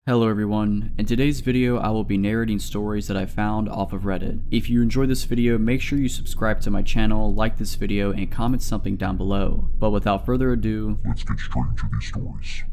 Hello everyone, in today's video I will be narrating stories that I found off of Reddit. If you enjoyed this video, make sure you subscribe to my channel, like this video, and comment something down below. But without further ado, let's get straight into these stories.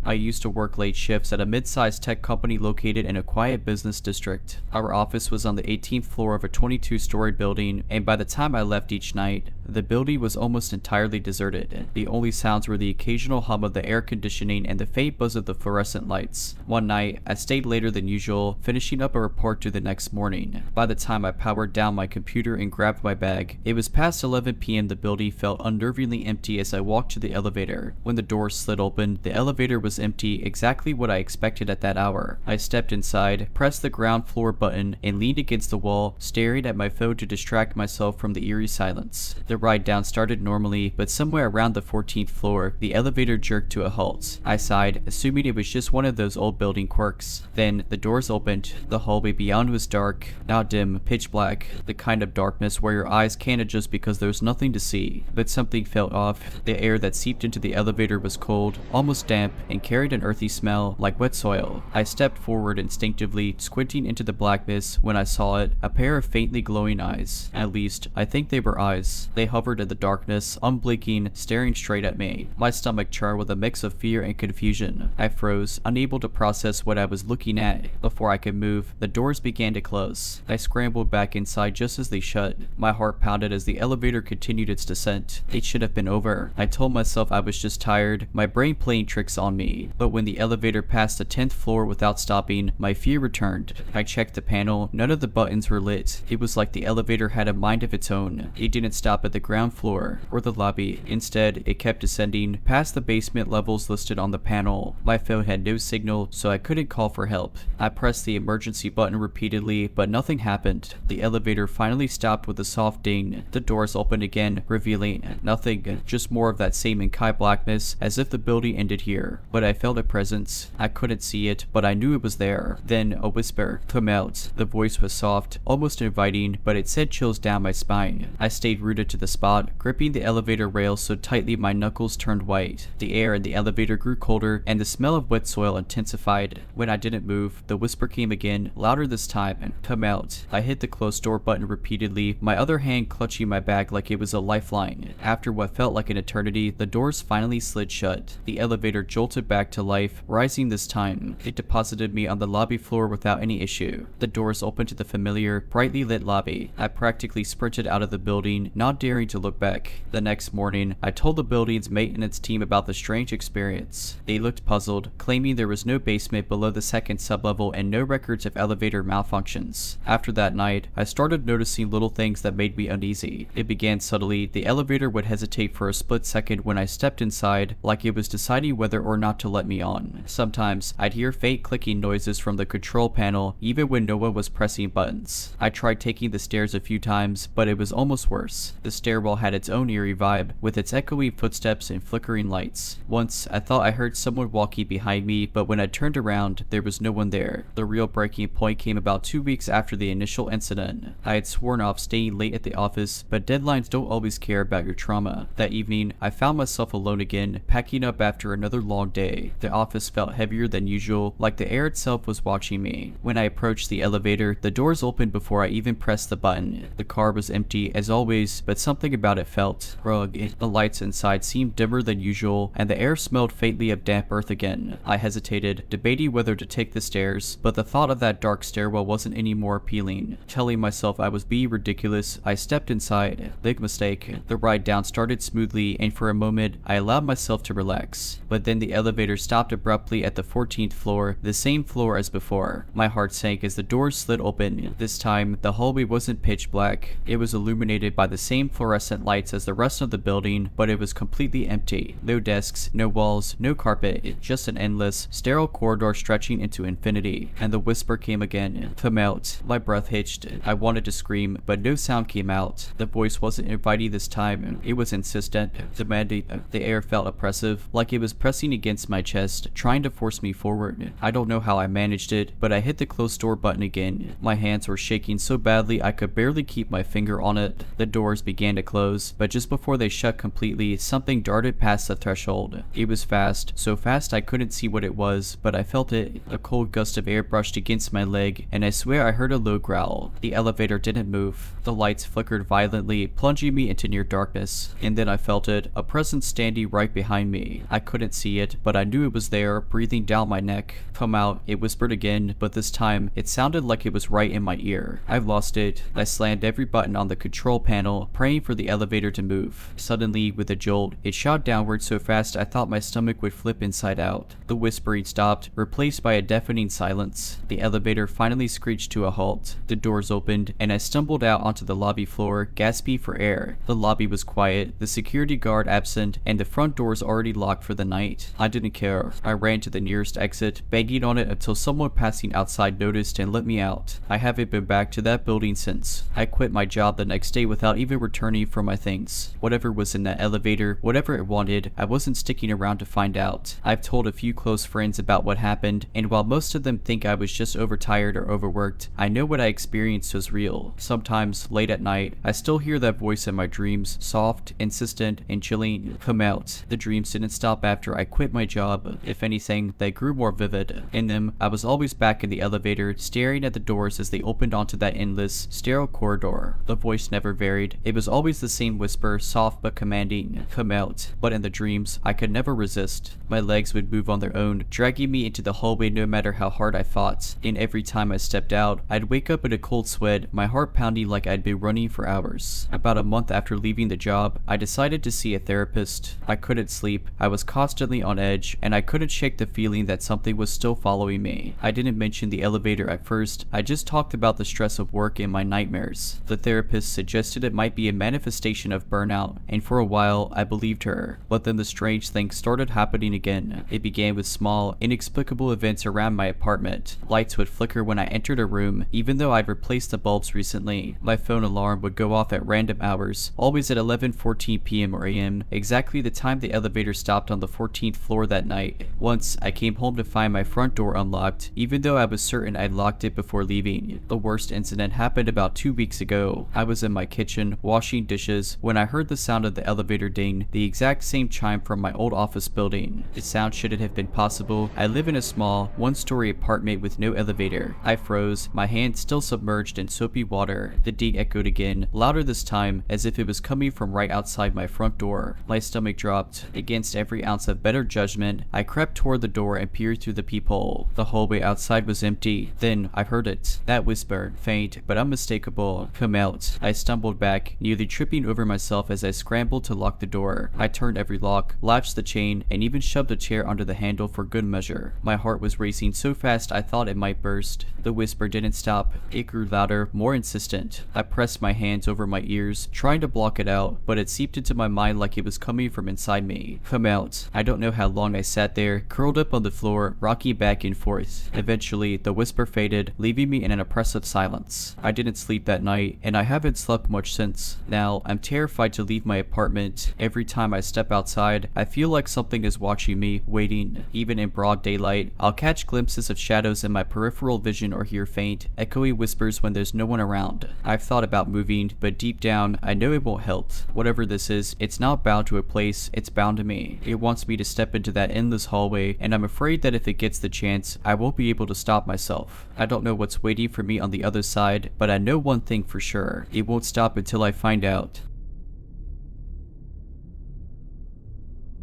I used to work late shifts at a mid-sized tech company located in a quiet business district. Our office was on the 18th floor of a 22-story building, and by the time I left each night, the building was almost entirely deserted. The only sounds were the occasional hum of the air conditioning and the faint buzz of the fluorescent lights. One night, I stayed later than usual, finishing up a report due the next morning. By the time I powered down my computer and grabbed my bag, it was past 11 p.m. The building felt unnervingly empty as I walked to the elevator. When the door slid open, the elevator was empty, exactly what I expected at that hour. I stepped inside, pressed the ground floor button, and leaned against the wall, staring at my phone to distract myself from the eerie silence. The ride down started normally, but somewhere around the 14th floor, the elevator jerked to a halt. I sighed, assuming it was just one of those old building quirks. Then, the doors opened. The hallway beyond was dark, not dim, pitch black, the kind of darkness where your eyes can't adjust because there's nothing to see. But something felt off. The air that seeped into the elevator was cold, almost damp, and carried an earthy smell like wet soil. I stepped forward instinctively, squinting into the blackness. When I saw it, a pair of faintly glowing eyes. At least, I think they were eyes. They hovered in the darkness, unblinking, staring straight at me. My stomach churned with a mix of fear and confusion. I froze, unable to process what I was looking at. Before I could move, the doors began to close. I scrambled back inside just as they shut. My heart pounded as the elevator continued its descent. It should have been over. I told myself I was just tired, my brain playing tricks on me. But when the elevator passed the 10th floor without stopping, my fear returned. I checked the panel. None of the buttons were lit. It was like the elevator had a mind of its own. It didn't stop at the ground floor or the lobby. Instead, it kept descending past the basement levels listed on the panel. My phone had no signal, so I couldn't call for help. I pressed the emergency button repeatedly, but nothing happened. The elevator finally stopped with a soft ding. The doors opened again, revealing nothing, just more of that same Inkai blackness, as if the building ended here. But I felt a presence. I couldn't see it, but I knew it was there. Then a whisper, "Come out." The voice was soft, almost inviting, but it sent chills down my spine. I stayed rooted to the spot, gripping the elevator rails so tightly my knuckles turned white. The air in the elevator grew colder, and the smell of wet soil intensified. When I didn't move, the whisper came again, louder this time, "Come out." I hit the closed door button repeatedly, my other hand clutching my bag like it was a lifeline. After what felt like an eternity, the doors finally slid shut. The elevator jolted back to life, rising this time. It deposited me on the lobby floor without any issue. The doors opened to the familiar, brightly lit lobby. I practically sprinted out of the building, not daring to look back. The next morning, I told the building's maintenance team about the strange experience. They looked puzzled, claiming there was no basement below the second sublevel and no records of elevator malfunctions. After that night, I started noticing little things that made me uneasy. It began subtly. The elevator would hesitate for a split second when I stepped inside, like it was deciding whether or not to let me on. Sometimes, I'd hear faint clicking noises from the control panel, even when no one was pressing buttons. I tried taking the stairs a few times, but it was almost worse. The stairwell had its own eerie vibe, with its echoing footsteps and flickering lights. Once, I thought I heard someone walking behind me, but when I turned around, there was no one there. The real breaking point came about 2 weeks after the initial incident. I had sworn off staying late at the office, but deadlines don't always care about your trauma. That evening, I found myself alone again, packing up after another long day. The office felt heavier than usual, like the air itself was watching me. When I approached the elevator, the doors opened before I even pressed the button. The car was empty, as always, but something about it felt rugged. The lights inside seemed dimmer than usual, and the air smelled faintly of damp earth again. I hesitated, debating whether to take the stairs, but the thought of that dark stairwell wasn't any more appealing. Telling myself I was being ridiculous, I stepped inside. Big mistake. The ride down started smoothly, and for a moment, I allowed myself to relax. But then the elevator stopped abruptly at the 14th floor, the same floor as before. My heart sank as the doors slid open. This time, the hallway wasn't pitch black. It was illuminated by the same fluorescent lights as the rest of the building, but it was completely empty. No desks, no walls, no carpet, just an endless, sterile corridor stretching into infinity. And the whisper came again, "Come out." My breath hitched. I wanted to scream, but no sound came out. The voice wasn't inviting this time. It was insistent, demanding. The air felt oppressive, like it was pressing against against my chest, trying to force me forward. I don't know how I managed it, but I hit the close door button again. My hands were shaking so badly I could barely keep my finger on it. The doors began to close, but just before they shut completely, something darted past the threshold. It was fast, so fast I couldn't see what it was, but I felt it. A cold gust of air brushed against my leg, and I swear I heard a low growl. The elevator didn't move. The lights flickered violently, plunging me into near darkness. And then I felt it, a presence standing right behind me. I couldn't see it, but I knew it was there, breathing down my neck. "Come out," it whispered again, but this time, it sounded like it was right in my ear. I've lost it. I slammed every button on the control panel, praying for the elevator to move. Suddenly, with a jolt, it shot downward so fast I thought my stomach would flip inside out. The whispering stopped, replaced by a deafening silence. The elevator finally screeched to a halt. The doors opened, and I stumbled out onto the lobby floor, gasping for air. The lobby was quiet, the security guard absent, and the front doors already locked for the night. I didn't care. I ran to the nearest exit, banging on it until someone passing outside noticed and let me out. I haven't been back to that building since. I quit my job the next day without even returning for my things. Whatever was in that elevator, whatever it wanted, I wasn't sticking around to find out. I've told a few close friends about what happened, and while most of them think I was just overtired or overworked, I know what I experienced was real. Sometimes, late at night, I still hear that voice in my dreams, soft, insistent, and chilling. "Come out." The dreams didn't stop after I quit my job. If anything, they grew more vivid. In them, I was always back in the elevator, staring at the doors as they opened onto that endless, sterile corridor. The voice never varied. It was always the same whisper, soft but commanding. "Come out." But in the dreams, I could never resist. My legs would move on their own, dragging me into the hallway no matter how hard I fought. And every time I stepped out, I'd wake up in a cold sweat, my heart pounding like I'd been running for hours. About a month after leaving the job, I decided to see a therapist. I couldn't sleep, I was constantly on edge, and I couldn't shake the feeling that something was still following me. I didn't mention the elevator at first, I just talked about the stress of work and my nightmares. The therapist suggested it might be a manifestation of burnout, and for a while, I believed her. But then the strange things started happening again. It began with small, inexplicable events around my apartment. Lights would flicker when I entered a room, even though I'd replaced the bulbs recently. My phone alarm would go off at random hours, always at 11:14 p.m. or a.m., exactly the time the elevator stopped on the 14th floor that night. Once, I came home to find my front door unlocked, even though I was certain I'd locked it before leaving. The worst incident happened about 2 weeks ago. I was in my kitchen, washing dishes, when I heard the sound of the elevator ding, the exact same chime from my old office building. The sound shouldn't have been possible. I live in a small, one-story apartment with no elevator. I froze, my hand still submerged in soapy water. The ding echoed again, louder this time, as if it was coming from right outside my front door. My stomach dropped. Against every ounce of better judgment, I crept toward the door and peered through the peephole. The hallway outside was empty. Then I heard it. That whisper, faint but unmistakable. "Come out." I stumbled back, nearly tripping over myself as I scrambled to lock the door. I turned every lock, latched the chain, and even shoved a chair under the handle for good measure. My heart was racing so fast I thought it might burst. The whisper didn't stop. It grew louder, more insistent. I pressed my hands over my ears, trying to block it out, but it seeped into my mind like it was coming from inside me. "Come out." I don't know how long I sat there, curled up on the floor, rocking back and forth. Eventually, the whisper faded, leaving me in an oppressive silence. I didn't sleep that night, and I haven't slept much since. Now, I'm terrified to leave my apartment. Every time I step outside, I feel like something is watching me, waiting. Even in broad daylight, I'll catch glimpses of shadows in my peripheral vision or hear faint, echoey whispers when there's no one around. I've thought about moving, but deep down, I know it won't help. Whatever this is, it's not bound to a place, it's bound to me. It wants me to step into that endless hallway, and I'm afraid that if it gets the chance, I won't be able to stop myself. I don't know what's waiting for me on the other side, but I know one thing for sure. It won't stop until I find out.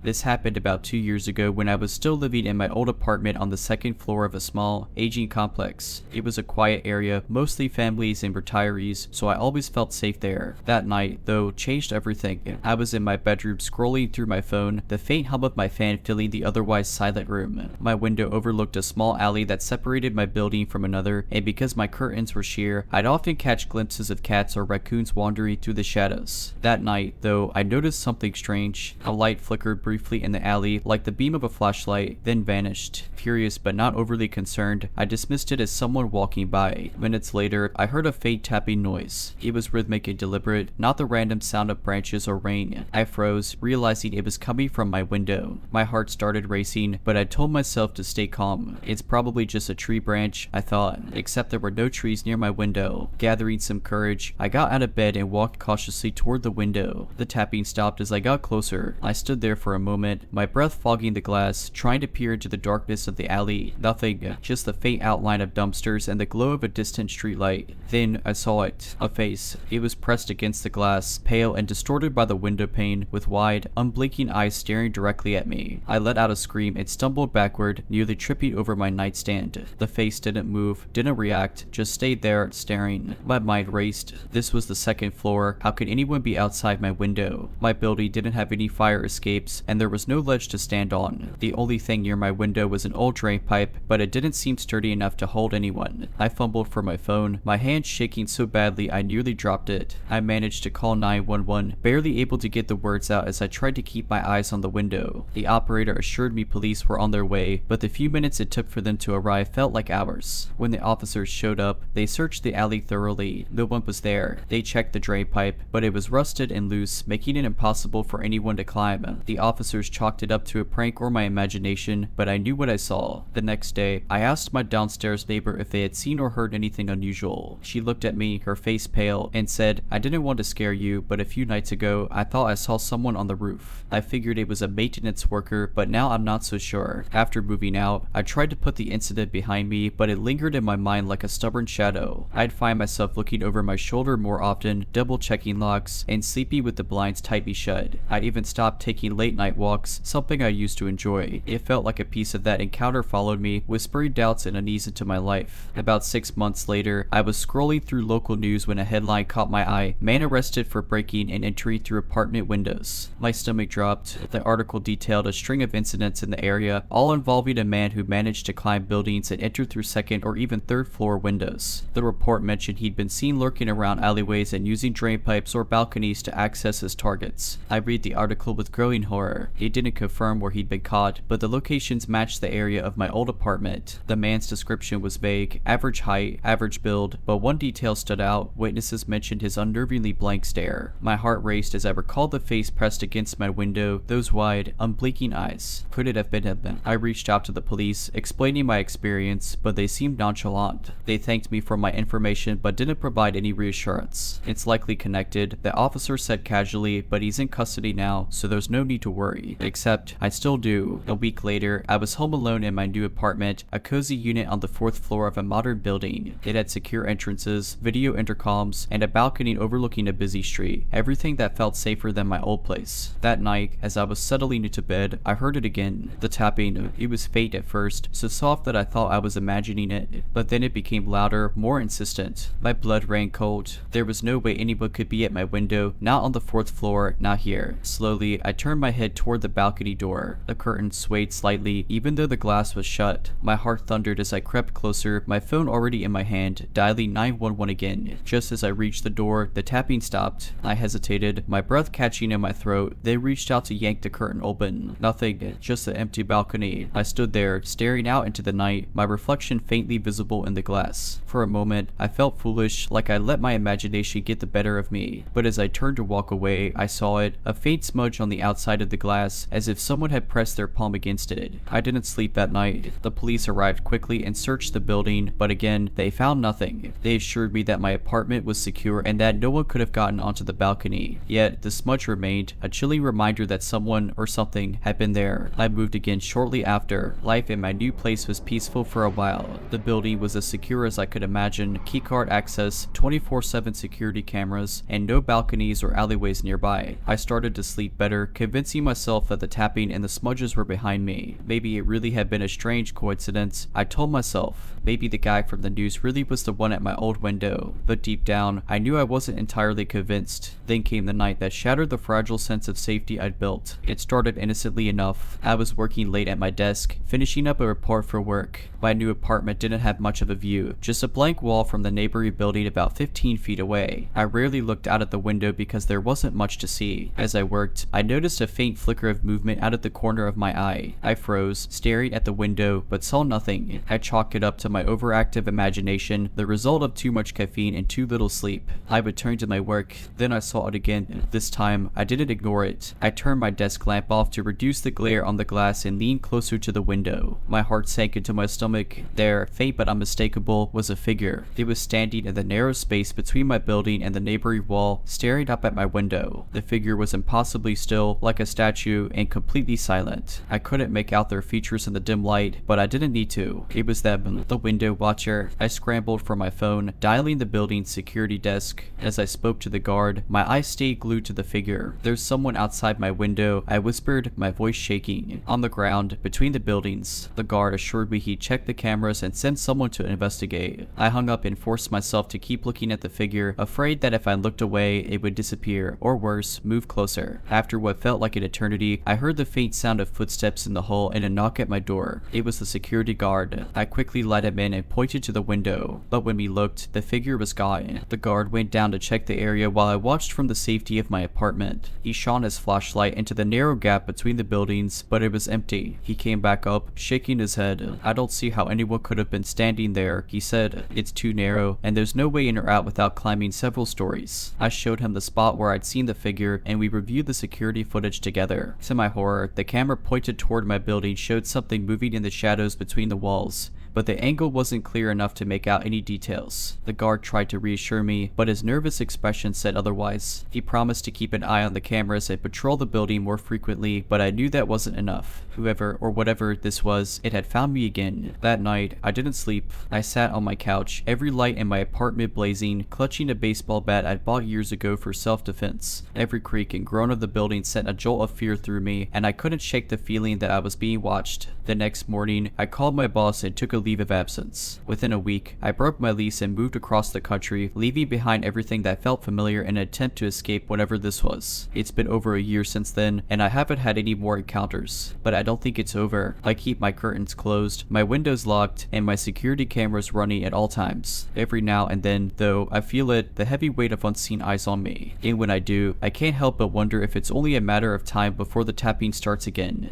This happened about 2 years ago when I was still living in my old apartment on the second floor of a small, aging complex. It was a quiet area, mostly families and retirees, so I always felt safe there. That night, though, changed everything. I was in my bedroom scrolling through my phone, the faint hum of my fan filling the otherwise silent room. My window overlooked a small alley that separated my building from another, and because my curtains were sheer, I'd often catch glimpses of cats or raccoons wandering through the shadows. That night, though, I noticed something strange. A light flickered briefly briefly in the alley like the beam of a flashlight, then vanished. Furious but not overly concerned, I dismissed it as someone walking by. Minutes later, I heard a faint tapping noise. It was rhythmic and deliberate, not the random sound of branches or rain. I froze, realizing it was coming from my window. My heart started racing, but I told myself to stay calm. It's probably just a tree branch, I thought, except there were no trees near my window. Gathering some courage, I got out of bed and walked cautiously toward the window. The tapping stopped as I got closer. I stood there for a moment, my breath fogging the glass, trying to peer into the darkness of the alley. Nothing, just the faint outline of dumpsters and the glow of a distant streetlight. Then I saw it, a face. It was pressed against the glass, pale and distorted by the window pane, with wide, unblinking eyes staring directly at me. I let out a scream and stumbled backward, nearly tripping over my nightstand. The face didn't move, didn't react, just stayed there, staring. My mind raced. This was the second floor. How could anyone be outside my window? My building didn't have any fire escapes, and there was no ledge to stand on. The only thing near my window was an old drain pipe, but it didn't seem sturdy enough to hold anyone. I fumbled for my phone, my hand shaking so badly I nearly dropped it. I managed to call 911, barely able to get the words out as I tried to keep my eyes on the window. The operator assured me police were on their way, but the few minutes it took for them to arrive felt like hours. When the officers showed up, they searched the alley thoroughly. No one was there. They checked the drain pipe, but it was rusted and loose, making it impossible for anyone to climb. The officers chalked it up to a prank or my imagination, but I knew what I saw. The next day, I asked my downstairs neighbor if they had seen or heard anything unusual. She looked at me, her face pale, and said, "I didn't want to scare you, but a few nights ago, I thought I saw someone on the roof. I figured it was a maintenance worker, but now I'm not so sure." After moving out, I tried to put the incident behind me, but it lingered in my mind like a stubborn shadow. I'd find myself looking over my shoulder more often, double checking locks, and sleepy with the blinds tightly shut. I'd even stopped taking late night walks, something I used to enjoy. It felt like a piece of that encounter followed me, whispering doubts and unease into my life. About 6 months later, I was scrolling through local news when a headline caught my eye: "Man arrested for breaking and entering through apartment windows." My stomach dropped. The article detailed a string of incidents in the area, all involving a man who managed to climb buildings and enter through second or even third floor windows. The report mentioned he'd been seen lurking around alleyways and using drain pipes or balconies to access his targets. I read the article with growing horror. It didn't confirm where he'd been caught, but the locations matched the area of my old apartment. The man's description was vague: average height, average build, but one detail stood out. Witnesses mentioned his unnervingly blank stare. My heart raced as I recalled the face pressed against my window, those wide, unblinking eyes. Could it have been him? I reached out to the police, explaining my experience, but they seemed nonchalant. They thanked me for my information, but didn't provide any reassurance. "It's likely connected," the officer said casually, "but he's in custody now, so there's no need to worry." Except, I still do. A week later, I was home alone in my new apartment, a cozy unit on the 4th floor of a modern building. It had secure entrances, video intercoms, and a balcony overlooking a busy street. Everything that felt safer than my old place. That night, as I was settling into bed, I heard it again. The tapping. It was faint at first, so soft that I thought I was imagining it, but then it became louder, more insistent. My blood ran cold. There was no way anyone could be at my window, not on the 4th floor, not here. Slowly, I turned my head toward the balcony door. The curtain swayed slightly, even though the glass was shut. My heart thundered as I crept closer, my phone already in my hand, dialing 911 again. Just as I reached the door, the tapping stopped. I hesitated, my breath catching in my throat. They reached out to yank the curtain open. Nothing, just the empty balcony. I stood there, staring out into the night, my reflection faintly visible in the glass. For a moment, I felt foolish, like I let my imagination get the better of me. But as I turned to walk away, I saw it, a faint smudge on the outside of the glass, as if someone had pressed their palm against it. I didn't sleep that night. The police arrived quickly and searched the building, but again, they found nothing. They assured me that my apartment was secure and that no one could have gotten onto the balcony. Yet, the smudge remained, a chilling reminder that someone or something had been there. I moved again shortly after. Life in my new place was peaceful for a while. The building was as secure as I could imagine, keycard access, 24/7 security cameras, and no balconies or alleyways nearby. I started to sleep better, convincing myself that the tapping and the smudges were behind me. Maybe it really had been a strange coincidence. I told myself, maybe the guy from the news really was the one at my old window. But deep down, I knew I wasn't entirely convinced. Then came the night that shattered the fragile sense of safety I'd built. It started innocently enough. I was working late at my desk, finishing up a report for work. My new apartment didn't have much of a view, just a blank wall from the neighboring building about 15 feet away. I rarely looked out at the window because there wasn't much to see. As I worked, I noticed a faint flicker of movement out of the corner of my eye. I froze, staring at the window, but saw nothing. I chalked it up to my overactive imagination, the result of too much caffeine and too little sleep. I returned to my work, then I saw it again. This time, I didn't ignore it. I turned my desk lamp off to reduce the glare on the glass and leaned closer to the window. My heart sank into my stomach. There, faint but unmistakable, was a figure. It was standing in the narrow space between my building and the neighboring wall, staring up at my window. The figure was impossibly still, like a statue, and completely silent. I couldn't make out their features in the dim light, but I didn't need to. It was them, the window watcher. I scrambled for my phone, dialing the building's security desk. As I spoke to the guard, my eyes stayed glued to the figure. "There's someone outside my window," I whispered, my voice shaking. "On the ground, between the buildings." The guard assured me he'd check the cameras and send someone to investigate. I hung up and forced myself to keep looking at the figure, afraid that if I looked away, it would disappear, or worse, move closer. After what felt like an eternity, I heard the faint sound of footsteps in the hall and a knock at my door. It was the security guard. I quickly let him in and pointed to the window, but when we looked, the figure was gone. The guard went down to check the area while I watched from the safety of my apartment. He shone his flashlight into the narrow gap between the buildings, but it was empty. He came back up, shaking his head. "I don't see how anyone could have been standing there," he said. "It's too narrow, and there's no way in or out without climbing several stories." I showed him the spot where I'd seen the figure, and we reviewed the security footage together. To my horror, the camera pointed toward my building showed something moving in the shadows between the walls, but the angle wasn't clear enough to make out any details. The guard tried to reassure me, but his nervous expression said otherwise. He promised to keep an eye on the cameras and patrol the building more frequently, but I knew that wasn't enough. Whoever or whatever this was, it had found me again. That night, I didn't sleep. I sat on my couch, every light in my apartment blazing, clutching a baseball bat I'd bought years ago for self-defense. Every creak and groan of the building sent a jolt of fear through me, and I couldn't shake the feeling that I was being watched. The next morning, I called my boss and took a leave of absence. Within a week, I broke my lease and moved across the country, leaving behind everything that felt familiar in an attempt to escape whatever this was. It's been over a year since then, and I haven't had any more encounters. But I don't think it's over. I keep my curtains closed, my windows locked, and my security cameras running at all times. Every now and then, though, I feel it, the heavy weight of unseen eyes on me. And when I do, I can't help but wonder if it's only a matter of time before the tapping starts again.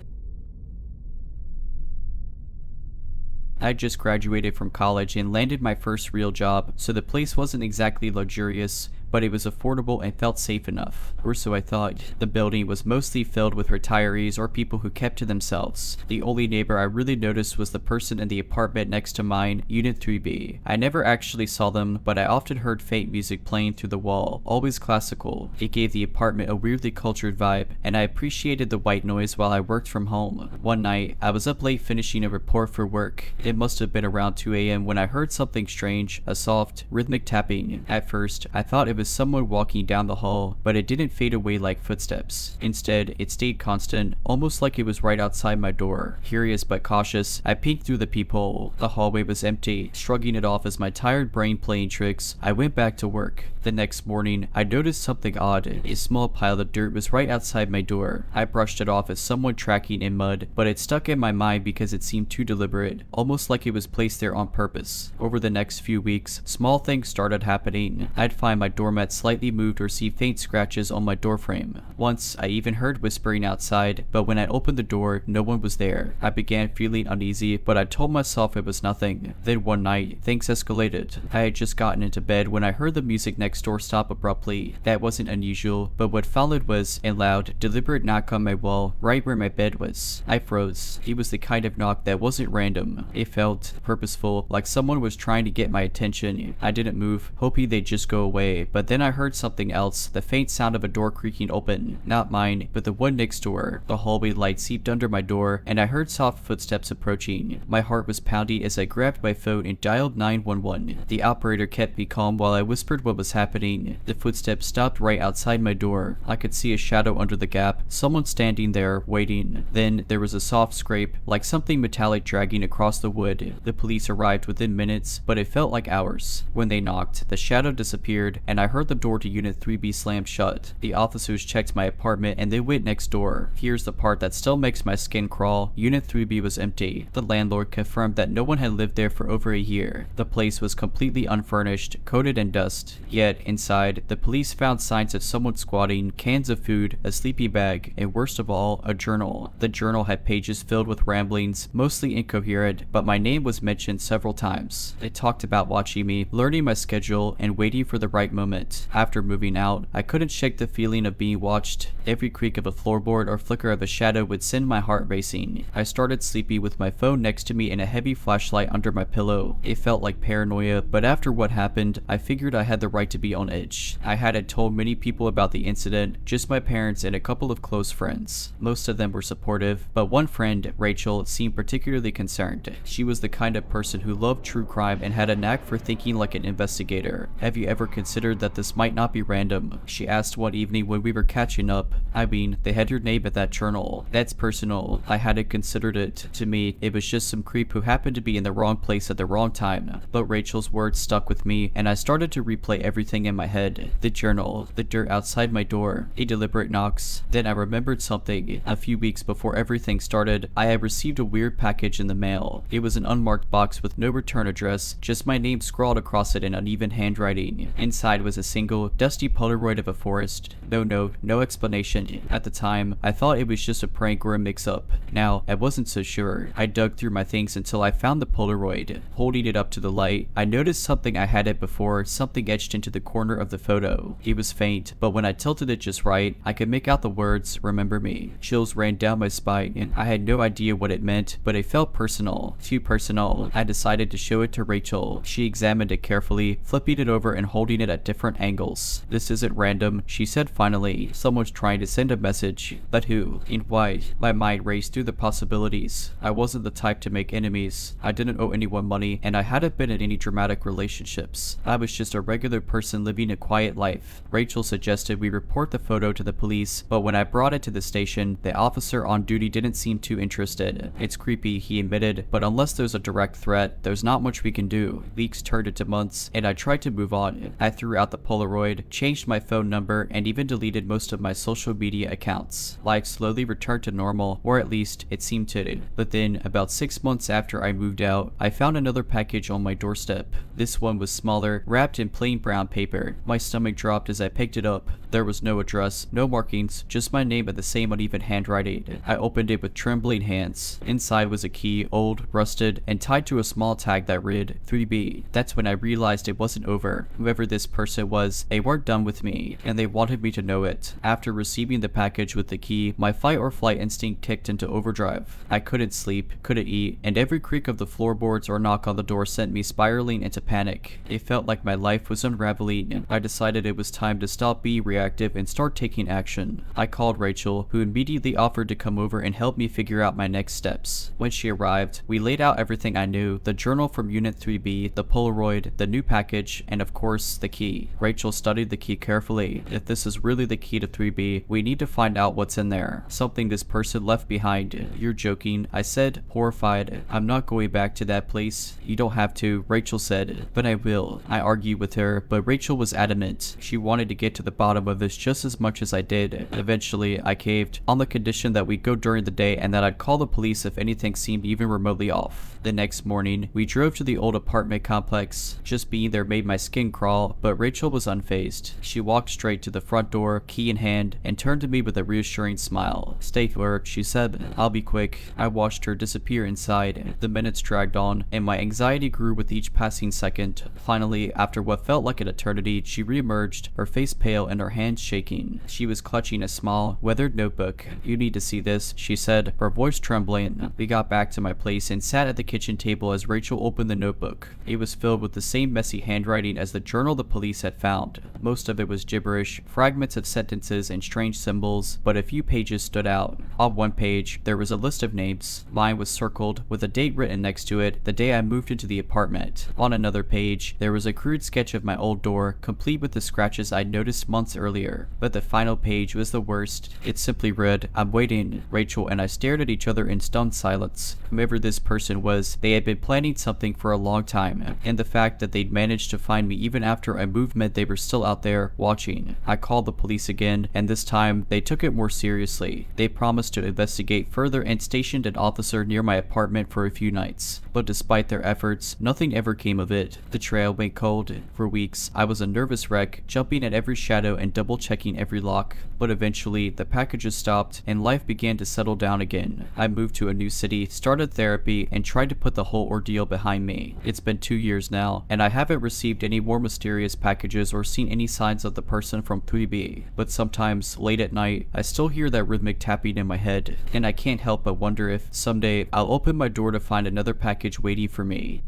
I just graduated from college and landed my first real job, so the place wasn't exactly luxurious, but it was affordable and felt safe enough. Or so I thought. The building was mostly filled with retirees or people who kept to themselves. The only neighbor I really noticed was the person in the apartment next to mine, Unit 3B. I never actually saw them, but I often heard faint music playing through the wall, always classical. It gave the apartment a weirdly cultured vibe, and I appreciated the white noise while I worked from home. One night, I was up late finishing a report for work. It must have been around 2 a.m. when I heard something strange, a soft, rhythmic tapping. At first, I thought it was someone walking down the hall, but it didn't fade away like footsteps. Instead, it stayed constant, almost like it was right outside my door. Curious but cautious, I peeked through the peephole. The hallway was empty. Shrugging it off as my tired brain playing tricks, I went back to work. The next morning, I noticed something odd. A small pile of dirt was right outside my door. I brushed it off as someone tracking in mud, but it stuck in my mind because it seemed too deliberate, almost like it was placed there on purpose. Over the next few weeks, small things started happening. I'd find my doormat slightly moved or see faint scratches on my doorframe. Once, I even heard whispering outside, but when I opened the door, no one was there. I began feeling uneasy, but I told myself it was nothing. Then one night, things escalated. I had just gotten into bed when I heard the music next door stop abruptly. That wasn't unusual, but what followed was a loud, deliberate knock on my wall, right where my bed was. I froze. It was the kind of knock that wasn't random. It felt purposeful, like someone was trying to get my attention. I didn't move, hoping they'd just go away, but then I heard something else, the faint sound of a door creaking open. Not mine, but the one next door. The hallway light seeped under my door, and I heard soft footsteps approaching. My heart was pounding as I grabbed my phone and dialed 911. The operator kept me calm while I whispered what was happening. The footsteps stopped right outside my door. I could see a shadow under the gap, someone standing there, waiting. Then there was a soft scrape, like something metallic dragging across the wood. The police arrived within minutes, but it felt like hours. When they knocked, the shadow disappeared, and I heard the door to Unit 3B slam shut. The officers checked my apartment and they went next door. Here's the part that still makes my skin crawl. Unit 3B was empty. The landlord confirmed that no one had lived there for over a year. The place was completely unfurnished, coated in dust. Yet, inside, the police found signs of someone squatting, cans of food, a sleeping bag, and worst of all, a journal. The journal had pages filled with ramblings, mostly incoherent, but my name was mentioned several times. It talked about watching me, learning my schedule, and waiting for the right moment. After moving out, I couldn't shake the feeling of being watched. Every creak of a floorboard or flicker of a shadow would send my heart racing. I started sleepy with my phone next to me and a heavy flashlight under my pillow. It felt like paranoia, but after what happened, I figured I had the right to be on edge. I hadn't told many people about the incident, just my parents and a couple of close friends. Most of them were supportive, but one friend, Rachel, seemed particularly concerned. She was the kind of person who loved true crime and had a knack for thinking like an investigator. Have you ever considered that this might not be random? She asked one evening when we were catching up. I mean, they had your name at that journal. That's personal. I hadn't considered it. To me, it was just some creep who happened to be in the wrong place at the wrong time. But Rachel's words stuck with me, and I started to replay everything in my head. The journal, the dirt outside my door, a deliberate knocks. Then I remembered something. A few weeks before everything started, I had received a weird package in the mail. It was an unmarked box with no return address, just my name scrawled across it in uneven handwriting. Inside was a single, dusty Polaroid of a forest. No note, no explanation. At the time, I thought it was just a prank or a mix-up. Now, I wasn't so sure. I dug through my things until I found the Polaroid. Holding it up to the light, I noticed something I hadn't before, something etched into the corner of the photo. It was faint, but when I tilted it just right, I could make out the words, "Remember me." Chills ran down my spine, and I had no idea what it meant, but it felt personal. Too personal. I decided to show it to Rachel. She examined it carefully, flipping it over and holding it at different angles. "This isn't random," she said finally. "Someone's trying to send a message. But who? And why?" My mind raced through the possibilities. I wasn't the type to make enemies. I didn't owe anyone money, and I hadn't been in any dramatic relationships. I was just a regular person living a quiet life. Rachel suggested we report the photo to the police, but when I brought it to the station, the officer on duty didn't seem too interested. "It's creepy," he admitted, "but unless there's a direct threat, there's not much we can do." Weeks turned into months, and I tried to move on. I threw out the Polaroid, changed my phone number, and even deleted most of my social media accounts. Life slowly returned to normal, or at least it seemed to. But then, about 6 months after I moved out, I found another package on my doorstep. This one was smaller, wrapped in plain brown paper. My stomach dropped as I picked it up. There was no address, no markings, just my name in the same uneven handwriting. I opened it with trembling hands. Inside was a key, old, rusted, and tied to a small tag that read 3B. That's when I realized it wasn't over. Whoever this person was, they weren't done with me, and they wanted me to know it. After receiving the package with the key, my fight or flight instinct kicked into overdrive. I couldn't sleep, couldn't eat, and every creak of the floorboards or knock on the door sent me spiraling into panic. It felt like my life was unraveling. I decided it was time to stop being reactive and start taking action. I called Rachel, who immediately offered to come over and help me figure out my next steps. When she arrived, we laid out everything I knew: the journal from Unit 3B, the Polaroid, the new package, and of course, the key. Rachel studied the key carefully. "If this is really the key to 3B, we need to find out what's in there. Something this person left behind." "You're joking," I said, horrified. "I'm not going back to that place." "You don't have to," Rachel said. "But I will." I argued with her, but Rachel was adamant. She wanted to get to the bottom of this just as much as I did. Eventually, I caved, on the condition that we'd go during the day and that I'd call the police if anything seemed even remotely off. The next morning, we drove to the old apartment complex. Just being there made my skin crawl, but Rachel was unfazed. She walked straight to the front door, key in hand, and turned to me with a reassuring smile. "Stay put," she said. "I'll be quick." I watched her disappear inside. The minutes dragged on, and my anxiety grew with each passing second. Finally, after what felt like an eternity, she reemerged, her face pale and her hands shaking. She was clutching a small, weathered notebook. "You need to see this," she said, her voice trembling. We got back to my place and sat at the kitchen table as Rachel opened the notebook. It was filled with the same messy handwriting as the journal the police had found. Most of it was gibberish, fragments of sentences and strange symbols, but a few pages stood out. On one page, there was a list of names. Mine was circled, with a date written next to it, the day I moved into the apartment. On another page, there was a crude sketch of my old door, complete with the scratches I'd noticed months earlier. But the final page was the worst. It simply read, "I'm waiting." Rachel and I stared at each other in stunned silence. Whoever this person was, they had been planning something for a long time, and the fact that they'd managed to find me even after I moved proof meant they were still out there watching. I called the police again, and this time they took it more seriously. They promised to investigate further and stationed an officer near my apartment for a few nights. But despite their efforts, nothing ever came of it. The trail went cold. For weeks, I was a nervous wreck, jumping at every shadow and double checking every lock. But eventually, the packages stopped and life began to settle down again. I moved to a new city, started therapy, and tried to put the whole ordeal behind me. It's been 2 years now, and I haven't received any more mysterious packages or seen any signs of the person from 3B. But sometimes, late at night, I still hear that rhythmic tapping in my head, and I can't help but wonder if someday I'll open my door to find another package waiting for me.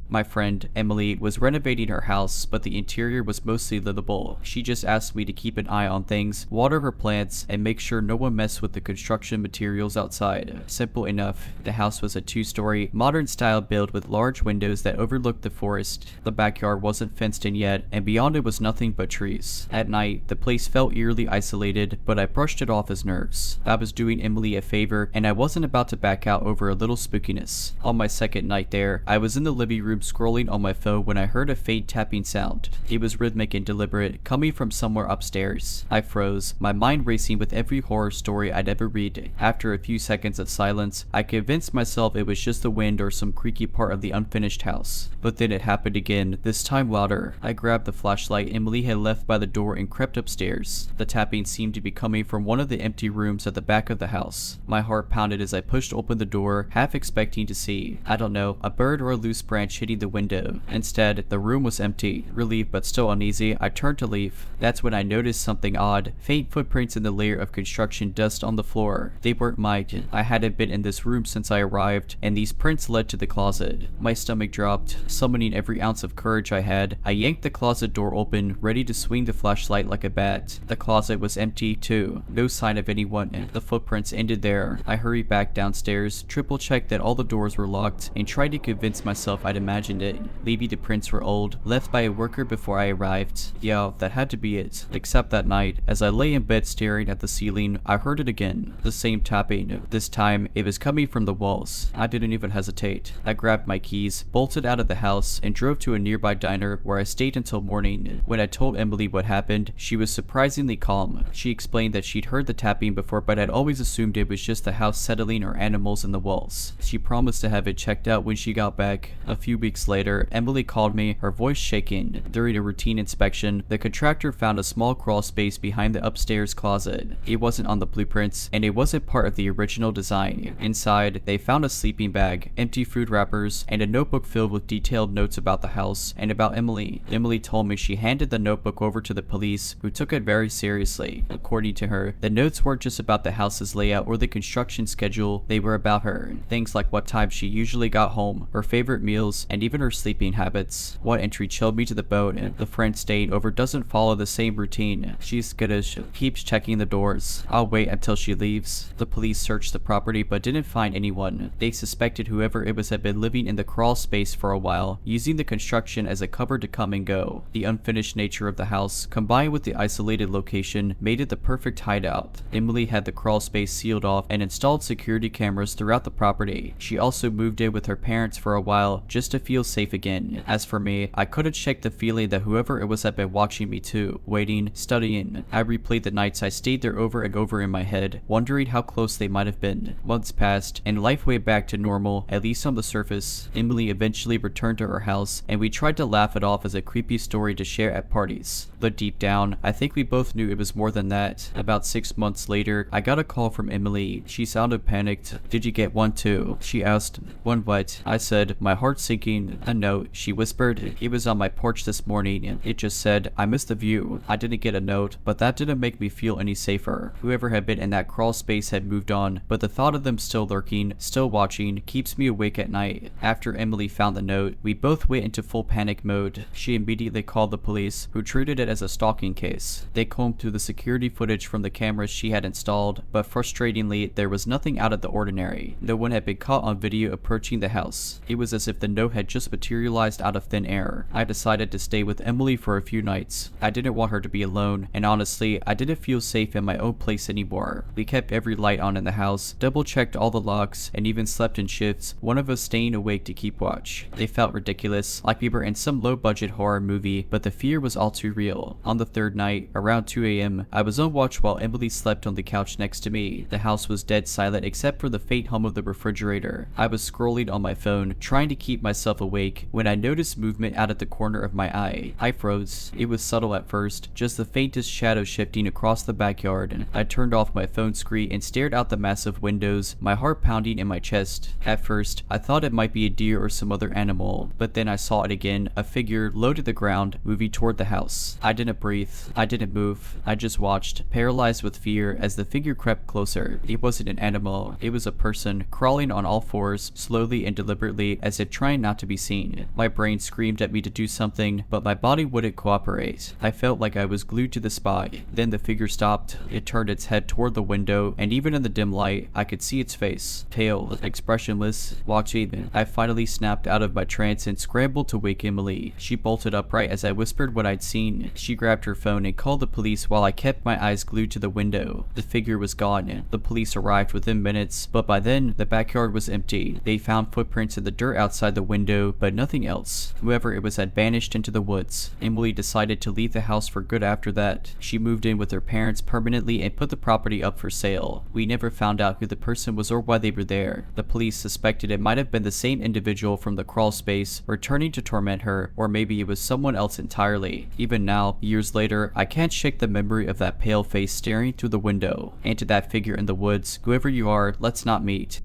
My friend, Emily, was renovating her house, but the interior was mostly livable. She just asked me to keep an eye on things, water her plants, and make sure no one messed with the construction materials outside. Simple enough. The house was a 2-story, modern-style build with large windows that overlooked the forest. The backyard wasn't fenced in yet, and beyond it was nothing but trees. At night, the place felt eerily isolated, but I brushed it off as nerves. I was doing Emily a favor, and I wasn't about to back out over a little spookiness. On my second night there, I was in the living room scrolling on my phone when I heard a faint tapping sound. It was rhythmic and deliberate, coming from somewhere upstairs. I froze, my mind racing with every horror story I'd ever read. After a few seconds of silence, I convinced myself it was just the wind or some creaky part of the unfinished house. But then it happened again, this time louder. I grabbed the flashlight Emily had left by the door and crept upstairs. The tapping seemed to be coming from one of the empty rooms at the back of the house. My heart pounded as I pushed open the door, half expecting to see, I don't know, a bird or a loose branch hitting the window. Instead, the room was empty. Relieved but still uneasy, I turned to leave. That's when I noticed something odd. Faint footprints in the layer of construction dust on the floor. They weren't mine. I hadn't been in this room since I arrived, and these prints led to the closet. My stomach dropped. Summoning every ounce of courage I had, I yanked the closet door open, ready to swing the flashlight like a bat. The closet was empty, too. No sign of anyone. The footprints ended there. I hurried back downstairs, triple-checked that all the doors were locked, and tried to convince myself I'd imagined it. Maybe the prints were old, left by a worker before I arrived. Yeah, that had to be it. Except that night, as I lay in bed staring at the ceiling, I heard it again. The same tapping. This time, it was coming from the walls. I didn't even hesitate. I grabbed my keys, bolted out of the house, and drove to a nearby diner where I stayed until morning. When I told Emily what happened, she was surprisingly calm. She explained that she'd heard the tapping before but had always assumed it was just the house settling or animals in the walls. She promised to have it checked out when she got back. A few weeks later, Emily called me, her voice shaking. During a routine inspection, the contractor found a small crawl space behind the upstairs closet. It wasn't on the blueprints, and it wasn't part of the original design. Inside, they found a sleeping bag, empty food wrappers, and a notebook filled with detailed notes about the house and about Emily. Emily told me she handed the notebook over to the police, who took it very seriously. According to her, the notes weren't just about the house's layout or the construction schedule, they were about her. Things like what time she usually got home, her favorite meals, and even her sleeping habits. One entry chilled me to the bone. The friend staying over doesn't follow the same routine. She's skittish, keeps checking the doors. I'll wait until she leaves. The police searched the property but didn't find anyone. They suspected whoever it was had been living in the crawl space for a while, using the construction as a cover to come and go. The unfinished nature of the house, combined with the isolated location, made it the perfect hideout. Emily had the crawl space sealed off and installed security cameras throughout the property. She also moved in with her parents for a while just to feel safe again. As for me, I couldn't shake the feeling that whoever it was had been watching me too, waiting, studying. I replayed the nights I stayed there over and over in my head, wondering how close they might have been. Months passed, and life went back to normal, at least on the surface. Emily eventually returned to her house, and we tried to laugh it off as a creepy story to share at parties. But deep down, I think we both knew it was more than that. About 6 months later, I got a call from Emily. She sounded panicked. "Did you get one too?" She asked. "One what?" I said, my heart sinking. "A note," she whispered. "It was on my porch this morning. It just said, 'I missed the view.'" I didn't get a note, but that didn't make me feel any safer. Whoever had been in that crawl space had moved on, but the thought of them still lurking, still watching, keeps me awake at night. After Emily found the note, we both went into full panic mode. She immediately called the police, who treated it as a stalking case. They combed through the security footage from the cameras she had installed, but frustratingly, there was nothing out of the ordinary. No one had been caught on video approaching the house. It was as if the note had had just materialized out of thin air. I decided to stay with Emily for a few nights. I didn't want her to be alone, and honestly, I didn't feel safe in my own place anymore. We kept every light on in the house, double-checked all the locks, and even slept in shifts, one of us staying awake to keep watch. They felt ridiculous, like we were in some low-budget horror movie, but the fear was all too real. On the third night, around 2 a.m., I was on watch while Emily slept on the couch next to me. The house was dead silent except for the faint hum of the refrigerator. I was scrolling on my phone, trying to keep myself awake, when I noticed movement out of the corner of my eye. I froze. It was subtle at first, just the faintest shadow shifting across the backyard. I turned off my phone screen and stared out the massive windows, my heart pounding in my chest. At first, I thought it might be a deer or some other animal, but then I saw it again, a figure low to the ground, moving toward the house. I didn't breathe. I didn't move. I just watched, paralyzed with fear as the figure crept closer. It wasn't an animal. It was a person, crawling on all fours, slowly and deliberately, as if trying not to be seen. My brain screamed at me to do something, but my body wouldn't cooperate. I felt like I was glued to the spot. Then the figure stopped. It turned its head toward the window, and even in the dim light, I could see its face. Pale, expressionless, watching. I finally snapped out of my trance and scrambled to wake Emily. She bolted upright as I whispered what I'd seen. She grabbed her phone and called the police while I kept my eyes glued to the window. The figure was gone. The police arrived within minutes, but by then, the backyard was empty. They found footprints in the dirt outside the window, but nothing else. Whoever it was had vanished into the woods. Emily decided to leave the house for good after that. She moved in with her parents permanently and put the property up for sale. We never found out who the person was or why they were there. The police suspected it might have been the same individual from the crawl space, returning to torment her, or maybe it was someone else entirely. Even now, years later, I can't shake the memory of that pale face staring through the window. And to that figure in the woods, whoever you are, let's not meet.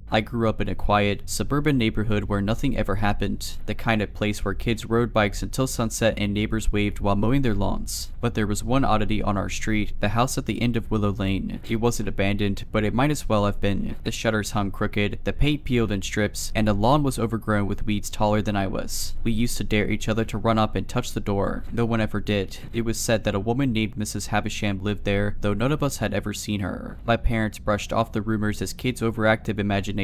I grew up in a quiet, suburban neighborhood where nothing ever happened, the kind of place where kids rode bikes until sunset and neighbors waved while mowing their lawns. But there was one oddity on our street, the house at the end of Willow Lane. It wasn't abandoned, but it might as well have been. The shutters hung crooked, the paint peeled in strips, and the lawn was overgrown with weeds taller than I was. We used to dare each other to run up and touch the door. No one ever did. It was said that a woman named Mrs. Havisham lived there, though none of us had ever seen her. My parents brushed off the rumors as kids' overactive imagination,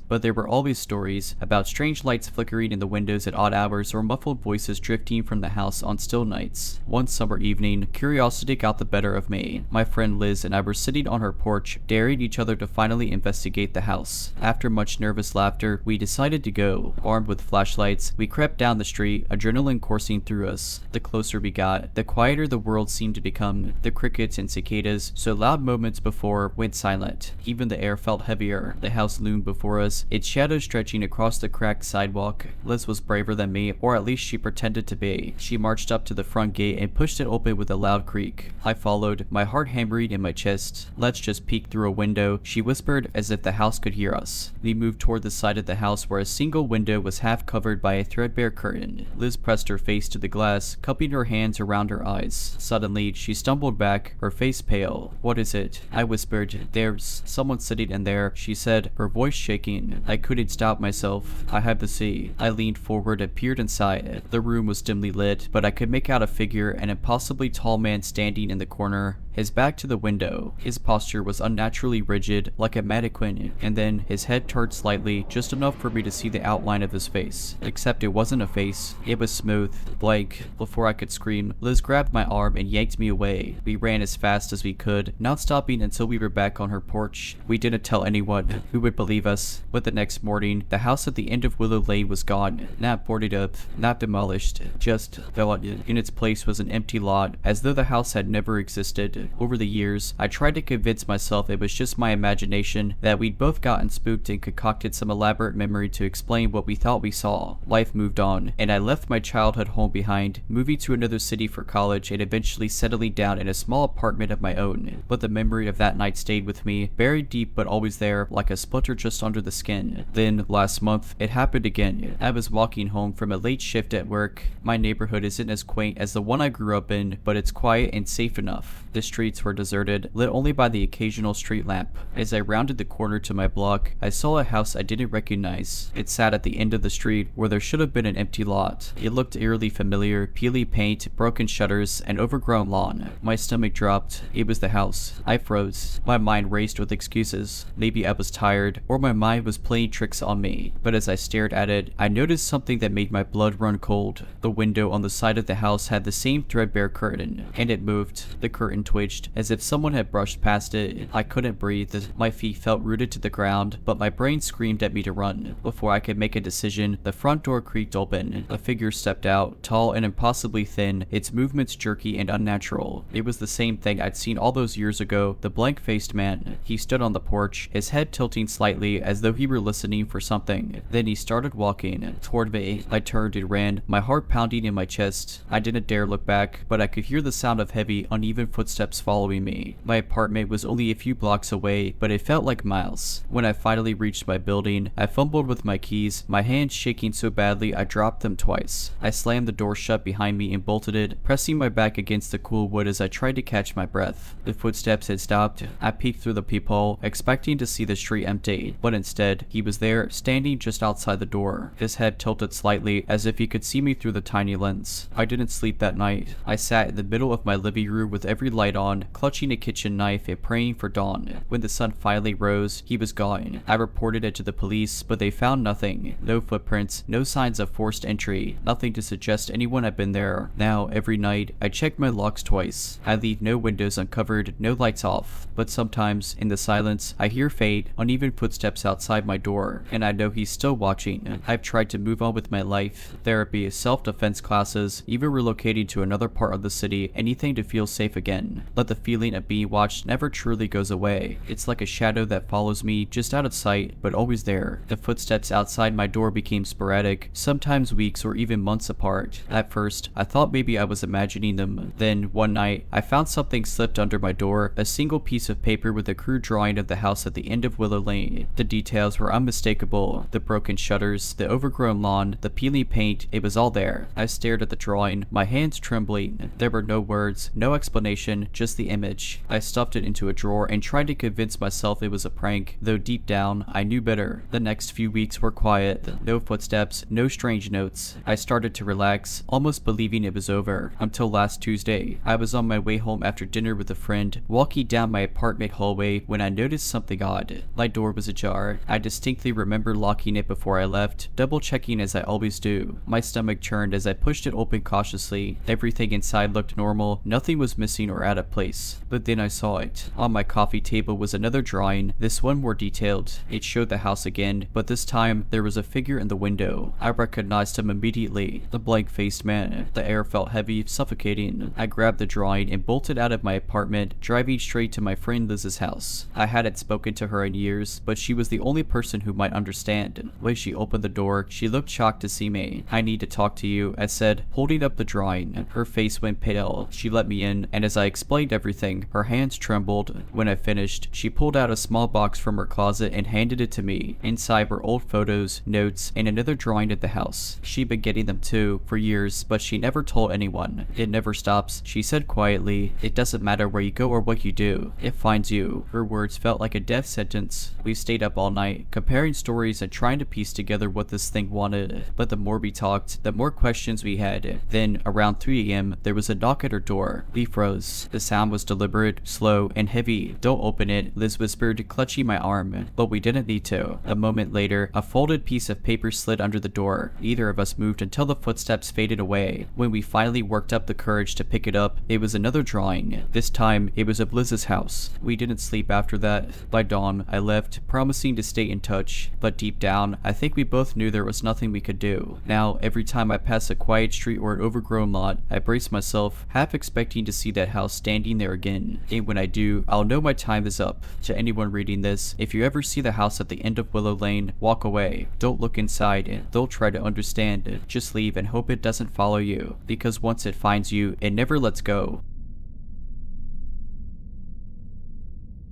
but there were always stories about strange lights flickering in the windows at odd hours or muffled voices drifting from the house on still nights. One summer evening, curiosity got the better of me. My friend Liz and I were sitting on her porch, daring each other to finally investigate the house. After much nervous laughter, we decided to go. Armed with flashlights, we crept down the street, adrenaline coursing through us. The closer we got, the quieter the world seemed to become. The crickets and cicadas, so loud moments before, went silent. Even the air felt heavier. The house loomed before us, its shadow stretching across the cracked sidewalk. Liz was braver than me, or at least she pretended to be. She marched up to the front gate and pushed it open with a loud creak. I followed, my heart hammering in my chest. "Let's just peek through a window," she whispered, as if the house could hear us. We moved toward the side of the house where a single window was half covered by a threadbare curtain. Liz pressed her face to the glass, cupping her hands around her eyes. Suddenly, she stumbled back, her face pale. "What is it?" I whispered. "There's someone sitting in there," she said, her voice shaking. I couldn't stop myself. "I have to see." I leaned forward and peered inside. The room was dimly lit, but I could make out a figure, an impossibly tall man standing in the corner, his back to the window. His posture was unnaturally rigid, like a mannequin, and then his head turned slightly, just enough for me to see the outline of his face. Except it wasn't a face. It was smooth, blank. Before I could scream, Liz grabbed my arm and yanked me away. We ran as fast as we could, not stopping until we were back on her porch. We didn't tell anyone. Who would believe us? But the next morning, the house at the end of Willow Lane was gone. Not boarded up, not demolished, just gone. In its place was an empty lot, as though the house had never existed. Over the years, I tried to convince myself it was just my imagination, that we'd both gotten spooked and concocted some elaborate memory to explain what we thought we saw. Life moved on, and I left my childhood home behind, moving to another city for college and eventually settling down in a small apartment of my own. But the memory of that night stayed with me, buried deep but always there, like a splinter just under the skin. Then, last month, it happened again. I was walking home from a late shift at work. My neighborhood isn't as quaint as the one I grew up in, but it's quiet and safe enough. The streets were deserted, lit only by the occasional street lamp. As I rounded the corner to my block, I saw a house I didn't recognize. It sat at the end of the street, where there should have been an empty lot. It looked eerily familiar, peely paint, broken shutters, and overgrown lawn. My stomach dropped. It was the house. I froze. My mind raced with excuses. Maybe I was tired, or or my mind was playing tricks on me. But as I stared at it, I noticed something that made my blood run cold. The window on the side of the house had the same threadbare curtain, and it moved. The curtain twitched, as if someone had brushed past it. I couldn't breathe. My feet felt rooted to the ground, but my brain screamed at me to run. Before I could make a decision, the front door creaked open. A figure stepped out, tall and impossibly thin, its movements jerky and unnatural. It was the same thing I'd seen all those years ago, the blank-faced man. He stood on the porch, his head tilting slightly as though he were listening for something. Then he started walking toward me. I turned and ran, my heart pounding in my chest. I didn't dare look back, but I could hear the sound of heavy, uneven footsteps following me. My apartment was only a few blocks away, but it felt like miles. When I finally reached my building, I fumbled with my keys, my hands shaking so badly I dropped them twice. I slammed the door shut behind me and bolted it, pressing my back against the cool wood as I tried to catch my breath. The footsteps had stopped. I peeked through the peephole, expecting to see the street empty, but instead, he was there, standing just outside the door. His head tilted slightly, as if he could see me through the tiny lens. I didn't sleep that night. I sat in the middle of my living room with every light on, clutching a kitchen knife and praying for dawn. When the sun finally rose, he was gone. I reported it to the police, but they found nothing. No footprints, no signs of forced entry, nothing to suggest anyone had been there. Now, every night, I check my locks twice. I leave no windows uncovered, no lights off. But sometimes, in the silence, I hear faint, uneven footsteps outside my door, and I know he's still watching. I've tried to move on with my life. Therapy, self-defense classes, even relocating to another part of the city, anything to feel safe again. But the feeling of being watched never truly goes away. It's like a shadow that follows me, just out of sight, but always there. The footsteps outside my door became sporadic, sometimes weeks or even months apart. At first, I thought maybe I was imagining them. Then, one night, I found something slipped under my door, a single piece of paper with a crude drawing of the house at the end of Willow Lane. The details were unmistakable. The broken shutters, the overgrown lawn, the peeling paint, it was all there. I stared at the drawing, my hands trembling. There were no words, no explanation, just the image. I stuffed it into a drawer and tried to convince myself it was a prank, though deep down, I knew better. The next few weeks were quiet. No footsteps, no strange notes. I started to relax, almost believing it was over, until last Tuesday. I was on my way home after dinner with a friend, walking down my apartment hallway when I noticed something odd. My door was ajar. I distinctly remember locking it before I left, double checking as I always do. My stomach churned as I pushed it open cautiously. Everything inside looked normal, nothing was missing or out of place. But then I saw it. On my coffee table was another drawing, this one more detailed. It showed the house again, but this time there was a figure in the window. I recognized him immediately, the blank-faced man. The air felt heavy, suffocating. I grabbed the drawing and bolted out of my apartment, driving straight to my friend Liz's house. I hadn't spoken to her in years, but she was the only person who might understand. When she opened the door, she looked shocked to see me. "I need to talk to you," I said, holding up the drawing. Her face went pale. She let me in, and as I explained everything, her hands trembled. When I finished, she pulled out a small box from her closet and handed it to me. Inside were old photos, notes, and another drawing of the house. She'd been getting them too, for years, but she never told anyone. "It never stops," she said quietly. "It doesn't matter where you go or what you do. It finds you." Her words felt like a death sentence. We stayed up all night, comparing stories and trying to piece together what this thing wanted. But the more we talked, the more questions we had. Then, around 3 a.m., there was a knock at her door. We froze. The sound was deliberate, slow, and heavy. "Don't open it," Liz whispered, clutching my arm. But we didn't need to. A moment later, a folded piece of paper slid under the door. Neither of us moved until the footsteps faded away. When we finally worked up the courage to pick it up, it was another drawing. This time, it was of Liz's house. We didn't sleep after that. By dawn, I left, promising to stay in touch. But deep down, I think we both knew there was nothing we could do. Now, every time I pass a quiet street or an overgrown lot, I brace myself, half expecting to see that house standing there again. And when I do, I'll know my time is up. To anyone reading this, if you ever see the house at the end of Willow Lane, walk away. Don't look inside. Don't try to understand. Just leave and hope it doesn't follow you. Because once it finds you, it never lets go.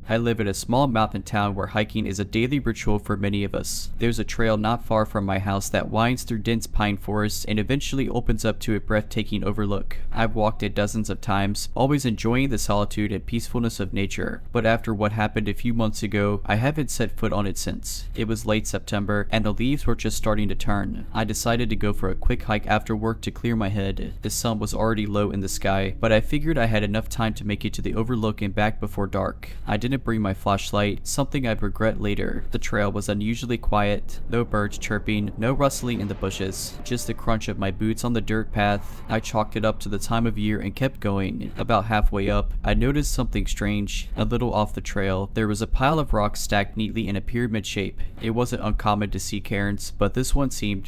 I live in a small mountain town where hiking is a daily ritual for many of us. There's a trail not far from my house that winds through dense pine forests and eventually opens up to a breathtaking overlook. I've walked it dozens of times, always enjoying the solitude and peacefulness of nature. But after what happened a few months ago, I haven't set foot on it since. It was late September, and the leaves were just starting to turn. I decided to go for a quick hike after work to clear my head. The sun was already low in the sky, but I figured I had enough time to make it to the overlook and back before dark. I didn't didn't bring my flashlight, something I'd regret later. The trail was unusually quiet, no birds chirping, no rustling in the bushes, just the crunch of my boots on the dirt path. I chalked it up to the time of year and kept going. About halfway up, I noticed something strange. A little off the trail, there was a pile of rocks stacked neatly in a pyramid shape. It wasn't uncommon to see cairns, but this one seemed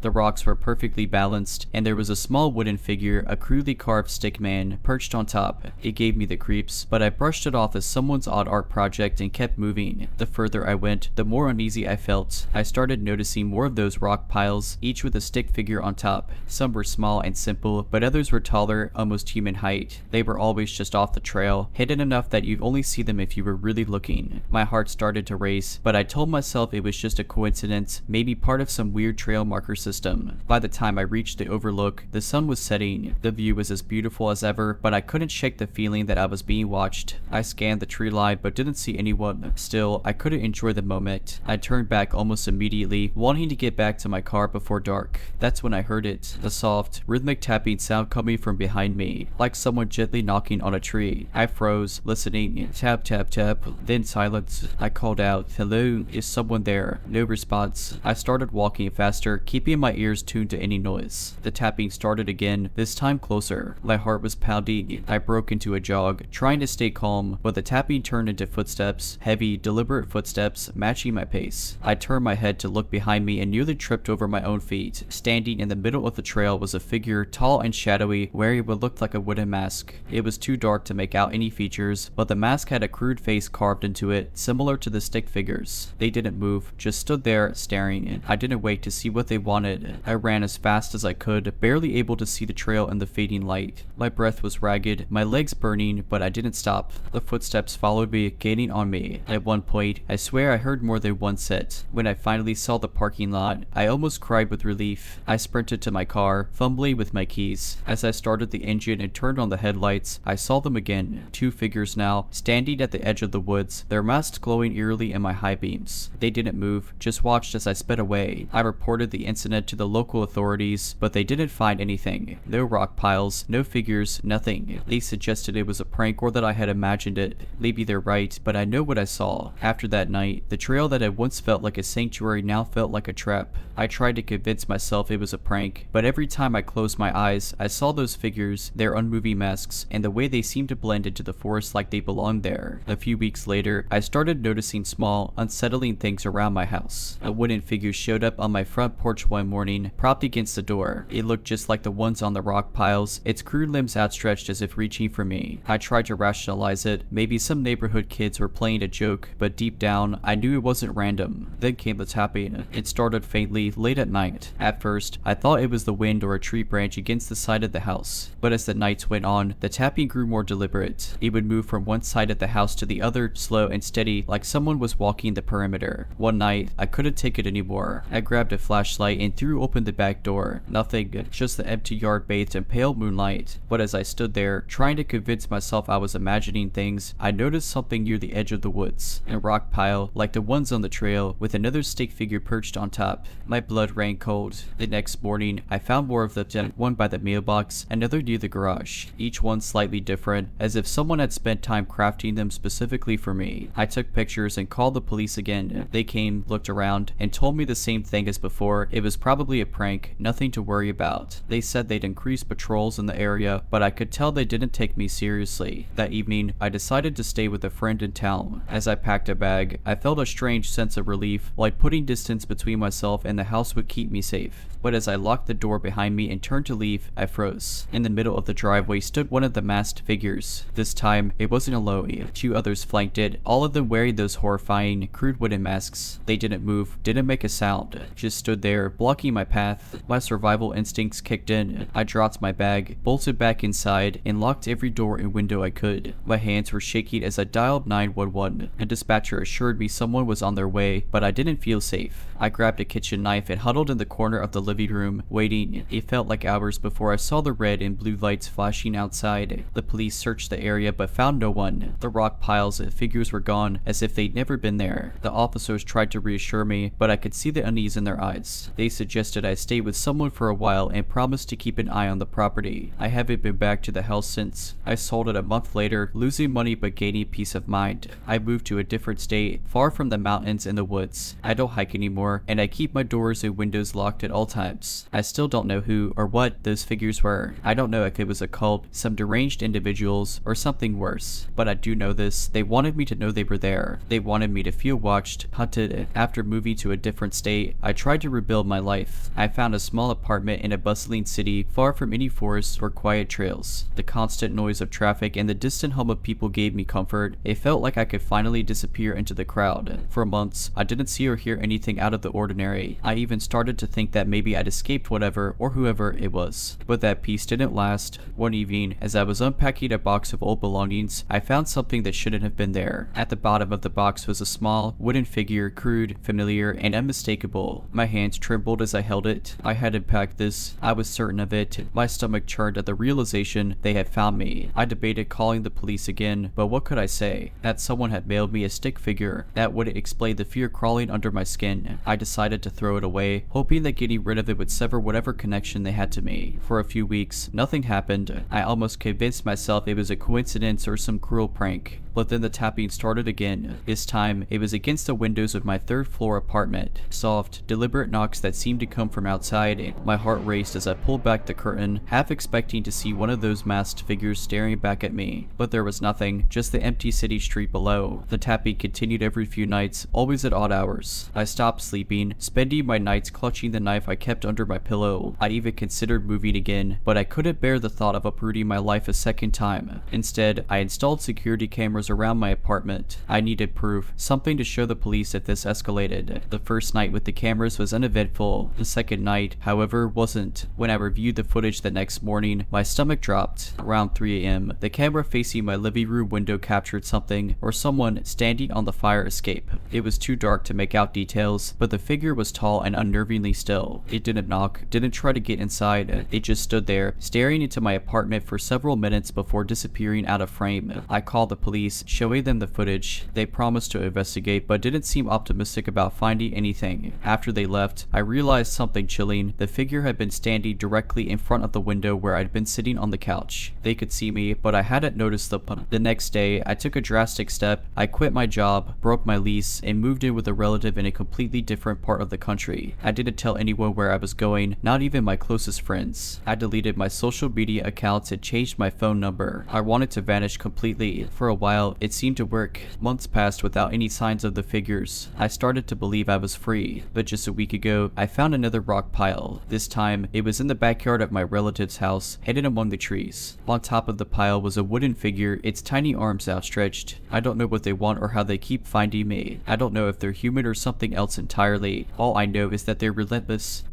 the rocks were perfectly balanced, and there was a small wooden figure, a crudely carved stick man, perched on top. It gave me the creeps, but I brushed it off as someone's odd art project and kept moving. The further I went, the more uneasy I felt. I started noticing more of those rock piles, each with a stick figure on top. Some were small and simple, but others were taller, almost human height. They were always just off the trail, hidden enough that you'd only see them if you were really looking. My heart started to race, but I told myself it was just a coincidence, maybe part of some weird trail marker system. By the time I reached the overlook, the sun was setting. The view was as beautiful as ever, but I couldn't shake the feeling that I was being watched. I scanned the tree line but didn't see anyone. Still, I couldn't enjoy the moment. I turned back almost immediately, wanting to get back to my car before dark. That's when I heard it, the soft, rhythmic tapping sound coming from behind me, like someone gently knocking on a tree. I froze, listening. Tap, tap, tap, then silence. I called out, "Hello, is someone there?" No response. I started walking faster, keeping my ears tuned to any noise. The tapping started again, this time closer. My heart was pounding. I broke into a jog, trying to stay calm, but the tapping turned into footsteps, heavy, deliberate footsteps, matching my pace. I turned my head to look behind me and nearly tripped over my own feet. Standing in the middle of the trail was a figure, tall and shadowy, wearing what looked like a wooden mask. It was too dark to make out any features, but the mask had a crude face carved into it, similar to the stick figures. They didn't move, just stood there, staring. I didn't wait to see what they wanted. I ran as fast as I could, barely able to see the trail in the fading light. My breath was ragged, my legs burning, but I didn't stop. The footsteps followed me, gaining on me. At one point, I swear I heard more than one set. When I finally saw the parking lot, I almost cried with relief. I sprinted to my car, fumbling with my keys. As I started the engine and turned on the headlights, I saw them again. Two figures now, standing at the edge of the woods, their masks glowing eerily in my high beams. They didn't move, just watched as I sped away. I reported the incident to the local authorities, but they didn't find anything. No rock piles, no figures, nothing. They suggested it was a prank or that I had imagined it. Maybe they're right, but I know what I saw. After that night, the trail that had once felt like a sanctuary now felt like a trap. I tried to convince myself it was a prank, but every time I closed my eyes, I saw those figures, their unmoving masks, and the way they seemed to blend into the forest like they belonged there. A few weeks later, I started noticing small, unsettling things around my house. A wooden figure showed up on my front porch one morning, propped against the door. It looked just like the ones on the rock piles, its crude limbs outstretched as if reaching for me. I tried to rationalize it. Maybe some neighborhood kids were playing a joke, but deep down, I knew it wasn't random. Then came the tapping. It started faintly, late at night. At first, I thought it was the wind or a tree branch against the side of the house. But as the nights went on, the tapping grew more deliberate. It would move from one side of the house to the other, slow and steady, like someone was walking the perimeter. One night, I couldn't take it anymore. I grabbed a flashlight and threw open the back door. Nothing, just the empty yard bathed in pale moonlight. But as I stood there, trying to convince myself I was imagining things, I noticed something near the edge of the woods. A rock pile, like the ones on the trail, with another stick figure perched on top. My blood ran cold. The next morning, I found more of them, one by the mailbox, another near the garage. Each one slightly different, as if someone had spent time crafting them specifically for me. I took pictures and called the police again. They came, looked around, and told me the same thing as before. It was probably a prank, nothing to worry about. They said they'd increase patrols in the area, but I could tell they didn't take me seriously. That evening, I decided to stay with a friend in town. As I packed a bag, I felt a strange sense of relief, like putting distance between myself and the house would keep me safe. But as I locked the door behind me and turned to leave, I froze. In the middle of the driveway stood one of the masked figures. This time, it wasn't alone. Two others flanked it, all of them wearing those horrifying, crude wooden masks. They didn't move, didn't make a sound, just stood there, blocking my path. My survival instincts kicked in. I dropped my bag, bolted back inside, and locked every door and window I could. My hands were shaking as I dialed 911. A dispatcher assured me someone was on their way, but I didn't feel safe. I grabbed a kitchen knife and huddled in the corner of the living room, waiting. It felt like hours before I saw the red and blue lights flashing outside. The police searched the area but found no one. The rock piles and figures were gone, as if they'd never been there. The officers tried to reassure me, but I could see the unease in their eyes. They suggested I stay with someone for a while and promised to keep an eye on the property. I haven't been back to the house since. I sold it a month later, losing money but gaining any peace of mind. I moved to a different state, far from the mountains and the woods. I don't hike anymore, and I keep my doors and windows locked at all times. I still don't know who or what those figures were. I don't know if it was a cult, some deranged individuals, or something worse. But I do know this: they wanted me to know they were there. They wanted me to feel watched, hunted. After moving to a different state, I tried to rebuild my life. I found a small apartment in a bustling city, far from any forests or quiet trails. The constant noise of traffic and the distant hum of people gave me comfort. It felt like I could finally disappear into the crowd. For months, I didn't see or hear anything out of the ordinary. I even started to think that maybe I'd escaped whatever or whoever it was. But that peace didn't last. One evening, as I was unpacking a box of old belongings, I found something that shouldn't have been there. At the bottom of the box was a small, wooden figure, crude, familiar, and unmistakable. My hands trembled as I held it. I had unpacked this. I was certain of it. My stomach churned at the realization they had found me. I debated calling the police again, but what could I say? That someone had mailed me a stick figure. That wouldn't explain the fear crawling under my skin. I decided to throw it away, hoping that getting rid of it would sever whatever connection they had to me. For a few weeks, nothing happened. I almost convinced myself it was a coincidence or some cruel prank. But then the tapping started again. This time, it was against the windows of my third-floor apartment. Soft, deliberate knocks that seemed to come from outside. My heart raced as I pulled back the curtain, half expecting to see one of those masked figures staring back at me. But there was nothing, just the empty city street below. The tapping continued every few nights, always at odd hours. I stopped sleeping, spending my nights clutching the knife I kept under my pillow. I even considered moving again, but I couldn't bear the thought of uprooting my life a second time. Instead, I installed security cameras around my apartment. I needed proof, something to show the police if this escalated. The first night with the cameras was uneventful. The second night, however, wasn't. When I reviewed the footage the next morning, my stomach dropped. Around 3 a.m., the camera facing my living room window captured something, or someone, standing on the fire escape. It was too dark to make out details, but the figure was tall and unnervingly still. It didn't knock, didn't try to get inside. It just stood there, staring into my apartment for several minutes before disappearing out of frame. I called the police, showing them the footage. They promised to investigate, but didn't seem optimistic about finding anything. After they left, I realized something chilling. The figure had been standing directly in front of the window where I'd been sitting on the couch. They could see me, but I hadn't noticed them. The next day, I took a drastic step. I quit my job, broke my lease, and moved in with a relative in a completely different part of the country. I didn't tell anyone where I was going, not even my closest friends. I deleted my social media accounts and changed my phone number. I wanted to vanish completely. For a while, it seemed to work. Months passed without any signs of the figures. I started to believe I was free, but just a week ago, I found another rock pile. This time, it was in the backyard of my relative's house, hidden among the trees. On top of the pile was a wooden figure, its tiny arms outstretched. I don't know what they want or how they keep finding me. I don't know if they're human or something else entirely. All I know is that they're relentless.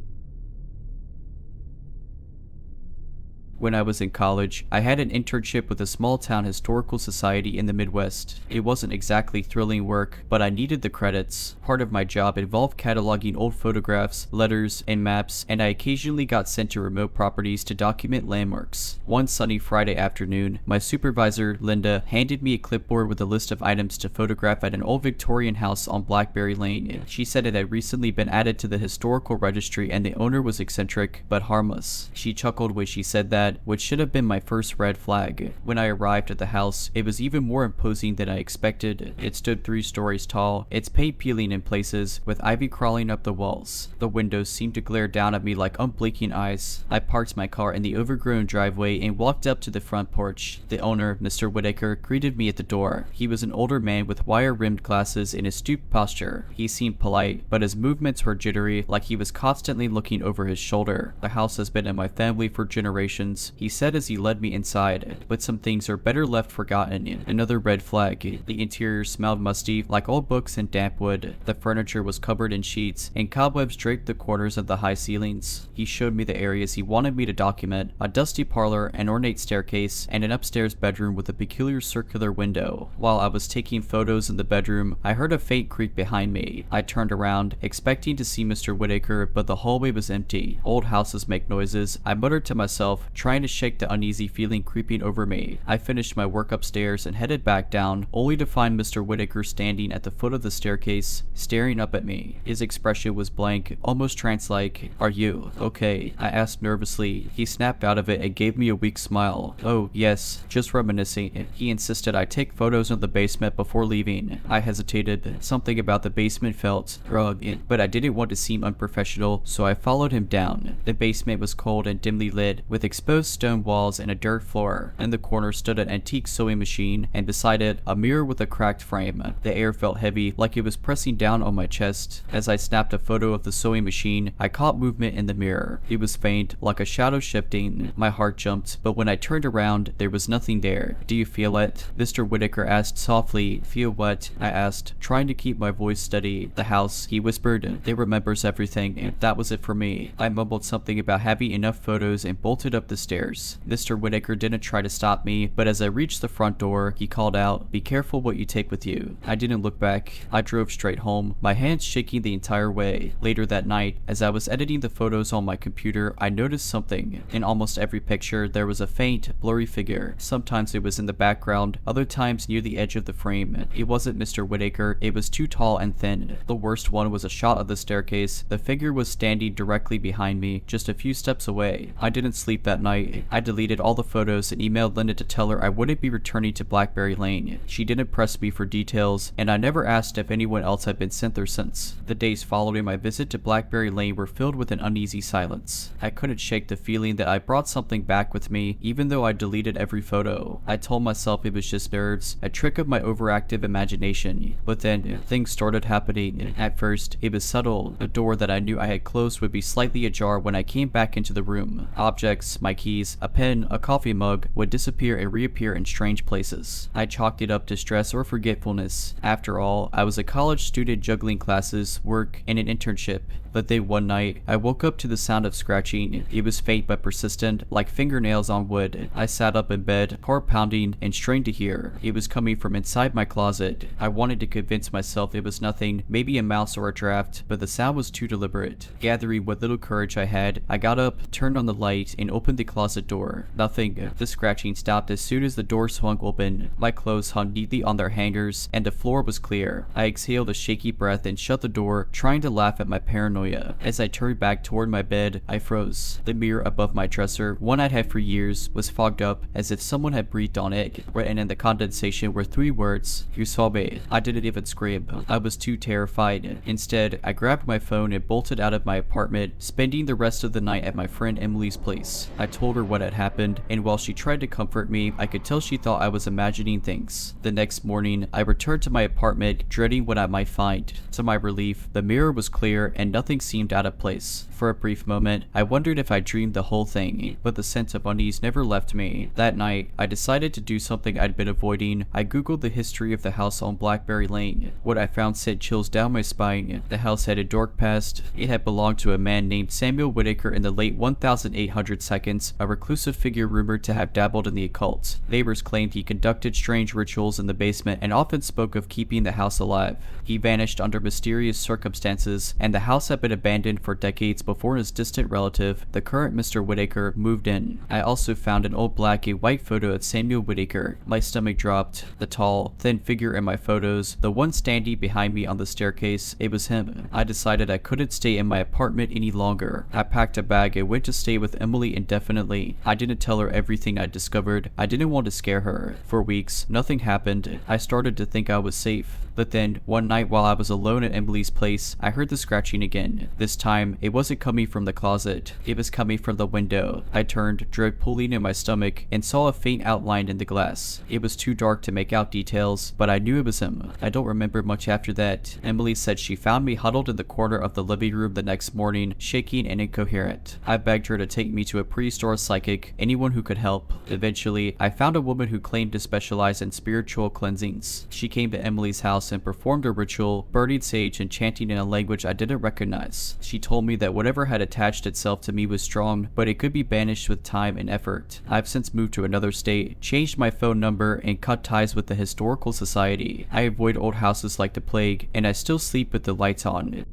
When I was in college, I had an internship with a small-town historical society in the Midwest. It wasn't exactly thrilling work, but I needed the credits. Part of my job involved cataloging old photographs, letters, and maps, and I occasionally got sent to remote properties to document landmarks. One sunny Friday afternoon, my supervisor, Linda, handed me a clipboard with a list of items to photograph at an old Victorian house on Blackberry Lane. She said it had recently been added to the historical registry and the owner was eccentric, but harmless. She chuckled when she said that, which should have been my first red flag. When I arrived at the house, it was even more imposing than I expected. It stood 3 stories tall, its paint peeling in places, with ivy crawling up the walls. The windows seemed to glare down at me like unblinking eyes. I parked my car in the overgrown driveway and walked up to the front porch. The owner, Mr. Whitaker, greeted me at the door. He was an older man with wire-rimmed glasses and a stooped posture. He seemed polite, but his movements were jittery, like he was constantly looking over his shoulder. The house has been in my family for generations, he said as he led me inside, but some things are better left forgotten. Another red flag. The interior smelled musty, like old books and damp wood. The furniture was covered in sheets, and cobwebs draped the corners of the high ceilings. He showed me the areas he wanted me to document: a dusty parlor, an ornate staircase, and an upstairs bedroom with a peculiar circular window. While I was taking photos in the bedroom, I heard a faint creak behind me. I turned around, expecting to see Mr. Whitaker, but the hallway was empty. Old houses make noises, I muttered to myself, trying trying to shake the uneasy feeling creeping over me. I finished my work upstairs and headed back down, only to find Mr. Whitaker standing at the foot of the staircase, staring up at me. His expression was blank, almost trance-like. "Are you okay?" I asked nervously. He snapped out of it and gave me a weak smile. "Oh, yes, just reminiscing." He insisted I take photos of the basement before leaving. I hesitated. Something about the basement felt rugged, but I didn't want to seem unprofessional, so I followed him down. The basement was cold and dimly lit, with exposed stone walls and a dirt floor. In the corner stood an antique sewing machine, and beside it, a mirror with a cracked frame. The air felt heavy, like it was pressing down on my chest. As I snapped a photo of the sewing machine, I caught movement in the mirror. It was faint, like a shadow shifting. My heart jumped, but when I turned around, there was nothing there. "Do you feel it?" Mr. Whitaker asked softly. "Feel what?" I asked, trying to keep my voice steady. "The house," he whispered. "It remembers everything." That was it for me. I mumbled something about having enough photos and bolted up the stairs. Mr. Whitaker didn't try to stop me, but as I reached the front door, he called out, "Be careful what you take with you." I didn't look back. I drove straight home, my hands shaking the entire way. Later that night, as I was editing the photos on my computer, I noticed something. In almost every picture, there was a faint, blurry figure. Sometimes it was in the background, other times near the edge of the frame. It wasn't Mr. Whitaker, it was too tall and thin. The worst one was a shot of the staircase. The figure was standing directly behind me, just a few steps away. I didn't sleep that night. I deleted all the photos and emailed Linda to tell her I wouldn't be returning to Blackberry Lane. She didn't press me for details, and I never asked if anyone else had been sent there since. The days following my visit to Blackberry Lane were filled with an uneasy silence. I couldn't shake the feeling that I brought something back with me, even though I deleted every photo. I told myself it was just nerves, a trick of my overactive imagination. But then, things started happening. At first, it was subtle. The door that I knew I had closed would be slightly ajar when I came back into the room. Objects, my keys, a pen, a coffee mug would disappear and reappear in strange places. I chalked it up to stress or forgetfulness. After all, I was a college student juggling classes, work, and an internship. But then one night, I woke up to the sound of scratching. It was faint but persistent, like fingernails on wood. I sat up in bed, heart pounding, and strained to hear. It was coming from inside my closet. I wanted to convince myself it was nothing, maybe a mouse or a draft, but the sound was too deliberate. Gathering what little courage I had, I got up, turned on the light, and opened the closet door. Nothing. The scratching stopped as soon as the door swung open. My clothes hung neatly on their hangers, and the floor was clear. I exhaled a shaky breath and shut the door, trying to laugh at my paranoia. As I turned back toward my bed, I froze. The mirror above my dresser, one I'd had for years, was fogged up as if someone had breathed on it. Written in the condensation were 3 words, "You saw me." I didn't even scream. I was too terrified. Instead, I grabbed my phone and bolted out of my apartment, spending the rest of the night at my friend Emily's place. I told her what had happened, and while she tried to comfort me, I could tell she thought I was imagining things. The next morning, I returned to my apartment, dreading what I might find. To my relief, the mirror was clear and nothing seemed out of place. For a brief moment, I wondered if I dreamed the whole thing, but the sense of unease never left me. That night, I decided to do something I'd been avoiding. I googled the history of the house on Blackberry Lane. What I found sent chills down my spine. The house had a dark past. It had belonged to a man named Samuel Whitaker in the late 1800 seconds, a reclusive figure rumored to have dabbled in the occult. Neighbors claimed he conducted strange rituals in the basement and often spoke of keeping the house alive. He vanished under mysterious circumstances, and the house had been abandoned for decades before his distant relative, the current Mr. Whitaker, moved in. I also found an old black and white photo of Samuel Whitaker. My stomach dropped. The tall, thin figure in my photos, the one standing behind me on the staircase, it was him. I decided I couldn't stay in my apartment any longer. I packed a bag and went to stay with Emily indefinitely. I didn't tell her everything I discovered. I didn't want to scare her. For weeks, nothing happened. I started to think I was safe. But then, one night while I was alone at Emily's place, I heard the scratching again. This time, it wasn't coming from the closet. It was coming from the window. I turned, dread pulling in my stomach, and saw a faint outline in the glass. It was too dark to make out details, but I knew it was him. I don't remember much after that. Emily said she found me huddled in the corner of the living room the next morning, shaking and incoherent. I begged her to take me to a priest or a psychic, anyone who could help. Eventually, I found a woman who claimed to specialize in spiritual cleansings. She came to Emily's house and performed a ritual, burning sage and chanting in a language I didn't recognize. She told me that whatever had attached itself to me was strong, but it could be banished with time and effort. I've since moved to another state, changed my phone number, and cut ties with the Historical Society. I avoid old houses like the plague, and I still sleep with the lights on.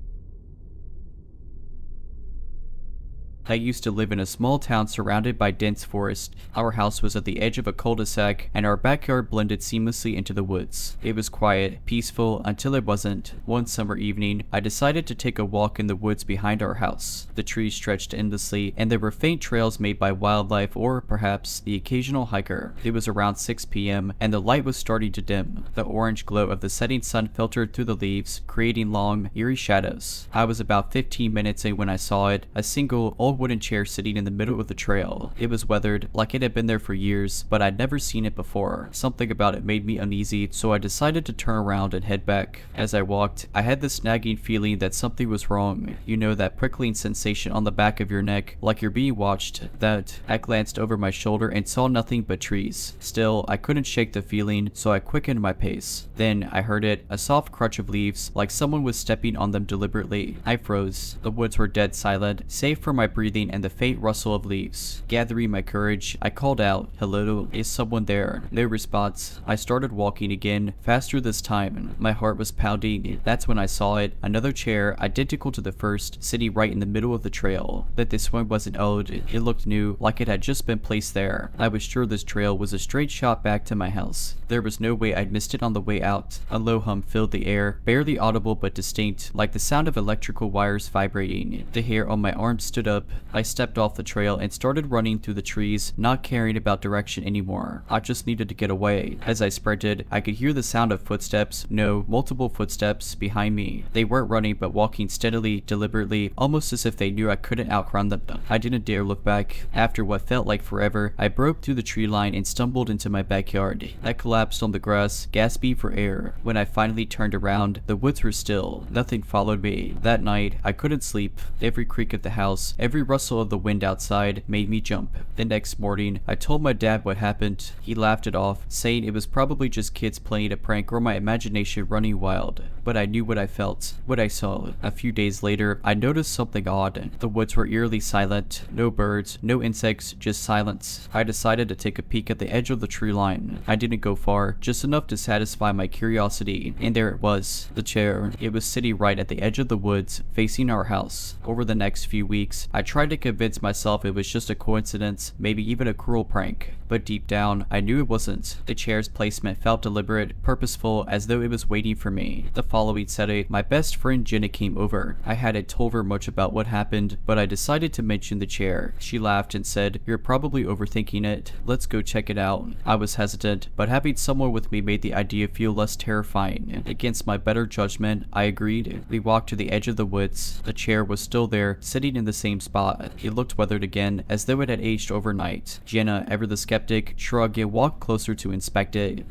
I used to live in a small town surrounded by dense forest. Our house was at the edge of a cul-de-sac, and our backyard blended seamlessly into the woods. It was quiet, peaceful, until it wasn't. One summer evening, I decided to take a walk in the woods behind our house. The trees stretched endlessly, and there were faint trails made by wildlife or, perhaps, the occasional hiker. It was around 6 p.m., and the light was starting to dim. The orange glow of the setting sun filtered through the leaves, creating long, eerie shadows. I was about 15 minutes in when I saw it, a single, old wooden chair sitting in the middle of the trail. It was weathered, like it had been there for years, but I'd never seen it before. Something about it made me uneasy, so I decided to turn around and head back. As I walked, I had this nagging feeling that something was wrong. You know, that prickling sensation on the back of your neck, like you're being watched. I glanced over my shoulder and saw nothing but trees. Still, I couldn't shake the feeling, so I quickened my pace. Then, I heard it, a soft crunch of leaves, like someone was stepping on them deliberately. I froze. The woods were dead silent, save for my breathing and the faint rustle of leaves. Gathering my courage, I called out, "Hello, is someone there?" No response. I started walking again, faster this time. My heart was pounding. That's when I saw it, another chair, identical to the first, sitting right in the middle of the trail. But this one wasn't old. It looked new, like it had just been placed there. I was sure this trail was a straight shot back to my house. There was no way I'd missed it on the way out. A low hum filled the air, barely audible but distinct, like the sound of electrical wires vibrating. The hair on my arm stood up. I stepped off the trail and started running through the trees, not caring about direction anymore. I just needed to get away. As I sprinted, I could hear the sound of footsteps, no, multiple footsteps, behind me. They weren't running but walking steadily, deliberately, almost as if they knew I couldn't outrun them. I didn't dare look back. After what felt like forever, I broke through the tree line and stumbled into my backyard. I collapsed on the grass, gasping for air. When I finally turned around, the woods were still. Nothing followed me. That night, I couldn't sleep. Every creak of the house, every rustle of the wind outside made me jump. The next morning, I told my dad what happened. He laughed it off, saying it was probably just kids playing a prank or my imagination running wild. But I knew what I felt, what I saw. A few days later, I noticed something odd. The woods were eerily silent. No birds, no insects, just silence. I decided to take a peek at the edge of the tree line. I didn't go far, just enough to satisfy my curiosity. And there it was, the chair. It was sitting right at the edge of the woods, facing our house. Over the next few weeks, I tried to convince myself it was just a coincidence, maybe even a cruel prank. But deep down, I knew it wasn't. The chair's placement felt deliberate, purposeful, as though it was waiting for me. The following Saturday, my best friend Jenna came over. I hadn't told her much about what happened, but I decided to mention the chair. She laughed and said, "You're probably overthinking it. Let's go check it out." I was hesitant, but having someone with me made the idea feel less terrifying. Against my better judgment, I agreed. We walked to the edge of the woods. The chair was still there, sitting in the same spot. It looked weathered again, as though it had aged overnight. Jenna, ever the skeptic, shrugged and walked closer to inspect it.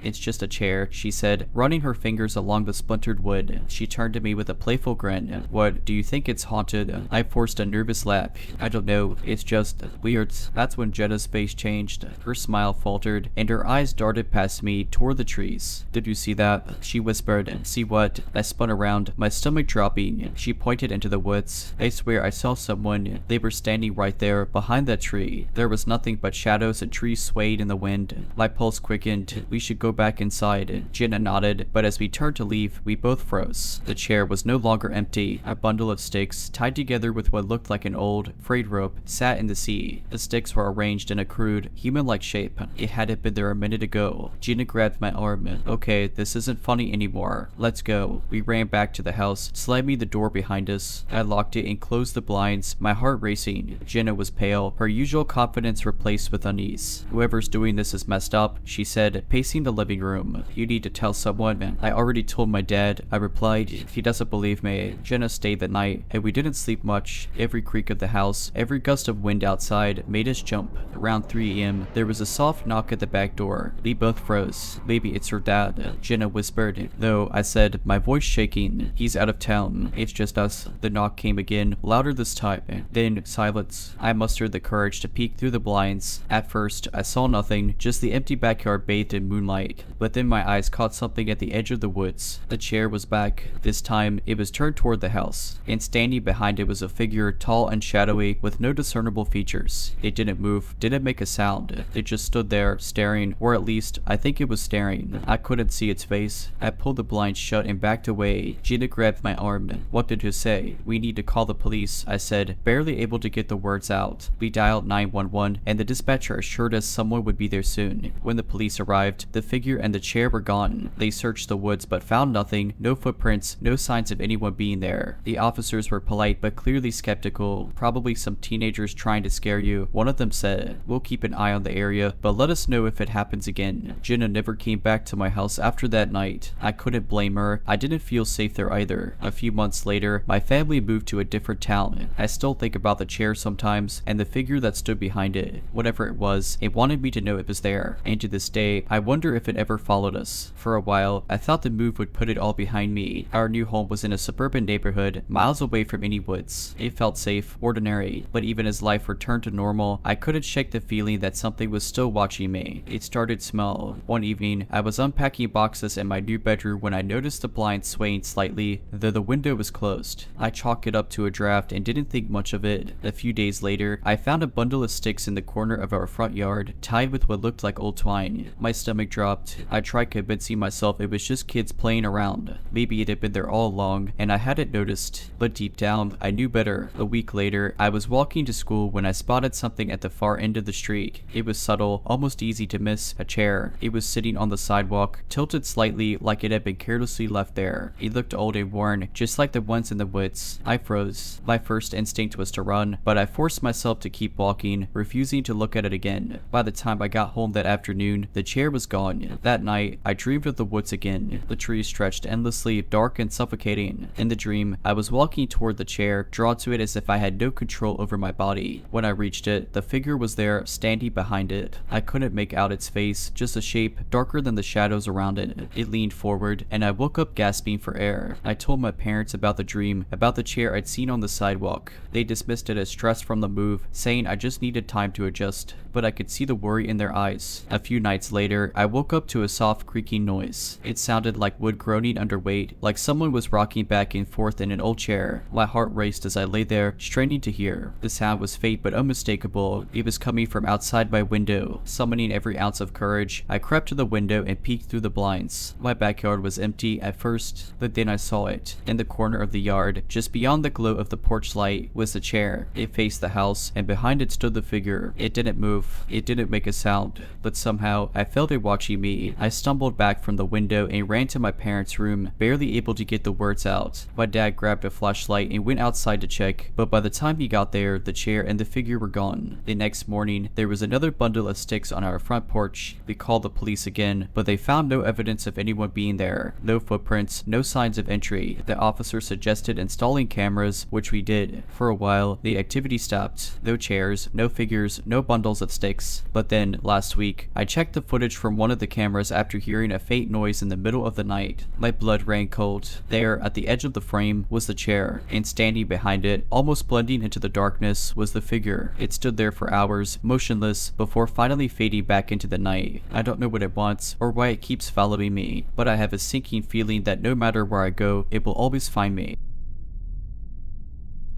It's just a chair," she said, running her fingers along the splintered wood. She turned to me with a playful grin. "What, do you think it's haunted?" I forced a nervous laugh. "I don't know, it's just weird." That's when Jenna's face changed. Her smile faltered, and her eyes darted past me toward the trees. "Did you see that?" she whispered. "See what?" I spun around, my stomach dropping. She pointed into the woods. "I swear I saw someone. They were standing right there, behind that tree. There was nothing but shadows and trees swayed in the wind." My pulse quickened. "We should go back inside." Jenna nodded, but as we turned to leave, we both froze. The chair was no longer empty. A bundle of sticks, tied together with what looked like an old, frayed rope, sat in the sea. The sticks were arranged in a crude, human-like shape. It hadn't been there a minute ago. Jenna grabbed my arm. "Okay, this isn't funny anymore. Let's go." We ran back to the house, slamming the door behind us. I locked it and closed the blinds, my heart racing. Jenna was pale, her usual confidence replaced with unease. "Whoever's doing this is messed up," she said, pacing the living room. "You need to tell someone." "I already told my dad," I replied. "He doesn't believe me." Jenna stayed that night, and we didn't sleep much. Every creak of the house, every gust of wind outside made us jump. Around 3 a.m., there was a soft knock at the back door. We both froze. "Maybe it's her dad," Jenna whispered. "No," I said, my voice shaking. "He's out of town. It's just us." The knock came again, louder this time. Then silence. I mustered the courage to peek through the blinds. At first, I saw nothing, just the empty backyard bathed in moonlight. But then my eyes caught something at the edge of the woods. The chair was back. This time, it was turned toward the house, and standing behind it was a figure tall and shadowy with no discernible features. It didn't move, didn't make a sound. It just stood there, staring, or at least, I think it was staring. I couldn't see its face. I pulled the blinds shut and backed away. Jenna grabbed my arm. "What did you say?" "We need to call the police," I said, barely able to get the words out. We dialed 911 and the dispatcher assured us someone would be there soon. When the police arrived, the figure and the chair were gone. They searched the woods but found nothing, no footprints, no signs of anyone being there. The officers were polite but clearly skeptical, probably some teenagers trying to scare you. One of them said, "We'll keep an eye on the area, but let us know if it happens again." Jenna never came back to my house after that night. I couldn't blame her. I didn't feel safe there either. A few months later, my family moved to a different town. I still think about the chair sometimes and the figure that stood behind it. Whatever it was, it wanted me to know it was there. And to this day, I wonder if it ever followed us. For a while, I thought the move would put it all behind me. Our new home was in a suburban neighborhood, miles away from any woods. It felt safe, ordinary, but even as life returned to normal, I couldn't shake the feeling that something was still watching me. It started small. One evening, I was unpacking boxes in my new bedroom when I noticed the blinds swaying slightly, though the window was closed. I chalked it up to a draft and didn't think much of it. A few days later, I found a bundle of sticks in the corner of our front yard, tied with what looked like old twine. My stomach dropped. I tried convincing myself it was just kids playing around. Maybe it had been there all along, and I hadn't noticed. But deep down, I knew better. A week later, I was walking to school when I spotted something at the far end of the street. It was subtle, almost easy to miss. A chair. It was sitting on the sidewalk, tilted slightly like it had been carelessly left there. It looked old and worn, just like the ones in the woods. I froze. My first instinct was to run, but I forced myself to keep walking, refusing to look at it again. By the time I got home that afternoon, the chair was gone. That night, I dreamed of the woods again. The trees stretched endlessly, dark and suffocating. In the dream, I was walking toward the chair, drawn to it as if I had no control over my body. When I reached it, the figure was there, standing behind it. I couldn't make out its face, just a shape, darker than the shadows around it. It leaned forward, and I woke up gasping for air. I told my parents about the dream, about the chair I'd seen on the sidewalk. They dismissed it as stress from the move, saying I just needed time to adjust. But I could see the worry in their eyes. A few nights later, I woke up to a soft creaking noise. It sounded like wood groaning under weight, like someone was rocking back and forth in an old chair. My heart raced as I lay there, straining to hear. The sound was faint but unmistakable. It was coming from outside my window. Summoning every ounce of courage, I crept to the window and peeked through the blinds. My backyard was empty at first, but then I saw it. In the corner of the yard, just beyond the glow of the porch light, was the chair. It faced the house, and behind it stood the figure. It didn't move. It didn't make a sound, but somehow I felt it watching me. I stumbled back from the window and ran to my parents' room, barely able to get the words out. My dad grabbed a flashlight and went outside to check, but by the time he got there, the chair and the figure were gone. The next morning, there was another bundle of sticks on our front porch. We called the police again, but they found no evidence of anyone being there. No footprints, no signs of entry. The officer suggested installing cameras, which we did. For a while, the activity stopped. No chairs, no figures, no bundles of sticks. But then, last week, I checked the footage from one of the cameras after hearing a faint noise in the middle of the night. My blood ran cold. There, at the edge of the frame, was the chair, and standing behind it, almost blending into the darkness, was the figure. It stood there for hours, motionless, before finally fading back into the night. I don't know what it wants, or why it keeps following me, but I have a sinking feeling that no matter where I go, it will always find me.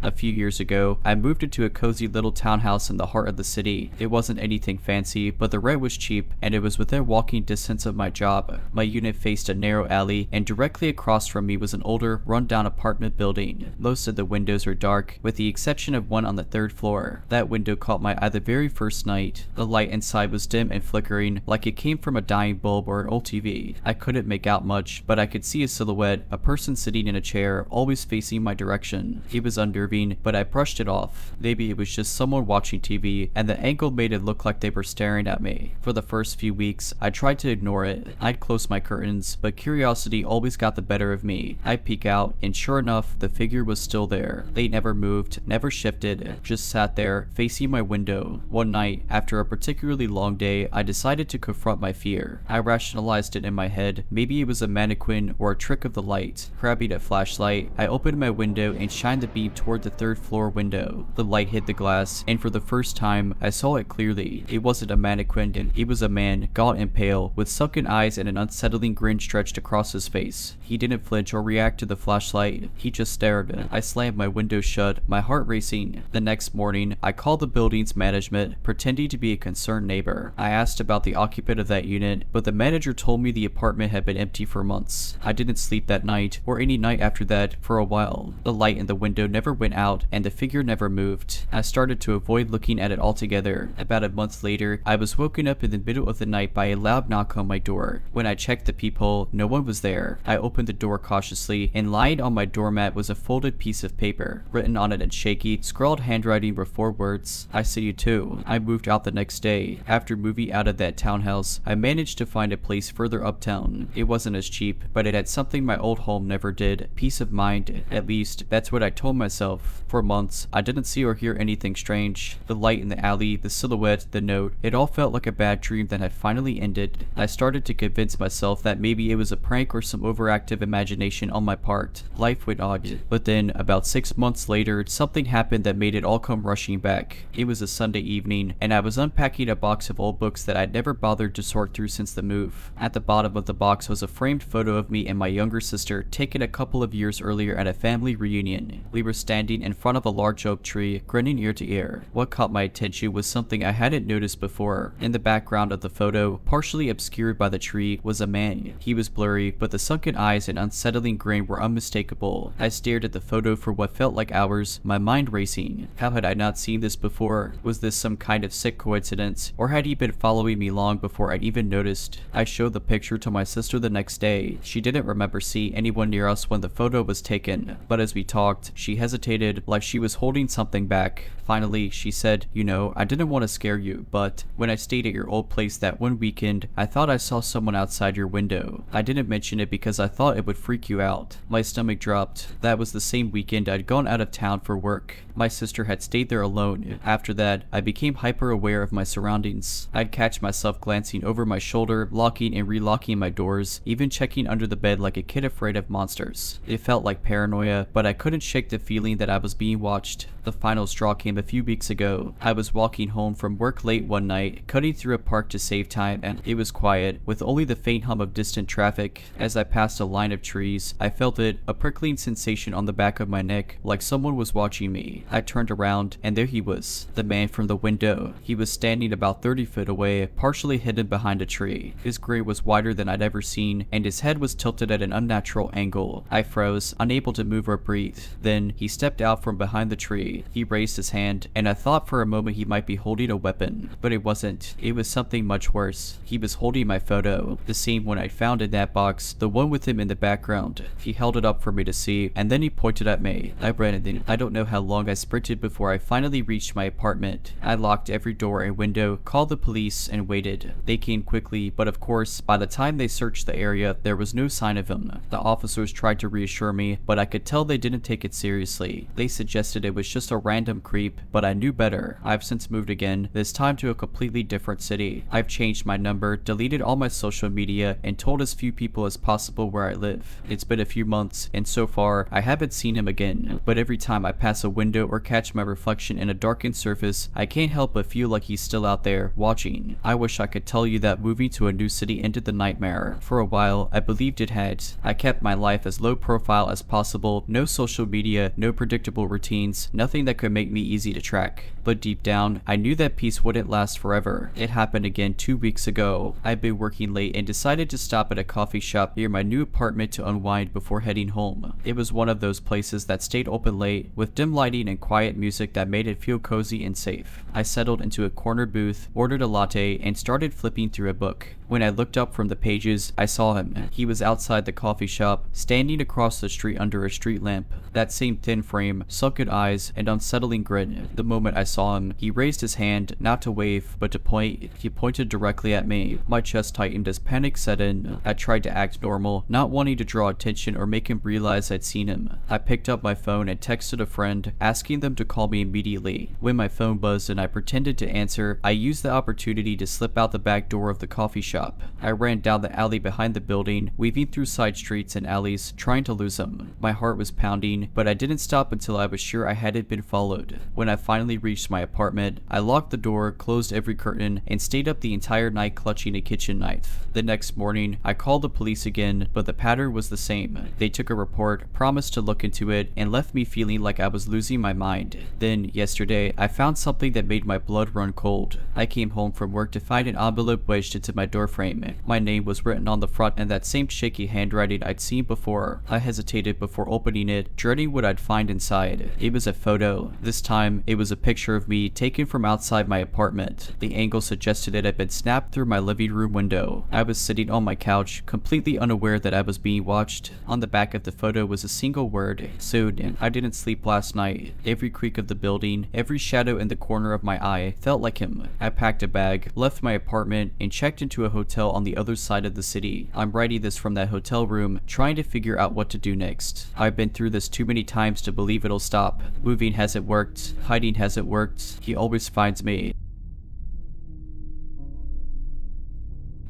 A few years ago, I moved into a cozy little townhouse in the heart of the city. It wasn't anything fancy, but the rent was cheap, and it was within walking distance of my job. My unit faced a narrow alley, and directly across from me was an older, run-down apartment building. Most of the windows were dark, with the exception of one on the third floor. That window caught my eye the very first night. The light inside was dim and flickering, like it came from a dying bulb or an old TV. I couldn't make out much, but I could see a silhouette, a person sitting in a chair, always facing my direction. It was unnerving, but I brushed it off. Maybe it was just someone watching TV, and the angle made it look like they were staring at me. For the first few weeks, I tried to ignore it. I'd close my curtains, but curiosity always got the better of me. I'd peek out, and sure enough, the figure was still there. They never moved, never shifted, just sat there, facing my window. One night, after a particularly long day, I decided to confront my fear. I rationalized it in my head. Maybe it was a mannequin or a trick of the light. Grabbing a flashlight, I opened my window and shined the beam toward the third floor window. The light hit the glass, and for the first time, I saw it clearly. It wasn't a mannequin, and it was a man, gaunt and pale, with sunken eyes and an unsettling grin stretched across his face. He didn't flinch or react to the flashlight. He just stared. I slammed my window shut, my heart racing. The next morning, I called the building's management, pretending to be a concerned neighbor. I asked about the occupant of that unit, but the manager told me the apartment had been empty for months. I didn't sleep that night, or any night after that, for a while. The light in the window never went went out and the figure never moved. I started to avoid looking at it altogether. About a month later, I was woken up in the middle of the night by a loud knock on my door. When I checked the peephole, no one was there. I opened the door cautiously, and lying on my doormat was a folded piece of paper. Written on it in shaky, scrawled handwriting were 4 words: "I see you too." I moved out the next day. After moving out of that townhouse, I managed to find a place further uptown. It wasn't as cheap, but it had something my old home never did: peace of mind. At least, that's what I told myself. For months, I didn't see or hear anything strange. The light in the alley, the silhouette, the note, it all felt like a bad dream that had finally ended. I started to convince myself that maybe it was a prank or some overactive imagination on my part. Life went on. But then, about 6 months later, something happened that made it all come rushing back. It was a Sunday evening, and I was unpacking a box of old books that I'd never bothered to sort through since the move. At the bottom of the box was a framed photo of me and my younger sister taken a couple of years earlier at a family reunion. We were standing in front of a large oak tree, grinning ear to ear. What caught my attention was something I hadn't noticed before. In the background of the photo, partially obscured by the tree, was a man. He was blurry, but the sunken eyes and unsettling grin were unmistakable. I stared at the photo for what felt like hours, my mind racing. How had I not seen this before? Was this some kind of sick coincidence, or had he been following me long before I'd even noticed? I showed the picture to my sister the next day. She didn't remember seeing anyone near us when the photo was taken, but as we talked, she hesitated, like she was holding something back. Finally, she said, "You know, I didn't want to scare you, but when I stayed at your old place that one weekend, I thought I saw someone outside your window. I didn't mention it because I thought it would freak you out." My stomach dropped. That was the same weekend I'd gone out of town for work. My sister had stayed there alone. After that, I became hyper aware of my surroundings. I'd catch myself glancing over my shoulder, locking and relocking my doors, even checking under the bed like a kid afraid of monsters. It felt like paranoia, but I couldn't shake the feeling that I was being watched. The final straw came a few weeks ago. I was walking home from work late one night, cutting through a park to save time, and it was quiet, with only the faint hum of distant traffic. As I passed a line of trees, I felt it, a prickling sensation on the back of my neck, like someone was watching me. I turned around, and there he was, the man from the window. He was standing about 30 feet away, partially hidden behind a tree. His grin was wider than I'd ever seen, and his head was tilted at an unnatural angle. I froze, unable to move or breathe. Then, he stepped out from behind the tree. He raised his hand, and I thought for a moment he might be holding a weapon. But it wasn't. It was something much worse. He was holding my photo, the same one I'd found in that box, the one with him in the background. He held it up for me to see, and then he pointed at me. I ran in. I don't know how long I sprinted before I finally reached my apartment. I locked every door and window, called the police, and waited. They came quickly, but of course, by the time they searched the area, there was no sign of him. The officers tried to reassure me, but I could tell they didn't take it seriously. They suggested it was just a random creep, but I knew better. I've since moved again, this time to a completely different city. I've changed my number, deleted all my social media, and told as few people as possible where I live. It's been a few months, and so far, I haven't seen him again. But every time I pass a window or catch my reflection in a darkened surface, I can't help but feel like he's still out there, watching. I wish I could tell you that moving to a new city ended the nightmare. For a while, I believed it had. I kept my life as low profile as possible, no social media, no predictable routines, nothing that could make me easy to track. But deep down, I knew that peace wouldn't last forever. It happened again 2 weeks ago. I'd been working late and decided to stop at a coffee shop near my new apartment to unwind before heading home. It was one of those places that stayed open late, with dim lighting and quiet music that made it feel cozy and safe. I settled into a cornered booth, ordered a latte, and started flipping through a book. When I looked up from the pages, I saw him. He was outside the coffee shop, standing across the street under a street lamp. That same thin frame, sunken eyes, and unsettling grin. The moment I saw him, he raised his hand, not to wave, but to point. He pointed directly at me. My chest tightened as panic set in. I tried to act normal, not wanting to draw attention or make him realize I'd seen him. I picked up my phone and texted a friend, asking them to call me immediately. When my phone buzzed and I pretended to answer, I used the opportunity to slip out the back door of the coffee shop. I ran down the alley behind the building, weaving through side streets and alleys, trying to lose him. My heart was pounding, but I didn't stop until I was sure I hadn't been followed. When I finally reached my apartment, I locked the door, closed every curtain, and stayed up the entire night clutching a kitchen knife. The next morning, I called the police again, but the pattern was the same. They took a report, promised to look into it, and left me feeling like I was losing my mind. Then, yesterday, I found something that made my blood run cold. I came home from work to find an envelope wedged into my door frame. My name was written on the front in that same shaky handwriting I'd seen before. I hesitated before opening it, dreading what I'd find inside. It was a photo. This time, it was a picture of me taken from outside my apartment. The angle suggested it had been snapped through my living room window. I was sitting on my couch, completely unaware that I was being watched. On the back of the photo was a single word: soon. I didn't sleep last night. Every creak of the building, every shadow in the corner of my eye felt like him. I packed a bag, left my apartment, and checked into a hotel on the other side of the city. I'm writing this from that hotel room, trying to figure out what to do next. I've been through this too many times to believe it'll stop. Moving hasn't worked. Hiding hasn't worked. He always finds me.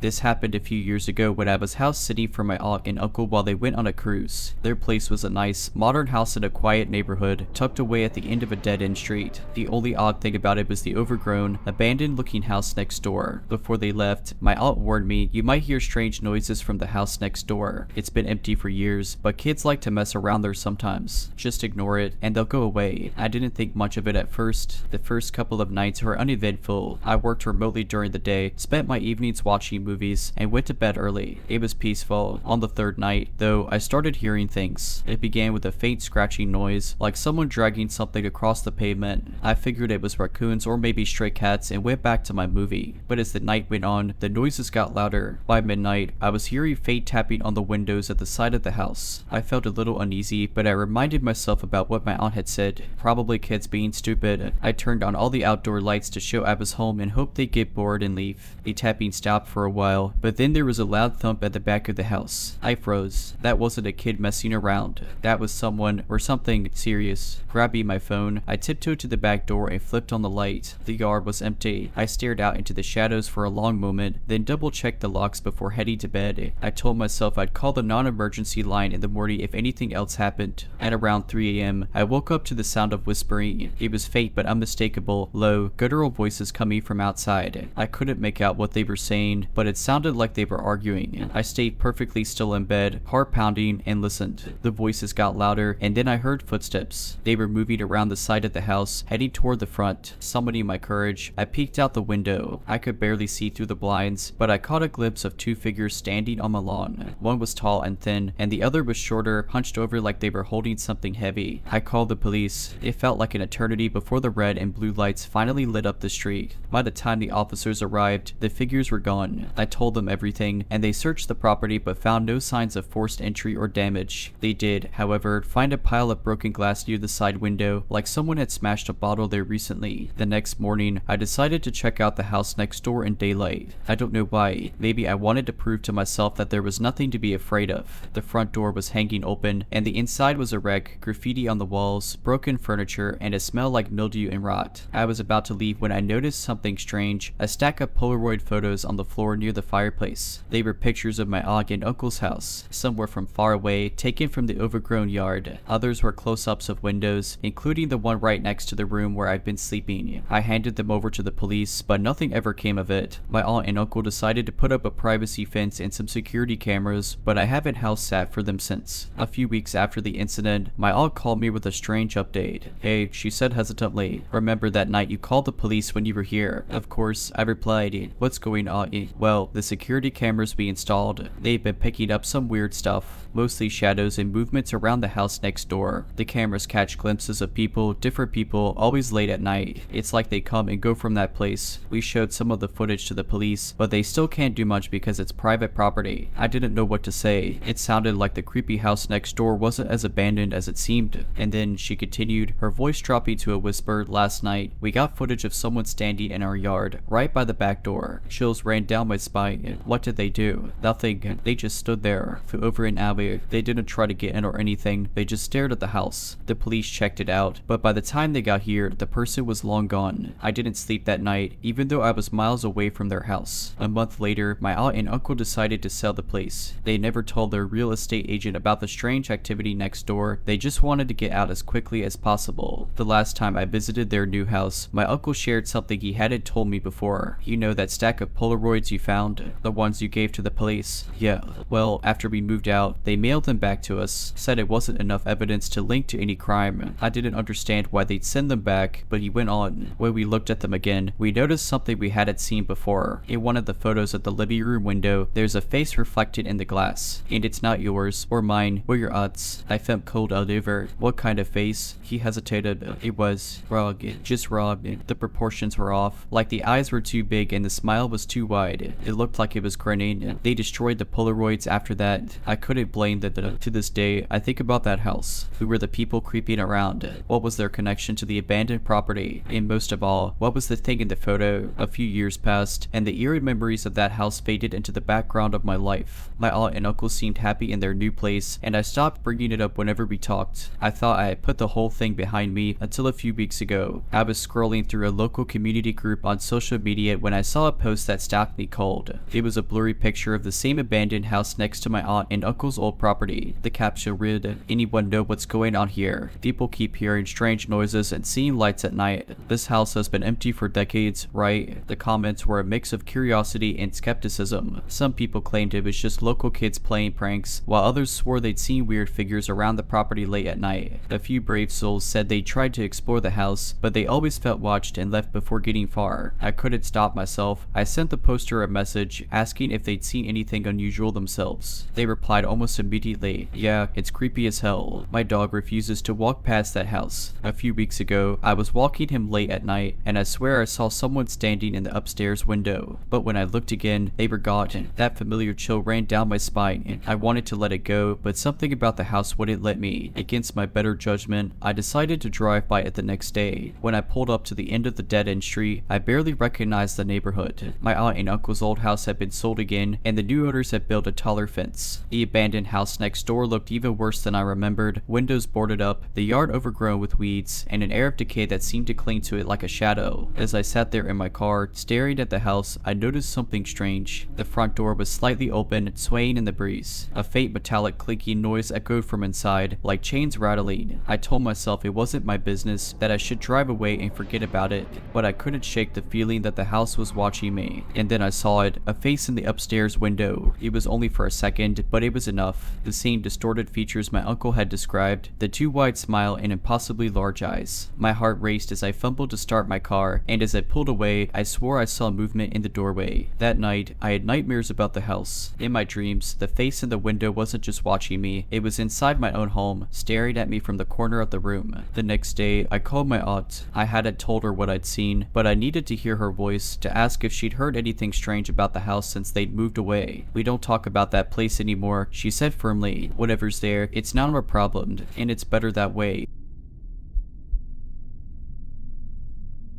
This happened a few years ago when I was house sitting for my aunt and uncle while they went on a cruise. Their place was a nice, modern house in a quiet neighborhood, tucked away at the end of a dead-end street. The only odd thing about it was the overgrown, abandoned-looking house next door. Before they left, my aunt warned me, "You might hear strange noises from the house next door. It's been empty for years, but kids like to mess around there sometimes. Just ignore it, and they'll go away." I didn't think much of it at first. The first couple of nights were uneventful. I worked remotely during the day, spent my evenings watching movies, and went to bed early. It was peaceful. On the third night, though, I started hearing things. It began with a faint scratching noise, like someone dragging something across the pavement. I figured it was raccoons or maybe stray cats and went back to my movie. But as the night went on, the noises got louder. By midnight, I was hearing faint tapping on the windows at the side of the house. I felt a little uneasy, but I reminded myself about what my aunt had said. Probably kids being stupid. I turned on all the outdoor lights to show I was home and hoped they'd get bored and leave. The tapping stopped for a while, but then there was a loud thump at the back of the house. I froze. That wasn't a kid messing around. That was someone or something serious. Grabbing my phone, I tiptoed to the back door and flipped on the light. The yard was empty. I stared out into the shadows for a long moment, then double-checked the locks before heading to bed. I told myself I'd call the non-emergency line in the morning if anything else happened. At around 3 a.m., I woke up to the sound of whispering. It was faint but unmistakable, low, guttural voices coming from outside. I couldn't make out what they were saying, but it sounded like they were arguing. I stayed perfectly still in bed, heart pounding, and listened. The voices got louder, and then I heard footsteps. They were moving around the side of the house, heading toward the front. Summoning my courage, I peeked out the window. I could barely see through the blinds, but I caught a glimpse of two figures standing on the lawn. One was tall and thin, and the other was shorter, hunched over like they were holding something heavy. I called the police. It felt like an eternity before the red and blue lights finally lit up the street. By the time the officers arrived, the figures were gone. I told them everything, and they searched the property but found no signs of forced entry or damage. They did, however, find a pile of broken glass near the side window, like someone had smashed a bottle there recently. The next morning, I decided to check out the house next door in daylight. I don't know why. Maybe I wanted to prove to myself that there was nothing to be afraid of. The front door was hanging open, and the inside was a wreck, graffiti on the walls, broken furniture, and a smell like mildew and rot. I was about to leave when I noticed something strange: a stack of Polaroid photos on the floor near the fireplace. They were pictures of my aunt and uncle's house. Some were from far away, taken from the overgrown yard. Others were close-ups of windows, including the one right next to the room where I'd been sleeping. I handed them over to the police, but nothing ever came of it. My aunt and uncle decided to put up a privacy fence and some security cameras, but I haven't house sat for them since. A few weeks after the incident, my aunt called me with a strange update. "Hey," she said hesitantly, "remember that night you called the police when you were here?" Of course, I replied. "What's going on?" "Well, the security cameras we installed. They've been picking up some weird stuff, mostly shadows and movements around the house next door. The cameras catch glimpses of people, different people, always late at night. It's like they come and go from that place. We showed some of the footage to the police, but they still can't do much because it's private property." I didn't know what to say. It sounded like the creepy house next door wasn't as abandoned as it seemed. And then she continued, her voice dropping to a whisper. "Last night, we got footage of someone standing in our yard, right by the back door. Chills ran down my spine. What did they do? Nothing. They just stood there for over an hour. They didn't try to get in or anything. They just stared at the house. The police checked it out, but by the time they got here, the person was long gone." I didn't sleep that night, even though I was miles away from their house. A month later, my aunt and uncle decided to sell the place. They never told their real estate agent about the strange activity next door. They just wanted to get out as quickly as possible. The last time I visited their new house, my uncle shared something he hadn't told me before. "You know that stack of Polaroids you found? The ones you gave to the police? Yeah. Well, after we moved out, they mailed them back to us, said it wasn't enough evidence to link to any crime. I didn't understand why they'd send them back, but he went on. When we looked at them again, we noticed something we hadn't seen before. In one of the photos at the living room window, there's a face reflected in the glass. And it's not yours, or mine, or your aunt's. I felt cold all over. What kind of face? He hesitated. It was wrong. Just wrong. The proportions were off. Like the eyes were too big and the smile was too wide. It looked like it was grinning. They destroyed the Polaroids after that. I couldn't blame them. To this day, I think about that house. Who were the people creeping around? What was their connection to the abandoned property? And most of all, what was the thing in the photo? A few years passed, and the eerie memories of that house faded into the background of my life. My aunt and uncle seemed happy in their new place, and I stopped bringing it up whenever we talked. I thought I had put the whole thing behind me until a few weeks ago. I was scrolling through a local community group on social media when I saw a post that stopped me cold. It was a blurry picture of the same abandoned house next to my aunt and uncle's old property. The caption read, "Anyone know what's going on here? People keep hearing strange noises and seeing lights at night. This house has been empty for decades, right?" The comments were a mix of curiosity and skepticism. Some people claimed it was just local kids playing pranks, while others swore they'd seen weird figures around the property late at night. A few brave souls said they tried to explore the house, but they always felt watched and left before getting far. I couldn't stop myself. I sent the poster a message asking if they'd seen anything unusual themselves. They replied almost immediately, "Yeah, it's creepy as hell. My dog refuses to walk past that house. A few weeks ago, I was walking him late at night, and I swear I saw someone standing in the upstairs window. But when I looked again, they were gone. That familiar chill ran down my spine. I wanted to let it go, but something about the house wouldn't let me. Against my better judgment, I decided to drive by it the next day. When I pulled up to the end of the dead-end street, I barely recognized the neighborhood. My aunt and uncle's old house had been sold again, and the new owners had built a taller fence. The abandoned house next door looked even worse than I remembered. Windows boarded up, the yard overgrown with weeds, and an air of decay that seemed to cling to it like a shadow. As I sat there in my car, staring at the house, I noticed something strange. The front door was slightly open, swaying in the breeze. A faint metallic clinking noise echoed from inside, like chains rattling. I told myself it wasn't my business, that I should drive away and forget about it, but I couldn't shake the feeling that the house was watching me. And then I saw it, a face in the upstairs window. It was only for a second, but it was enough. The same distorted features my uncle had described, the too wide smile and impossibly large eyes. My heart raced as I fumbled to start my car, and as I pulled away, I swore I saw movement in the doorway. That night, I had nightmares about the house. In my dreams, the face in the window wasn't just watching me, it was inside my own home, staring at me from the corner of the room. The next day, I called my aunt. I hadn't told her what I'd seen, but I needed to hear her voice to ask if she'd heard anything strange about the house since they'd moved away. "We don't talk about that place anymore," she said firmly. "Whatever's there, it's not our problem, and it's better that way."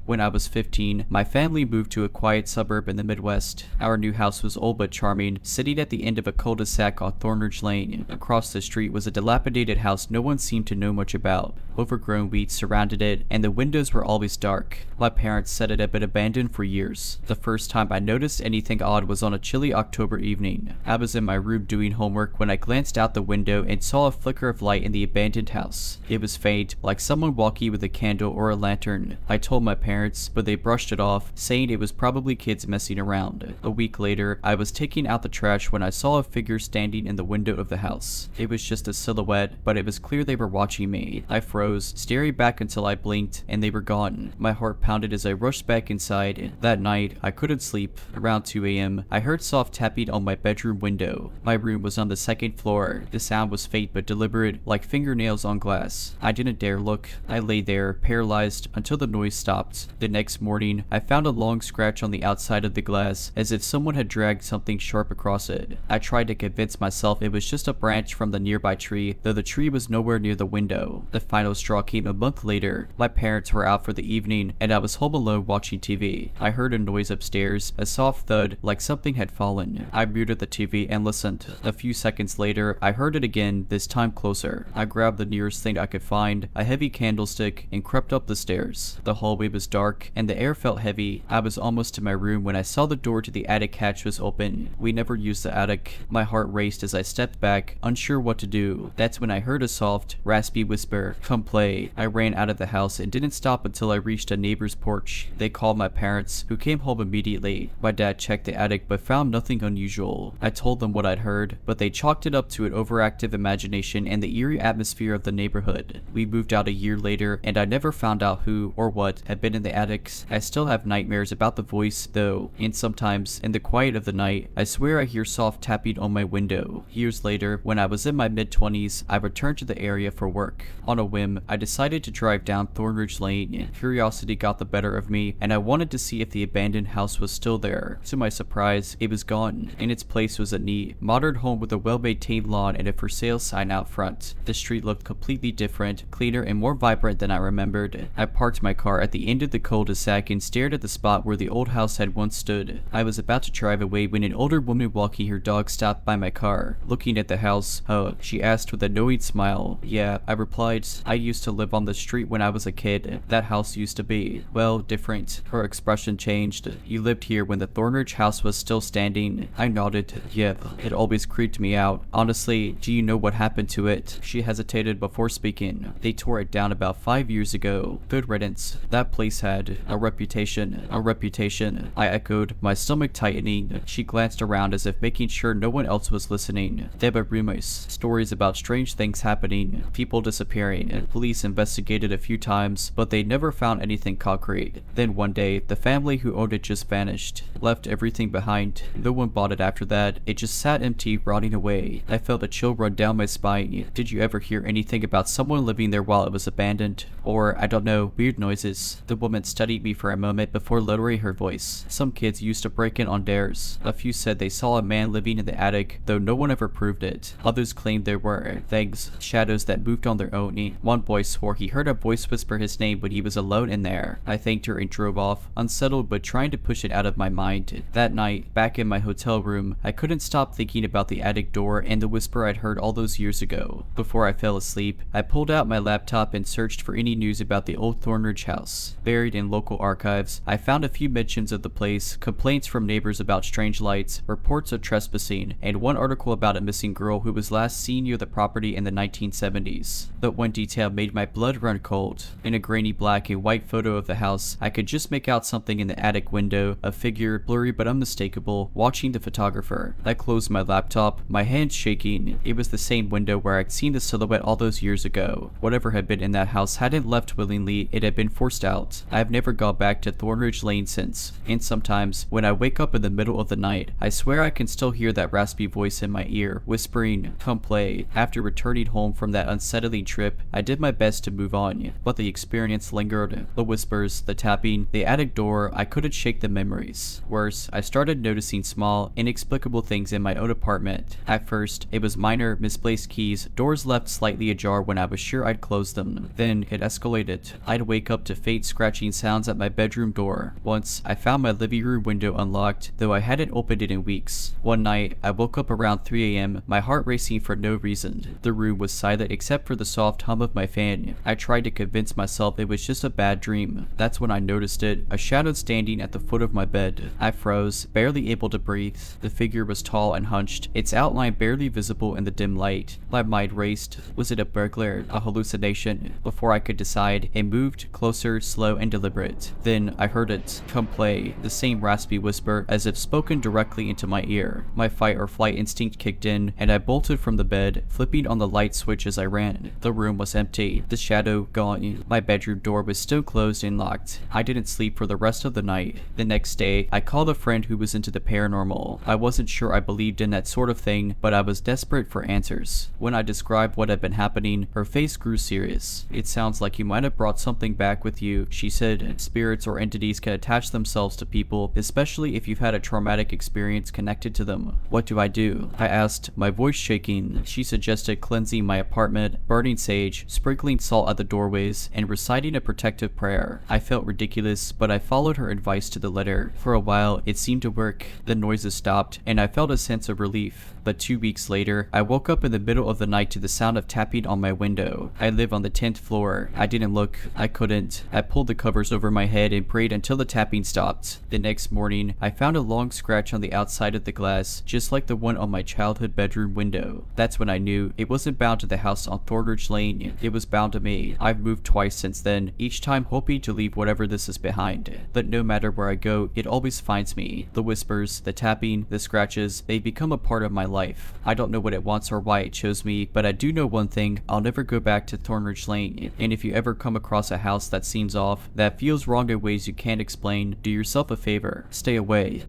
When I was 15, my family moved to a quiet suburb in the Midwest. Our new house was old but charming, sitting at the end of a cul-de-sac on Thornridge Lane. Across the street was a dilapidated house no one seemed to know much about. Overgrown weeds surrounded it, and the windows were always dark. My parents said it had been abandoned for years. The first time I noticed anything odd was on a chilly October evening. I was in my room doing homework when I glanced out the window and saw a flicker of light in the abandoned house. It was faint, like someone walking with a candle or a lantern. I told my parents, but they brushed it off, saying it was probably kids messing around. A week later, I was taking out the trash when I saw a figure standing in the window of the house. It was just a silhouette, but it was clear they were watching me. I froze, staring back until I blinked, and they were gone. My heart pounded as I rushed back inside. That night, I couldn't sleep. Around 2 a.m., I heard soft tapping on my bedroom window. My room was on the second floor. The sound was faint but deliberate, like fingernails on glass. I didn't dare look. I lay there, paralyzed, until the noise stopped. The next morning, I found a long scratch on the outside of the glass, as if someone had dragged something sharp across it. I tried to convince myself it was just a branch from the nearby tree, though the tree was nowhere near the window. The final straw came a month later. My parents were out for the evening, and I was home alone watching TV. I heard a noise upstairs, a soft thud, like something had fallen. I muted the TV and listened. A few seconds later, I heard it again, this time closer. I grabbed the nearest thing I could find, a heavy candlestick, and crept up the stairs. The hallway was dark dark, and the air felt heavy. I was almost to my room when I saw the door to the attic hatch was open. We never used the attic. My heart raced as I stepped back, unsure what to do. That's when I heard a soft, raspy whisper, "Come play." I ran out of the house and didn't stop until I reached a neighbor's porch. They called my parents, who came home immediately. My dad checked the attic but found nothing unusual. I told them what I'd heard, but they chalked it up to an overactive imagination and the eerie atmosphere of the neighborhood. We moved out a year later, and I never found out who or what had been in the attics. I still have nightmares about the voice, though, and sometimes, in the quiet of the night, I swear I hear soft tapping on my window. Years later, when I was in my mid-20s, I returned to the area for work. On a whim, I decided to drive down Thornridge Lane. Curiosity got the better of me, and I wanted to see if the abandoned house was still there. To my surprise, it was gone. In its place was a neat, modern home with a well-maintained lawn and a for sale sign out front. The street looked completely different, cleaner and more vibrant than I remembered. I parked my car at the end of the cul-de-sac and stared at the spot where the old house had once stood. I was about to drive away when an older woman walking her dog stopped by my car. Looking at the house, "Oh," she asked with a knowing smile. "Yeah," I replied. "I used to live on the street when I was a kid. That house used to be, well, different." Her expression changed. "You lived here when the Thornridge house was still standing?" I nodded. "Yeah, it always creeped me out. Honestly, do you know what happened to it?" She hesitated before speaking. "They tore it down about 5 years ago. Good riddance. That place had a reputation." "A reputation," I echoed, my stomach tightening. She glanced around as if making sure no one else was listening. "There were rumors, stories about strange things happening, people disappearing. Police investigated a few times, but they never found anything concrete. Then one day, the family who owned it just vanished, left everything behind. No one bought it after that. It just sat empty, rotting away." I felt a chill run down my spine. "Did you ever hear anything about someone living there while it was abandoned? Or, I don't know, weird noises?" The woman studied me for a moment before lowering her voice. "Some kids used to break in on dares. A few said they saw a man living in the attic, though no one ever proved it. Others claimed there were things, shadows that moved on their own. One boy swore he heard a voice whisper his name when he was alone in there." I thanked her and drove off, unsettled but trying to push it out of my mind. That night, back in my hotel room, I couldn't stop thinking about the attic door and the whisper I'd heard all those years ago. Before I fell asleep, I pulled out my laptop and searched for any news about the old Thornridge house. Buried in local archives, I found a few mentions of the place, complaints from neighbors about strange lights, reports of trespassing, and one article about a missing girl who was last seen near the property in the 1970s. But one detail made my blood run cold. In a grainy black and white photo of the house, I could just make out something in the attic window, a figure, blurry but unmistakable, watching the photographer. I closed my laptop, my hands shaking. It was the same window where I'd seen the silhouette all those years ago. Whatever had been in that house hadn't left willingly, it had been forced out. I have never gone back to Thornridge Lane since, and sometimes, when I wake up in the middle of the night, I swear I can still hear that raspy voice in my ear, whispering, "Come play." After returning home from that unsettling trip, I did my best to move on, but the experience lingered. The whispers, the tapping, the attic door, I couldn't shake the memories. Worse, I started noticing small, inexplicable things in my own apartment. At first, it was minor, misplaced keys, doors left slightly ajar when I was sure I'd closed them. Then, it escalated. I'd wake up to faint scratching sounds at my bedroom door. Once, I found my living room window unlocked, though I hadn't opened it in weeks. One night, I woke up around 3 a.m., my heart racing for no reason. The room was silent except for the soft hum of my fan. I tried to convince myself it was just a bad dream. That's when I noticed it, a shadow standing at the foot of my bed. I froze, barely able to breathe. The figure was tall and hunched, its outline barely visible in the dim light. My mind raced. Was it a burglar? A hallucination? Before I could decide, it moved, closer, slow and deliberate. Then I heard it. "Come play." The same raspy whisper, as if spoken directly into my ear. My fight or flight instinct kicked in, and I bolted from the bed, flipping on the light switch as I ran. The room was empty, the shadow gone. My bedroom door was still closed and locked. I didn't sleep for the rest of the night. The next day, I called a friend who was into the paranormal. I wasn't sure I believed in that sort of thing, but I was desperate for answers. When I described what had been happening, her face grew serious. "It sounds like you might have brought something back with you," she said. "Spirits or entities can attach themselves to people, especially if you've had a traumatic experience connected to them." "What do I do?" I asked, my voice shaking. She suggested cleansing my apartment, burning sage, sprinkling salt at the doorways, and reciting a protective prayer. I felt ridiculous, but I followed her advice to the letter. For a while, it seemed to work. The noises stopped, and I felt a sense of relief. But 2 weeks later, I woke up in the middle of the night to the sound of tapping on my window. I live on the 10th floor. I didn't look. I couldn't. I pulled the covers over my head and prayed until the tapping stopped. The next morning, I found a long scratch on the outside of the glass, just like the one on my childhood bedroom window. That's when I knew it wasn't bound to the house on Thornridge Lane. It was bound to me. I've moved twice since then, each time hoping to leave whatever this is behind. But no matter where I go, it always finds me. The whispers, the tapping, the scratches, they become a part of my life. I don't know what it wants or why it chose me, but I do know one thing: I'll never go back to Thornridge Lane. And if you ever come across a house that seems off, that feels wrong in ways you can't explain, do yourself a favor. Stay away.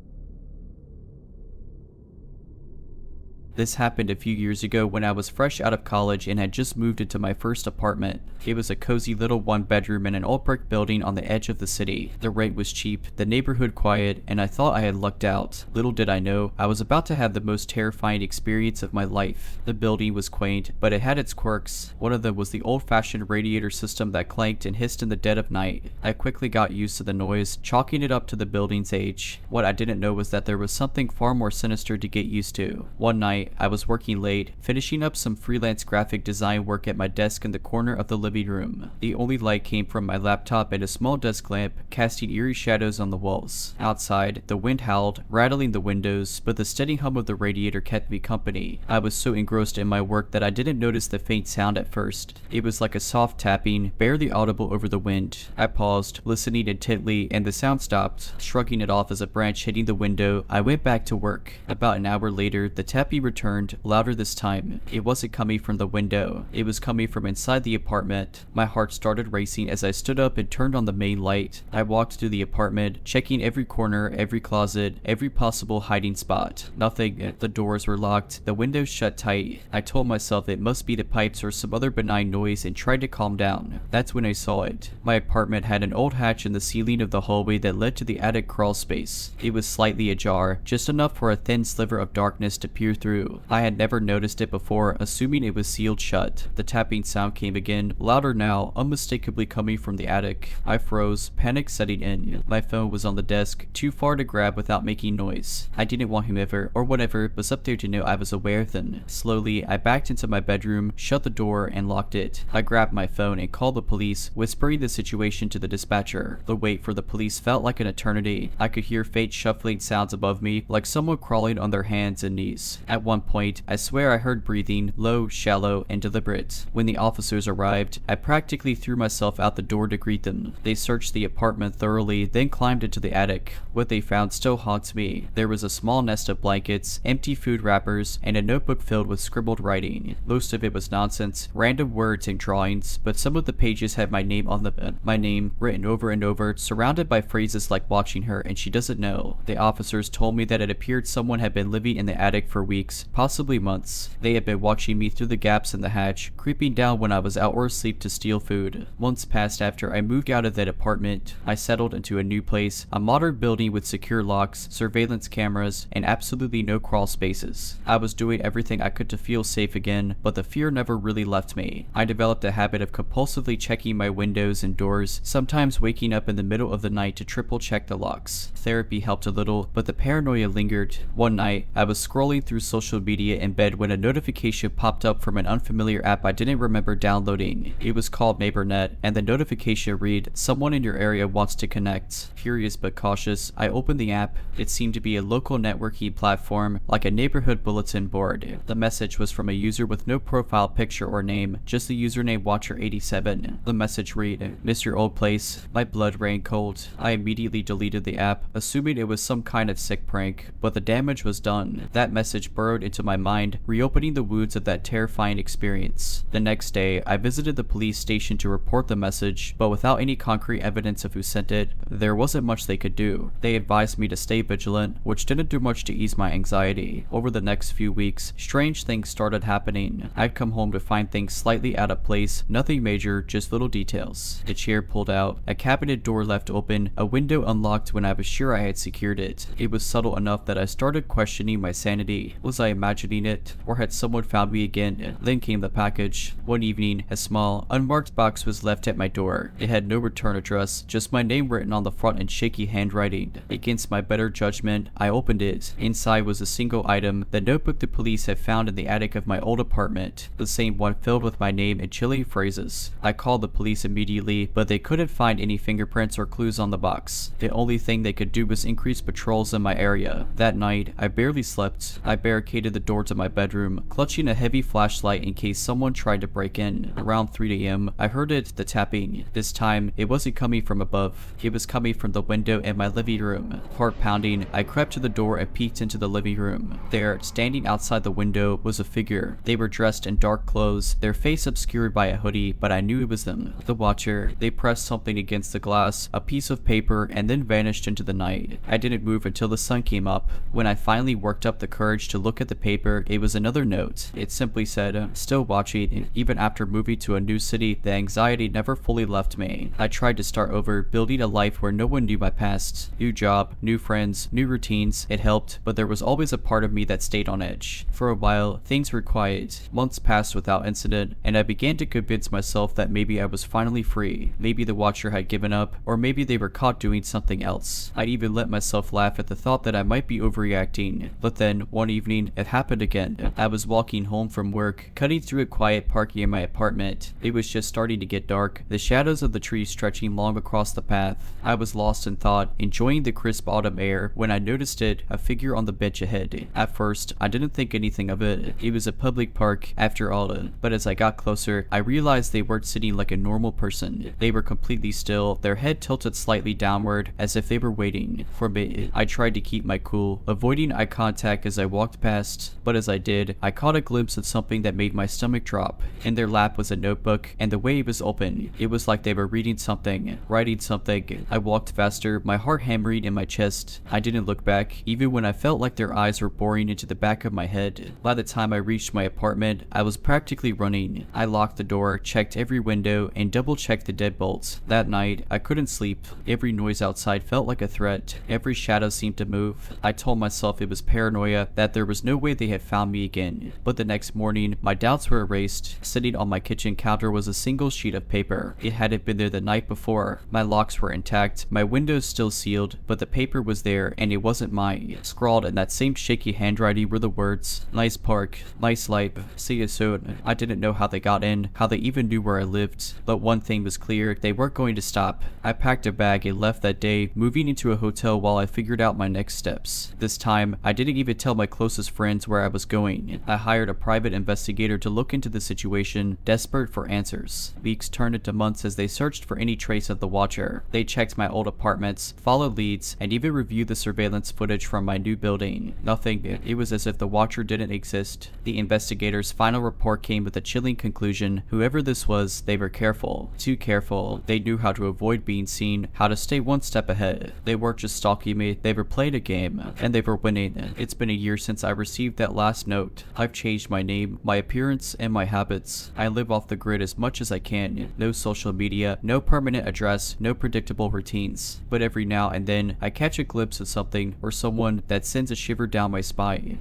This happened a few years ago when I was fresh out of college and had just moved into my first apartment. It was a cozy little one-bedroom in an old brick building on the edge of the city. The rent was cheap, the neighborhood quiet, and I thought I had lucked out. Little did I know, I was about to have the most terrifying experience of my life. The building was quaint, but it had its quirks. One of them was the old-fashioned radiator system that clanked and hissed in the dead of night. I quickly got used to the noise, chalking it up to the building's age. What I didn't know was that there was something far more sinister to get used to. One night, I was working late, finishing up some freelance graphic design work at my desk in the corner of the living room. The only light came from my laptop and a small desk lamp, casting eerie shadows on the walls. Outside, the wind howled, rattling the windows, but the steady hum of the radiator kept me company. I was so engrossed in my work that I didn't notice the faint sound at first. It was like a soft tapping, barely audible over the wind. I paused, listening intently, and the sound stopped. Shrugging it off as a branch hitting the window, I went back to work. About an hour later, the tapping returned, louder this time. It wasn't coming from the window. It was coming from inside the apartment. My heart started racing as I stood up and turned on the main light. I walked through the apartment, checking every corner, every closet, every possible hiding spot. Nothing. The doors were locked, the windows shut tight. I told myself it must be the pipes or some other benign noise and tried to calm down. That's when I saw it. My apartment had an old hatch in the ceiling of the hallway that led to the attic crawl space. It was slightly ajar, just enough for a thin sliver of darkness to peer through. I had never noticed it before, assuming it was sealed shut. The tapping sound came again, louder now, unmistakably coming from the attic. I froze, panic setting in. My phone was on the desk, too far to grab without making noise. I didn't want whomever, or whatever, was up there to know I was aware of them. Slowly, I backed into my bedroom, shut the door, and locked it. I grabbed my phone and called the police, whispering the situation to the dispatcher. The wait for the police felt like an eternity. I could hear faint shuffling sounds above me, like someone crawling on their hands and knees. At one point, I swear I heard breathing, low, shallow, and deliberate. When the officers arrived, I practically threw myself out the door to greet them. They searched the apartment thoroughly, then climbed into the attic. What they found still haunts me. There was a small nest of blankets, empty food wrappers, and a notebook filled with scribbled writing. Most of it was nonsense, random words and drawings, but some of the pages had my name on them. My name, written over and over, surrounded by phrases like watching her and she doesn't know. The officers told me that it appeared someone had been living in the attic for weeks, possibly months. They had been watching me through the gaps in the hatch, creeping down when I was out or asleep to steal food. Months passed after I moved out of that apartment. I settled into a new place, a modern building with secure locks, surveillance cameras, and absolutely no crawl spaces. I was doing everything I could to feel safe again, but the fear never really left me. I developed a habit of compulsively checking my windows and doors, sometimes waking up in the middle of the night to triple check the locks. Therapy helped a little, but the paranoia lingered. One night, I was scrolling through social media in bed when a notification popped up from an unfamiliar app I didn't remember downloading. It was called NeighborNet, and the notification read, "Someone in your area wants to connect." Curious but cautious, I opened the app. It seemed to be a local networking platform, like a neighborhood bulletin board. The message was from a user with no profile picture or name, just the username Watcher87. The message read, "Miss your old place." My blood ran cold. I immediately deleted the app, assuming it was some kind of sick prank, but the damage was done. That message burrowed into my mind, reopening the wounds of that terrifying experience. The next day, I visited the police station to report the message, but without any concrete evidence of who sent it, there wasn't much they could do. They advised me to stay vigilant, which didn't do much to ease my anxiety. Over the next few weeks, strange things started happening. I'd come home to find things slightly out of place, nothing major, just little details. A chair pulled out, a cabinet door left open, a window unlocked when I was sure I had secured it. It was subtle enough that I started questioning my sanity. Was Was I imagining it? Or had someone found me again? Then came the package. One evening, a small, unmarked box was left at my door. It had no return address, just my name written on the front in shaky handwriting. Against my better judgment, I opened it. Inside was a single item, the notebook the police had found in the attic of my old apartment, the same one filled with my name and chilling phrases. I called the police immediately, but they couldn't find any fingerprints or clues on the box. The only thing they could do was increase patrols in my area. That night, I barely slept. I barricaded the door to my bedroom, clutching a heavy flashlight in case someone tried to break in. Around 3 a.m., I heard the tapping. This time, it wasn't coming from above. It was coming from the window in my living room. Heart pounding, I crept to the door and peeked into the living room. There, standing outside the window, was a figure. They were dressed in dark clothes, their face obscured by a hoodie, but I knew it was them. The Watcher. They pressed something against the glass, a piece of paper, and then vanished into the night. I didn't move until the sun came up. When I finally worked up the courage to look at the paper, it was another note. It simply said, "Still watching. Even after moving to a new city, the anxiety never fully left me. I tried to start over, building a life where no one knew my past. New job, new friends, new routines. It helped, but there was always a part of me that stayed on edge. For a while, things were quiet. Months passed without incident, and I began to convince myself that maybe I was finally free. Maybe the Watcher had given up, or maybe they were caught doing something else. I'd even let myself laugh at the thought that I might be overreacting. But then, one evening, it happened again. I was walking home from work, cutting through a quiet parking in my apartment. It was just starting to get dark, the shadows of the trees stretching long across the path. I was lost in thought, enjoying the crisp autumn air, when I noticed a figure on the bench ahead. At first, I didn't think anything of it. It was a public park, after all, but as I got closer, I realized they weren't sitting like a normal person. They were completely still, their head tilted slightly downward, as if they were waiting for me. I tried to keep my cool, avoiding eye contact as I walked past, but as I did, I caught a glimpse of something that made my stomach drop. In their lap was a notebook, and the way it was open, it was like they were reading something, writing something. I walked faster, my heart hammering in my chest. I didn't look back, even when I felt like their eyes were boring into the back of my head. By the time I reached my apartment, I was practically running. I locked the door, checked every window, and double-checked the deadbolts. That night, I couldn't sleep. Every noise outside felt like a threat. Every shadow seemed to move. I told myself it was paranoia, that there was no way they had found me again. But the next morning, my doubts were erased. Sitting on my kitchen counter was a single sheet of paper. It hadn't been there the night before. My locks were intact, my windows still sealed, but the paper was there, and it wasn't mine. Scrawled in that same shaky handwriting were the words, "Nice park, nice life, see you soon." I didn't know how they got in, how they even knew where I lived, but one thing was clear, they weren't going to stop. I packed a bag and left that day, moving into a hotel while I figured out my next steps. This time, I didn't even tell my closest friends where I was going. I hired a private investigator to look into the situation, desperate for answers. Weeks turned into months as they searched for any trace of the Watcher. They checked my old apartments, followed leads, and even reviewed the surveillance footage from my new building. Nothing. It was as if the Watcher didn't exist. The investigators' final report came with a chilling conclusion. Whoever this was, they were careful. Too careful. They knew how to avoid being seen, how to stay one step ahead. They weren't just stalking me, they were playing a game, and they were winning. It's been a year since I received that last note. I've changed my name, my appearance, and my habits. I live off the grid as much as I can. No social media, no permanent address, no predictable routines. But every now and then, I catch a glimpse of something or someone that sends a shiver down my spine.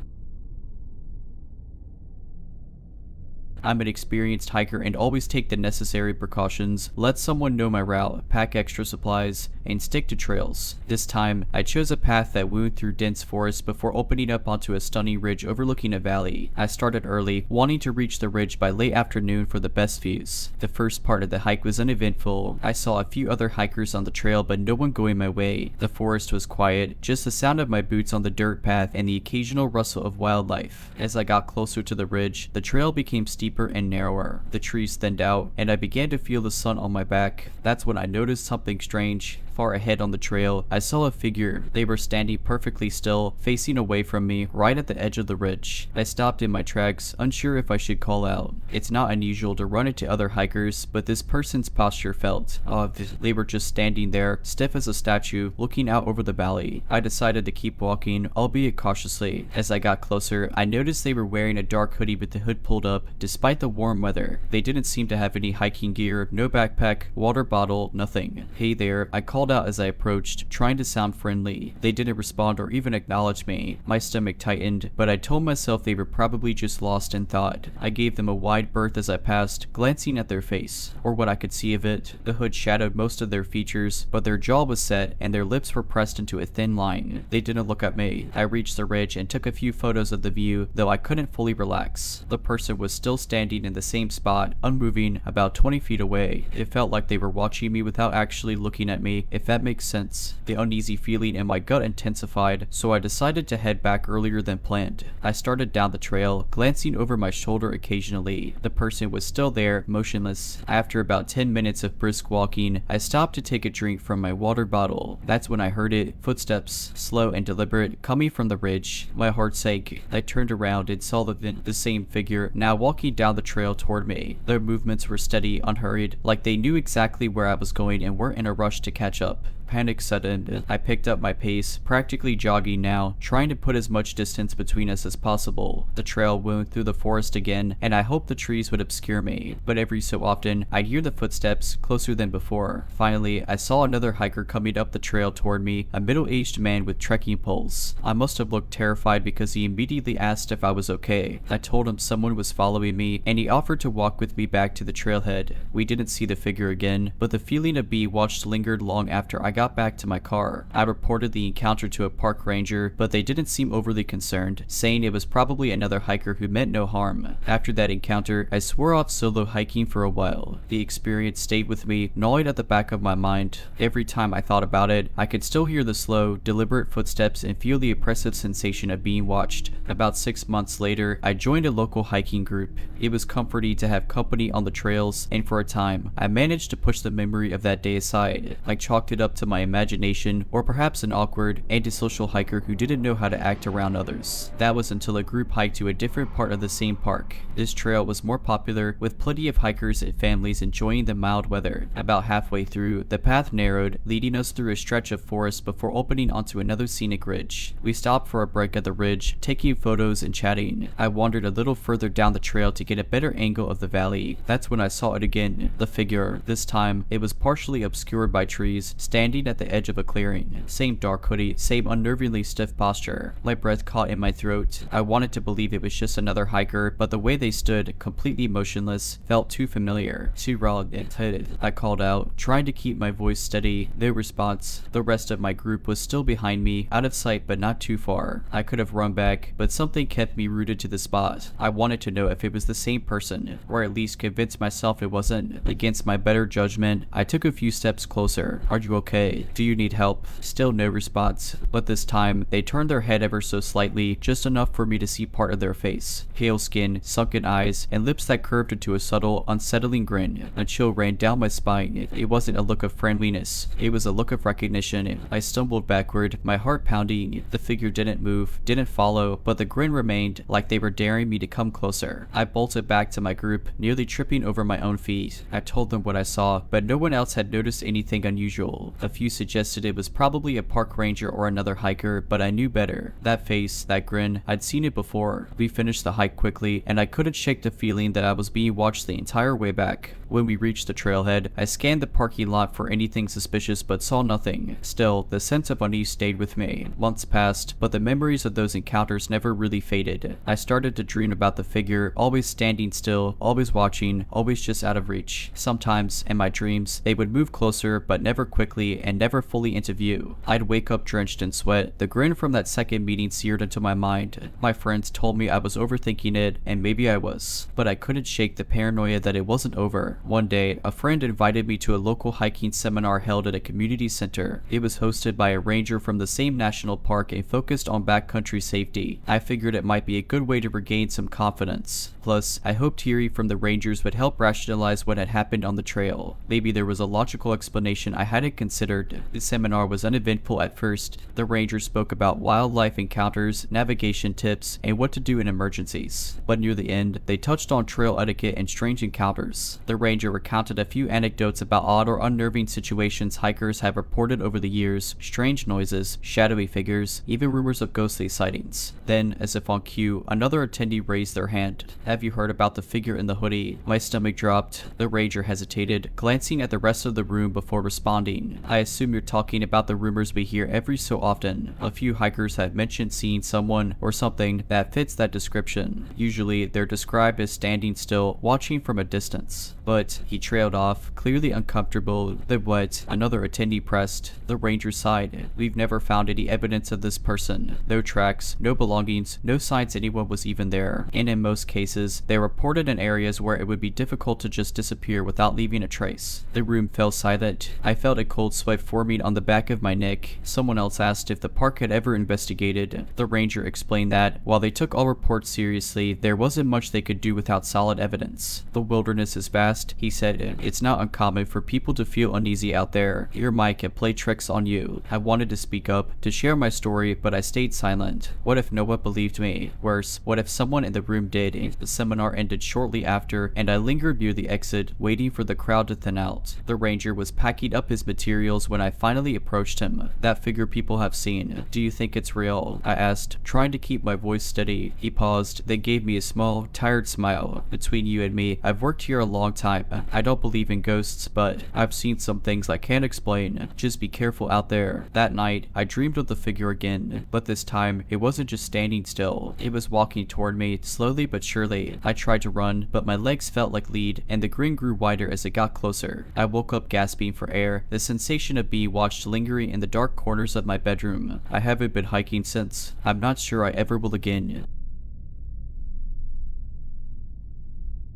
I'm an experienced hiker and always take the necessary precautions, let someone know my route, pack extra supplies, and stick to trails. This time, I chose a path that wound through dense forest before opening up onto a stunning ridge overlooking a valley. I started early, wanting to reach the ridge by late afternoon for the best views. The first part of the hike was uneventful. I saw a few other hikers on the trail, but no one going my way. The forest was quiet, just the sound of my boots on the dirt path and the occasional rustle of wildlife. As I got closer to the ridge, the trail became steeper and narrower. The trees thinned out, and I began to feel the sun on my back. That's when I noticed something strange. Far ahead on the trail, I saw a figure. They were standing perfectly still, facing away from me, right at the edge of the ridge. I stopped in my tracks, unsure if I should call out. It's not unusual to run into other hikers, but this person's posture felt odd. They were just standing there, stiff as a statue, looking out over the valley. I decided to keep walking, albeit cautiously. As I got closer, I noticed they were wearing a dark hoodie with the hood pulled up, despite the warm weather. They didn't seem to have any hiking gear, no backpack, water bottle, nothing. "Hey there," I called called out as I approached, trying to sound friendly. They didn't respond or even acknowledge me. My stomach tightened, but I told myself they were probably just lost in thought. I gave them a wide berth as I passed, glancing at their face, or what I could see of it. The hood shadowed most of their features, but their jaw was set and their lips were pressed into a thin line. They didn't look at me. I reached the ridge and took a few photos of the view, though I couldn't fully relax. The person was still standing in the same spot, unmoving, about 20 feet away. It felt like they were watching me without actually looking at me, if that makes sense. The uneasy feeling in my gut intensified, so I decided to head back earlier than planned. I started down the trail, glancing over my shoulder occasionally. The person was still there, motionless. After about 10 minutes of brisk walking, I stopped to take a drink from my water bottle. That's when I heard it, footsteps, slow and deliberate, coming from the ridge. My heart sank. I turned around and saw the same figure, now walking down the trail toward me. Their movements were steady, unhurried, like they knew exactly where I was going and weren't in a rush to catch up. Panic set in. I picked up my pace, practically jogging now, trying to put as much distance between us as possible. The trail wound through the forest again, and I hoped the trees would obscure me, but every so often, I'd hear the footsteps, closer than before. Finally, I saw another hiker coming up the trail toward me, a middle-aged man with trekking poles. I must have looked terrified because he immediately asked if I was okay. I told him someone was following me, and he offered to walk with me back to the trailhead. We didn't see the figure again, but the feeling of being watched lingered long after I got back to my car. I reported the encounter to a park ranger, but they didn't seem overly concerned, saying it was probably another hiker who meant no harm. After that encounter, I swore off solo hiking for a while. The experience stayed with me, gnawing at the back of my mind. Every time I thought about it, I could still hear the slow, deliberate footsteps and feel the oppressive sensation of being watched. About 6 months later, I joined a local hiking group. It was comforting to have company on the trails, and for a time, I managed to push the memory of that day aside. I chalked it up to my imagination, or perhaps an awkward, antisocial hiker who didn't know how to act around others. That was until a group hiked to a different part of the same park. This trail was more popular, with plenty of hikers and families enjoying the mild weather. About halfway through, the path narrowed, leading us through a stretch of forest before opening onto another scenic ridge. We stopped for a break at the ridge, taking photos and chatting. I wandered a little further down the trail to get a better angle of the valley. That's when I saw it again, the figure. This time, it was partially obscured by trees, standing at the edge of a clearing. Same dark hoodie, same unnervingly stiff posture. My breath caught in my throat. I wanted to believe it was just another hiker, but the way they stood, completely motionless, felt too familiar, too raw and excited. I called out, trying to keep my voice steady. No response. The rest of my group was still behind me, out of sight but not too far. I could have run back, but something kept me rooted to the spot. I wanted to know if it was the same person, or at least convince myself it wasn't. Against my better judgment, I took a few steps closer. Are you okay? Do you need help? Still no response, but this time, they turned their head ever so slightly, just enough for me to see part of their face. Pale skin, sunken eyes, and lips that curved into a subtle, unsettling grin. A chill ran down my spine. It wasn't a look of friendliness. It was a look of recognition. I stumbled backward, my heart pounding. The figure didn't move, didn't follow, but the grin remained, like they were daring me to come closer. I bolted back to my group, nearly tripping over my own feet. I told them what I saw, but no one else had noticed anything unusual. A few suggested it was probably a park ranger or another hiker, but I knew better. That face, that grin, I'd seen it before. We finished the hike quickly, and I couldn't shake the feeling that I was being watched the entire way back. When we reached the trailhead, I scanned the parking lot for anything suspicious but saw nothing. Still, the sense of unease stayed with me. Months passed, but the memories of those encounters never really faded. I started to dream about the figure, always standing still, always watching, always just out of reach. Sometimes, in my dreams, they would move closer, but never quickly and never fully into view. I'd wake up drenched in sweat. The grin from that second meeting seared into my mind. My friends told me I was overthinking it, and maybe I was. But I couldn't shake the paranoia that it wasn't over. One day, a friend invited me to a local hiking seminar held at a community center. It was hosted by a ranger from the same national park and focused on backcountry safety. I figured it might be a good way to regain some confidence. Plus, I hoped hearing from the rangers would help rationalize what had happened on the trail. Maybe there was a logical explanation I hadn't considered. The seminar was uneventful at first. The rangers spoke about wildlife encounters, navigation tips, and what to do in emergencies. But near the end, they touched on trail etiquette and strange encounters. The ranger recounted a few anecdotes about odd or unnerving situations hikers have reported over the years, strange noises, shadowy figures, even rumors of ghostly sightings. Then, as if on cue, another attendee raised their hand. Have you heard about the figure in the hoodie? My stomach dropped. The ranger hesitated, glancing at the rest of the room before responding. responding, "I assume you're talking about the rumors we hear every so often. A few hikers have mentioned seeing someone or something that fits that description. Usually, they're described as standing still, watching from a distance." But he trailed off, clearly uncomfortable. "Then what?" Another attendee pressed. The ranger sighed. "We've never found any evidence of this person. No tracks, no belongings, no signs anyone was even there. And in most cases, they're reported in areas where it would be difficult to just disappear without leaving a trace." The room fell silent. I felt a cold sweat forming on the back of my neck. Someone else asked if the park had ever investigated. The ranger explained that, while they took all reports seriously, there wasn't much they could do without solid evidence. "The wilderness is vast," he said. "It's not uncommon for people to feel uneasy out there. Your mic can play tricks on you." I wanted to speak up, to share my story, but I stayed silent. What if no one believed me? Worse, what if someone in the room did? The seminar ended shortly after, and I lingered near the exit, waiting for the crowd to thin out. The ranger was packing up his materials when I finally approached him. "That figure people have seen, do you think it's real?" I asked, trying to keep my voice steady. He paused, then gave me a small, tired smile. "Between you and me, I've worked here a long time. I don't believe in ghosts, but I've seen some things I can't explain. Just be careful out there." That night, I dreamed of the figure again, but this time, it wasn't just standing still. It was walking toward me, slowly but surely. I tried to run, but my legs felt like lead, and the grin grew wider as it got closer. I woke up gasping for air, the sensation of being watched lingering in the dark corners of my bedroom. I haven't been hiking since. I'm not sure I ever will again.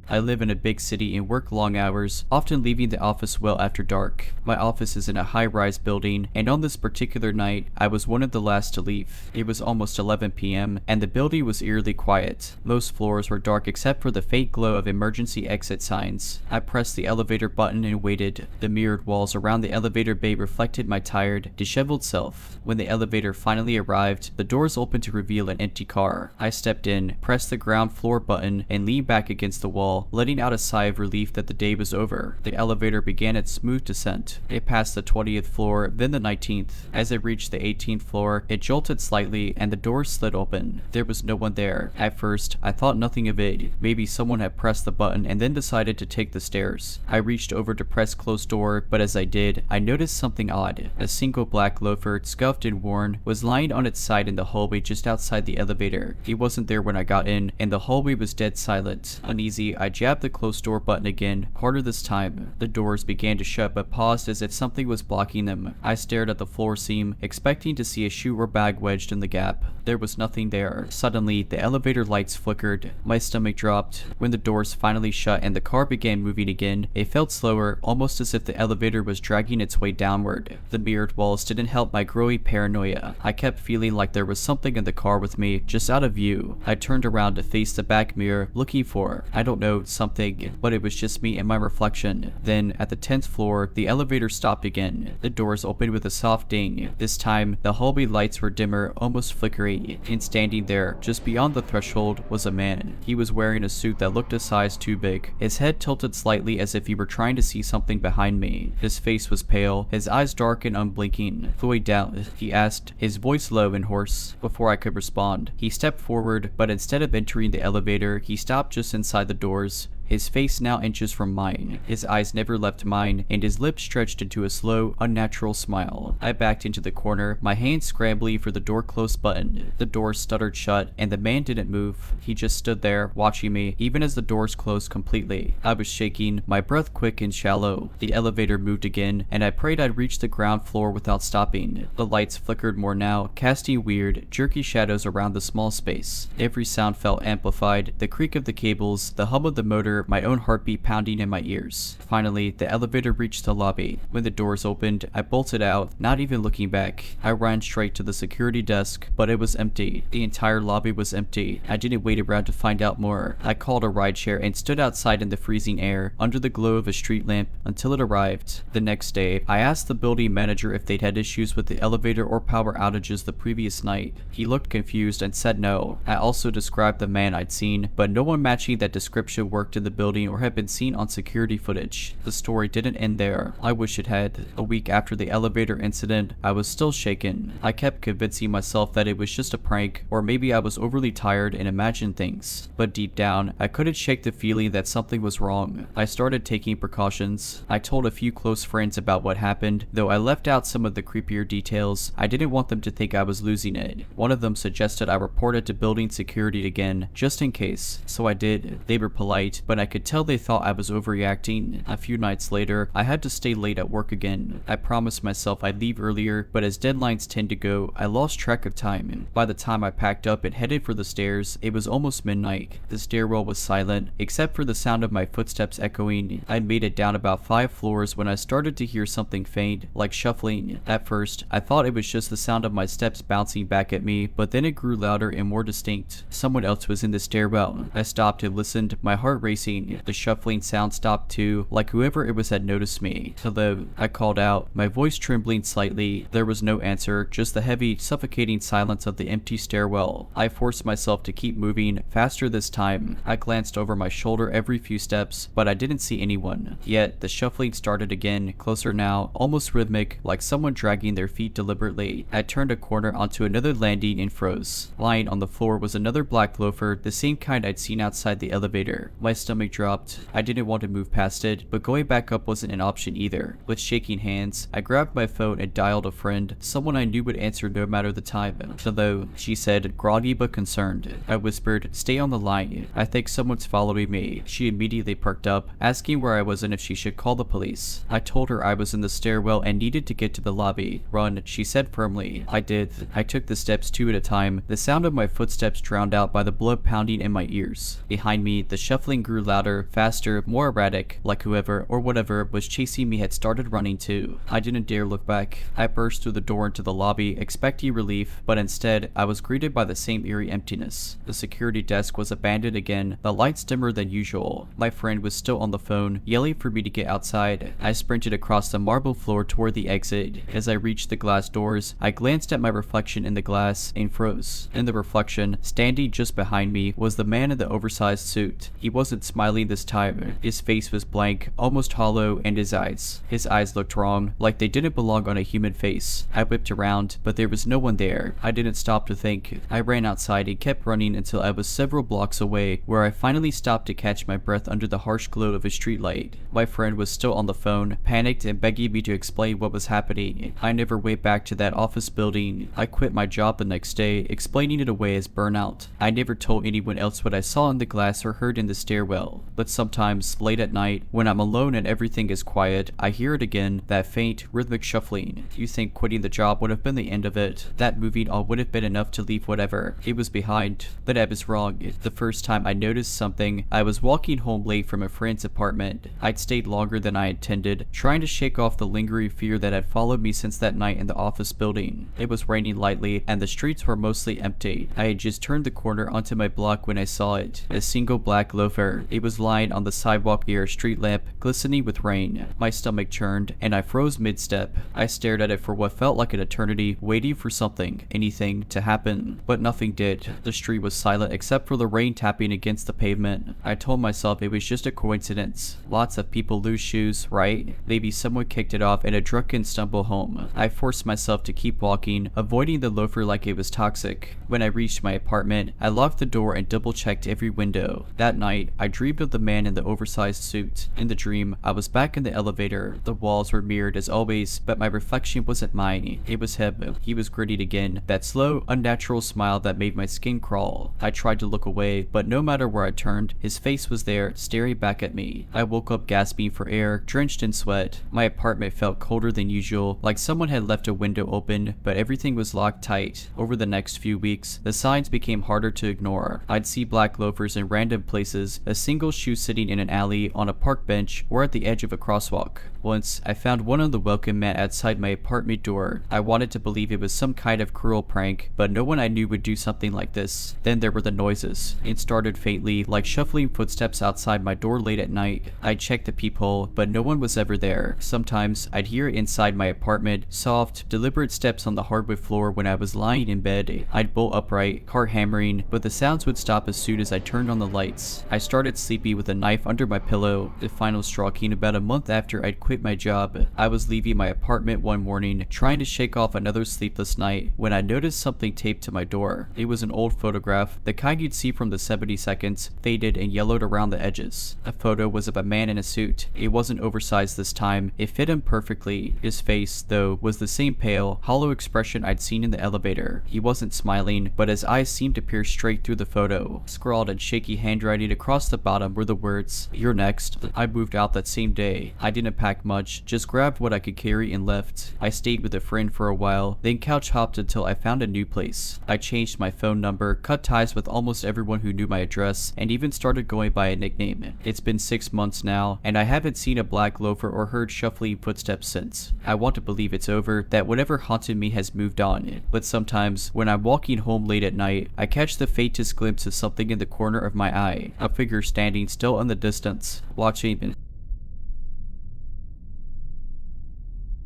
I live in a big city and work long hours, often leaving the office well after dark. My office is in a high-rise building, and on this particular night, I was one of the last to leave. It was almost 11 p.m., and the building was eerily quiet. Most floors were dark except for the faint glow of emergency exit signs. I pressed the elevator button and waited. The mirrored walls around the elevator bay reflected my tired, disheveled self. When the elevator finally arrived, the doors opened to reveal an empty car. I stepped in, pressed the ground floor button, and leaned back against the wall, letting out a sigh of relief that the day was over. The elevator began its smooth descent. It passed the 20th floor, then the 19th. As it reached the 18th floor, it jolted slightly and the doors slid open. There was no one there. At first, I thought nothing of it. Maybe someone had pressed the button and then decided to take the stairs. I reached over to press closed door, but as I did, I noticed something odd. A single black loafer, scuffed and worn, was lying on its side in the hallway just outside the elevator. He wasn't there when I got in, and the hallway was dead silent. Uneasy, I jabbed the closed door button again, harder this time. The doors began to shut but paused as if something was blocking them. I stared at the floor seam, expecting to see a shoe or bag wedged in the gap. There was nothing there. Suddenly, the elevator lights flickered. My stomach dropped. When the doors finally shut and the car began moving again, it felt slower, almost as if the elevator was dragging its way downward. The mirrored walls didn't help my growing paranoia. I kept feeling like there was something in the car with me, just out of view. I turned around to face the back mirror, looking for, I don't know, something, but it was just me and my reflection. Then, at the 10th floor, the elevator stopped again. The doors opened with a soft ding. This time, the hallway lights were dimmer, almost flickering, and standing there, just beyond the threshold, was a man. He was wearing a suit that looked a size too big. His head tilted slightly as if he were trying to see something behind me. His face was pale, his eyes dark and unblinking. "Floyd down?" he asked, his voice low and hoarse. Before I could respond, he stepped forward, but instead of entering the elevator, he stopped just inside the doors. His face now inches from mine. His eyes never left mine, and his lips stretched into a slow, unnatural smile. I backed into the corner, my hand scrambling for the door close button. The door stuttered shut, and the man didn't move. He just stood there, watching me, even as the doors closed completely. I was shaking, my breath quick and shallow. The elevator moved again, and I prayed I'd reach the ground floor without stopping. The lights flickered more now, casting weird, jerky shadows around the small space. Every sound felt amplified, the creak of the cables, the hum of the motor, my own heartbeat pounding in my ears. Finally, the elevator reached the lobby. When the doors opened, I bolted out, not even looking back. I ran straight to the security desk, but it was empty. The entire lobby was empty. I didn't wait around to find out more. I called a rideshare and stood outside in the freezing air, under the glow of a street lamp, until it arrived. The next day, I asked the building manager if they'd had issues with the elevator or power outages the previous night. He looked confused and said no. I also described the man I'd seen, but no one matching that description worked in in the building or had been seen on security footage. The story didn't end there. I wish it had. A week after the elevator incident, I was still shaken. I kept convincing myself that it was just a prank, or maybe I was overly tired and imagined things. But deep down, I couldn't shake the feeling that something was wrong. I started taking precautions. I told a few close friends about what happened, though I left out some of the creepier details. I didn't want them to think I was losing it. One of them suggested I report it to building security again, just in case. So I did. They were polite, but I could tell they thought I was overreacting. A few nights later, I had to stay late at work again. I promised myself I'd leave earlier, but as deadlines tend to go, I lost track of time. By the time I packed up and headed for the stairs, it was almost midnight. The stairwell was silent, except for the sound of my footsteps echoing. I'd made it down about 5 floors when I started to hear something faint, like shuffling. At first, I thought it was just the sound of my steps bouncing back at me, but then it grew louder and more distinct. Someone else was in the stairwell. I stopped and listened, my heart racing. The shuffling sound stopped too, like whoever it was had noticed me. Hello, I called out, my voice trembling slightly. There was no answer, just the heavy, suffocating silence of the empty stairwell. I forced myself to keep moving, faster this time. I glanced over my shoulder every few steps, but I didn't see anyone. Yet, the shuffling started again, closer now, almost rhythmic, like someone dragging their feet deliberately. I turned a corner onto another landing and froze. Lying on the floor was another black loafer, the same kind I'd seen outside the elevator. My stomach dropped. I didn't want to move past it, but going back up wasn't an option either. With shaking hands, I grabbed my phone and dialed a friend, someone I knew would answer no matter the time. Hello, she said, groggy but concerned. I whispered, stay on the line. I think someone's following me. She immediately perked up, asking where I was and if she should call the police. I told her I was in the stairwell and needed to get to the lobby. Run, she said firmly. I did. I took the steps 2 at a time, the sound of my footsteps drowned out by the blood pounding in my ears. Behind me, the shuffling grew louder, faster, more erratic, like whoever or whatever was chasing me had started running too. I didn't dare look back. I burst through the door into the lobby, expecting relief, but instead, I was greeted by the same eerie emptiness. The security desk was abandoned again, the lights dimmer than usual. My friend was still on the phone, yelling for me to get outside. I sprinted across the marble floor toward the exit. As I reached the glass doors, I glanced at my reflection in the glass and froze. In the reflection, standing just behind me, was the man in the oversized suit. He wasn't smiling this time. His face was blank, almost hollow, and his eyes looked wrong, like they didn't belong on a human face. I whipped around, but there was no one there. I didn't stop to think. I ran outside and kept running until I was several blocks away, where I finally stopped to catch my breath under the harsh glow of a streetlight. My friend was still on the phone, panicked and begging me to explain what was happening. I never went back to that office building. I quit my job the next day, explaining it away as burnout. I never told anyone else what I saw in the glass or heard in the stairwell. But sometimes, late at night, when I'm alone and everything is quiet, I hear it again, that faint, rhythmic shuffling. You think quitting the job would have been the end of it. That moving on would have been enough to leave whatever it was behind. But I was wrong. The first time I noticed something, I was walking home late from a friend's apartment. I'd stayed longer than I intended, trying to shake off the lingering fear that had followed me since that night in the office building. It was raining lightly, and the streets were mostly empty. I had just turned the corner onto my block when I saw it. A single black loafer. It was lying on the sidewalk near a street lamp, glistening with rain. My stomach churned, and I froze mid-step. I stared at it for what felt like an eternity, waiting for something, anything, to happen. But nothing did. The street was silent except for the rain tapping against the pavement. I told myself it was just a coincidence. Lots of people lose shoes, right? Maybe someone kicked it off in a drunken stumble home. I forced myself to keep walking, avoiding the loafer like it was toxic. When I reached my apartment, I locked the door and double-checked every window. That night, I dreamed of the man in the oversized suit. In the dream, I was back in the elevator. The walls were mirrored as always, but my reflection wasn't mine. It was him. He was gritty again, that slow, unnatural smile that made my skin crawl. I tried to look away, but no matter where I turned, his face was there, staring back at me. I woke up gasping for air, drenched in sweat. My apartment felt colder than usual, like someone had left a window open, but everything was locked tight. Over the next few weeks, the signs became harder to ignore. I'd see black loafers in random places, a single shoe sitting in an alley, on a park bench, or at the edge of a crosswalk. Once, I found one on the welcome mat outside my apartment door. I wanted to believe it was some kind of cruel prank, but no one I knew would do something like this. Then there were the noises. It started faintly, like shuffling footsteps outside my door late at night. I checked the peephole, but no one was ever there. Sometimes, I'd hear inside my apartment, soft, deliberate steps on the hardwood floor when I was lying in bed. I'd bolt upright, car hammering, but the sounds would stop as soon as I turned on the lights. I started went sleepy with a knife under my pillow. The final straw came about a month after I'd quit my job. I was leaving my apartment one morning, trying to shake off another sleepless night, when I noticed something taped to my door. It was an old photograph, the kind you'd see from the 70 seconds, faded and yellowed around the edges. The photo was of a man in a suit. It wasn't oversized this time. It fit him perfectly. His face, though, was the same pale, hollow expression I'd seen in the elevator. He wasn't smiling, but his eyes seemed to peer straight through the photo. Scrawled in shaky handwriting across the bottom were the words, "You're next." I moved out that same day. I didn't pack much, just grabbed what I could carry and left. I stayed with a friend for a while, then couch hopped until I found a new place. I changed my phone number, cut ties with almost everyone who knew my address, and even started going by a nickname. It's been 6 months now, and I haven't seen a black loafer or heard shuffling footsteps since. I want to believe it's over, that whatever haunted me has moved on, but sometimes, when I'm walking home late at night, I catch the faintest glimpse of something in the corner of my eye, a figure standing still in the distance, watching.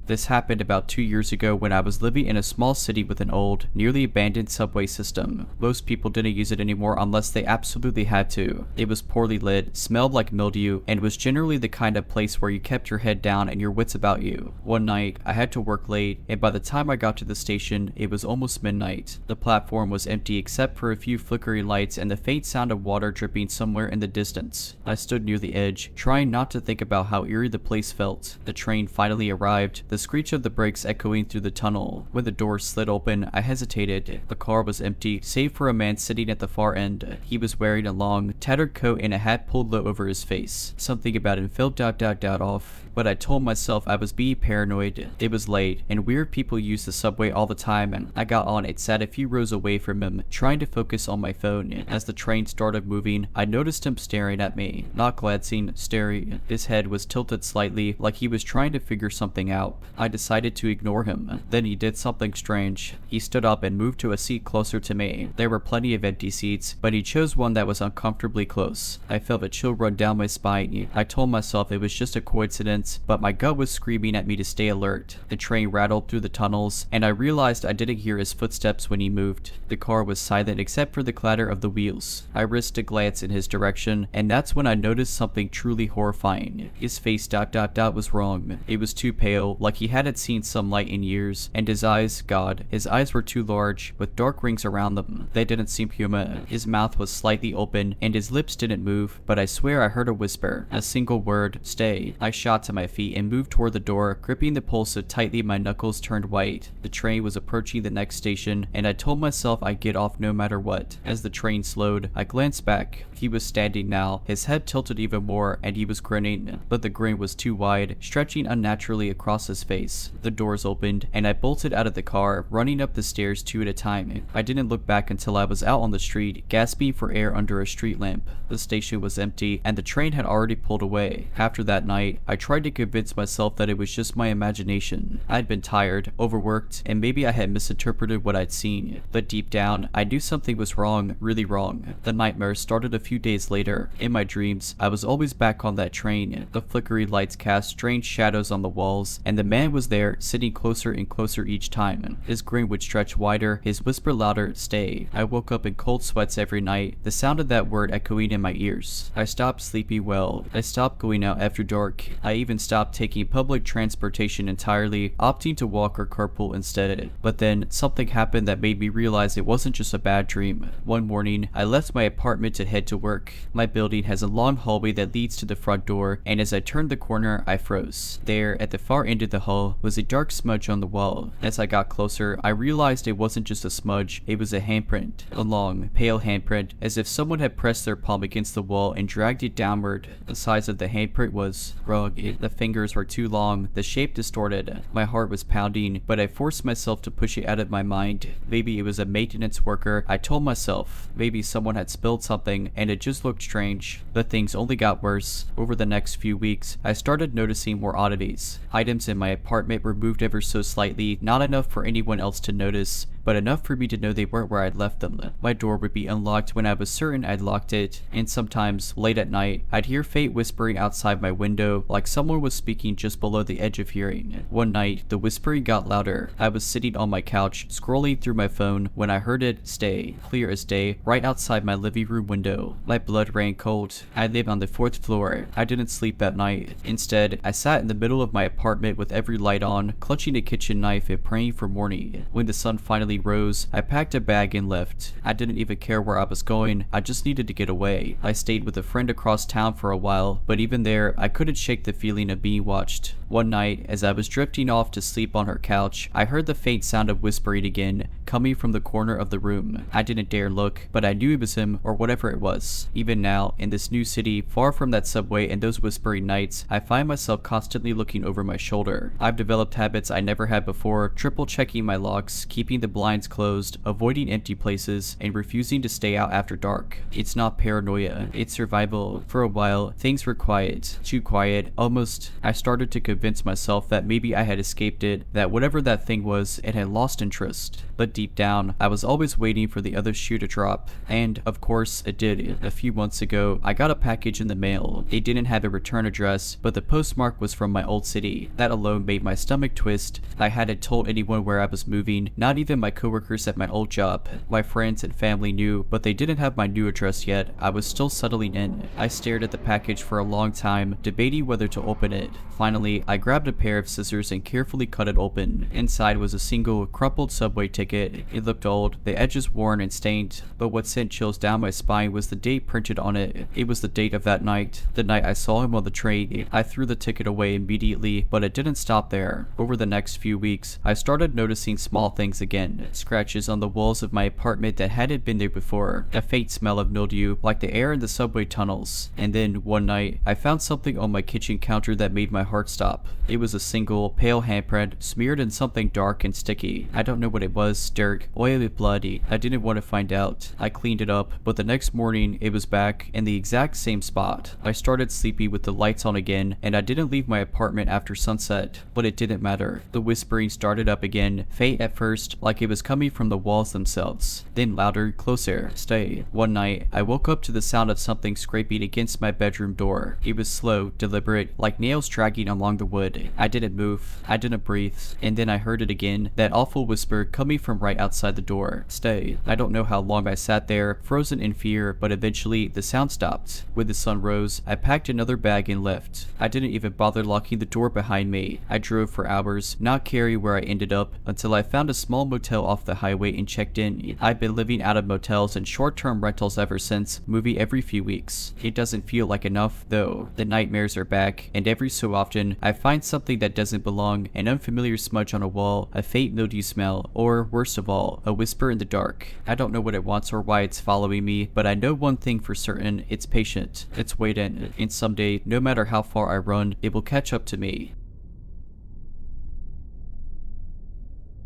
This happened about 2 years ago when I was living in a small city with an old, nearly abandoned subway system. Most people didn't use it anymore unless they absolutely had to. It was poorly lit, smelled like mildew, and was generally the kind of place where you kept your head down and your wits about you. One night, I had to work late, and by the time I got to the station, it was almost midnight. The platform was empty except for a few flickering lights and the faint sound of water dripping somewhere in the distance. I stood near the edge, trying not to think about how eerie the place felt. The train finally arrived, the screech of the brakes echoing through the tunnel. When the doors slid open, I hesitated. The car was empty, save for a man sitting at the far end. He was wearing a long, tattered coat and a hat pulled low over his face. Something about him felt off, but I told myself I was being paranoid. It was late, and weird people use the subway all the time, and I got on and sat a few rows away from him, trying to focus on my phone. As the train started moving, I noticed him staring at me. Not glancing, staring. His head was tilted slightly, like he was trying to figure something out. I decided to ignore him. Then he did something strange. He stood up and moved to a seat closer to me. There were plenty of empty seats, but he chose one that was uncomfortably close. I felt a chill run down my spine. I told myself it was just a coincidence, but my gut was screaming at me to stay alert. The train rattled through the tunnels, and I realized I didn't hear his footsteps when he moved. The car was silent except for the clatter of the wheels. I risked a glance in his direction, and that's when I noticed something truly horrifying. His face was wrong. It was too pale, like he hadn't seen sunlight in years, and his eyes, his eyes were too large, with dark rings around them. They didn't seem human. His mouth was slightly open, and his lips didn't move, but I swear I heard a whisper. A single word, "Stay." I shot to my feet and moved toward the door, gripping the pole so tightly my knuckles turned white. The train was approaching the next station, and I told myself I'd get off no matter what. As the train slowed, I glanced back. He was standing now, his head tilted even more, and he was grinning, but the grin was too wide, stretching unnaturally across his face. The doors opened, and I bolted out of the car, running up the stairs 2 at a time. I didn't look back until I was out on the street, gasping for air under a street lamp. The station was empty, and the train had already pulled away. After that night, I tried to convince myself that it was just my imagination. I'd been tired, overworked, and maybe I had misinterpreted what I'd seen. But deep down, I knew something was wrong, really wrong. The nightmare started a few days later. In my dreams, I was always back on that train. The flickering lights cast strange shadows on the walls, and the man was there, sitting closer and closer each time. His grin would stretch wider, his whisper louder, "Stay." I woke up in cold sweats every night, the sound of that word echoing in my ears. I stopped sleeping well. I stopped going out after dark. I even stopped taking public transportation entirely, opting to walk or carpool instead. But then, something happened that made me realize it wasn't just a bad dream. One morning, I left my apartment to head to work. My building has a long hallway that leads to the front door, and as I turned the corner, I froze. There, at the far end of the hall, was a dark smudge on the wall. As I got closer, I realized it wasn't just a smudge, it was a handprint. A long, pale handprint, as if someone had pressed their palm against the wall and dragged it downward. The size of the handprint was rugged. The fingers were too long, the shape distorted. My heart was pounding, but I forced myself to push it out of my mind. Maybe it was a maintenance worker, I told myself. Maybe someone had spilled something, and it just looked strange. But things only got worse. Over the next few weeks, I started noticing more oddities. Items in my apartment were moved ever so slightly, not enough for anyone else to notice, but enough for me to know they weren't where I'd left them. My door would be unlocked when I was certain I'd locked it, and sometimes, late at night, I'd hear Fate whispering outside my window like someone was speaking just below the edge of hearing. One night, the whispering got louder. I was sitting on my couch, scrolling through my phone, when I heard it stay, clear as day, right outside my living room window. My blood ran cold. I live on the 4th floor. I didn't sleep that night. Instead, I sat in the middle of my apartment with every light on, clutching a kitchen knife and praying for morning. When the sun finally rose, I packed a bag and left. I didn't even care where I was going. I just needed to get away. I stayed with a friend across town for a while, but even there, I couldn't shake the feeling of being watched. One night, as I was drifting off to sleep on her couch, I heard the faint sound of whispering again, coming from the corner of the room. I didn't dare look, but I knew it was him or whatever it was. Even now, in this new city, far from that subway and those whispering nights, I find myself constantly looking over my shoulder. I've developed habits I never had before, triple checking my locks, keeping the blinds closed, avoiding empty places, and refusing to stay out after dark. It's not paranoia, it's survival. For a while, things were quiet. Too quiet, almost. I started to convince myself that maybe I had escaped it, that whatever that thing was, it had lost interest. But deep down, I was always waiting for the other shoe to drop. And, of course, it did. A few months ago, I got a package in the mail. It didn't have a return address, but the postmark was from my old city. That alone made my stomach twist. I hadn't told anyone where I was moving, not even my coworkers at my old job. My friends and family knew, but they didn't have my new address yet. I was still settling in. I stared at the package for a long time, debating whether to open it. Finally, I grabbed a pair of scissors and carefully cut it open. Inside was a single, crumpled subway ticket. It looked old, the edges worn and stained, but what sent chills down my spine was the date printed on it. It was the date of that night, the night I saw him on the train. I threw the ticket away immediately, but it didn't stop there. Over the next few weeks, I started noticing small things again. Scratches on the walls of my apartment that hadn't been there before, a faint smell of mildew, like the air in the subway tunnels. And then, one night, I found something on my kitchen counter that made my heart stop. It was a single, pale handprint, smeared in something dark and sticky. I don't know what it was, dirt, oily, bloody. I didn't want to find out. I cleaned it up, but the next morning, it was back in the exact same spot. I started sleepy with the lights on again, and I didn't leave my apartment after sunset, but it didn't matter. The whispering started up again, faint at first, like it was coming from the walls themselves. Then louder, closer, stay. One night, I woke up to the sound of something scraping against my bedroom door. It was slow, deliberate, like nails dragging along the wood. I didn't move. I didn't breathe. And then I heard it again, that awful whisper coming from right outside the door. Stay. I don't know how long I sat there, frozen in fear, but eventually the sound stopped. When the sun rose, I packed another bag and left. I didn't even bother locking the door behind me. I drove for hours, not caring where I ended up, until I found a small motel off the highway and checked in. I've been living out of motels and short-term rentals ever since, moving every few weeks. It doesn't feel like enough, though. The nightmares are back, and every so often, I find something that doesn't belong, an unfamiliar smudge on a wall, a faint mildew smell, or, worst of all, a whisper in the dark. I don't know what it wants or why it's following me, but I know one thing for certain, it's patient. It's waiting, and someday, no matter how far I run, it will catch up to me.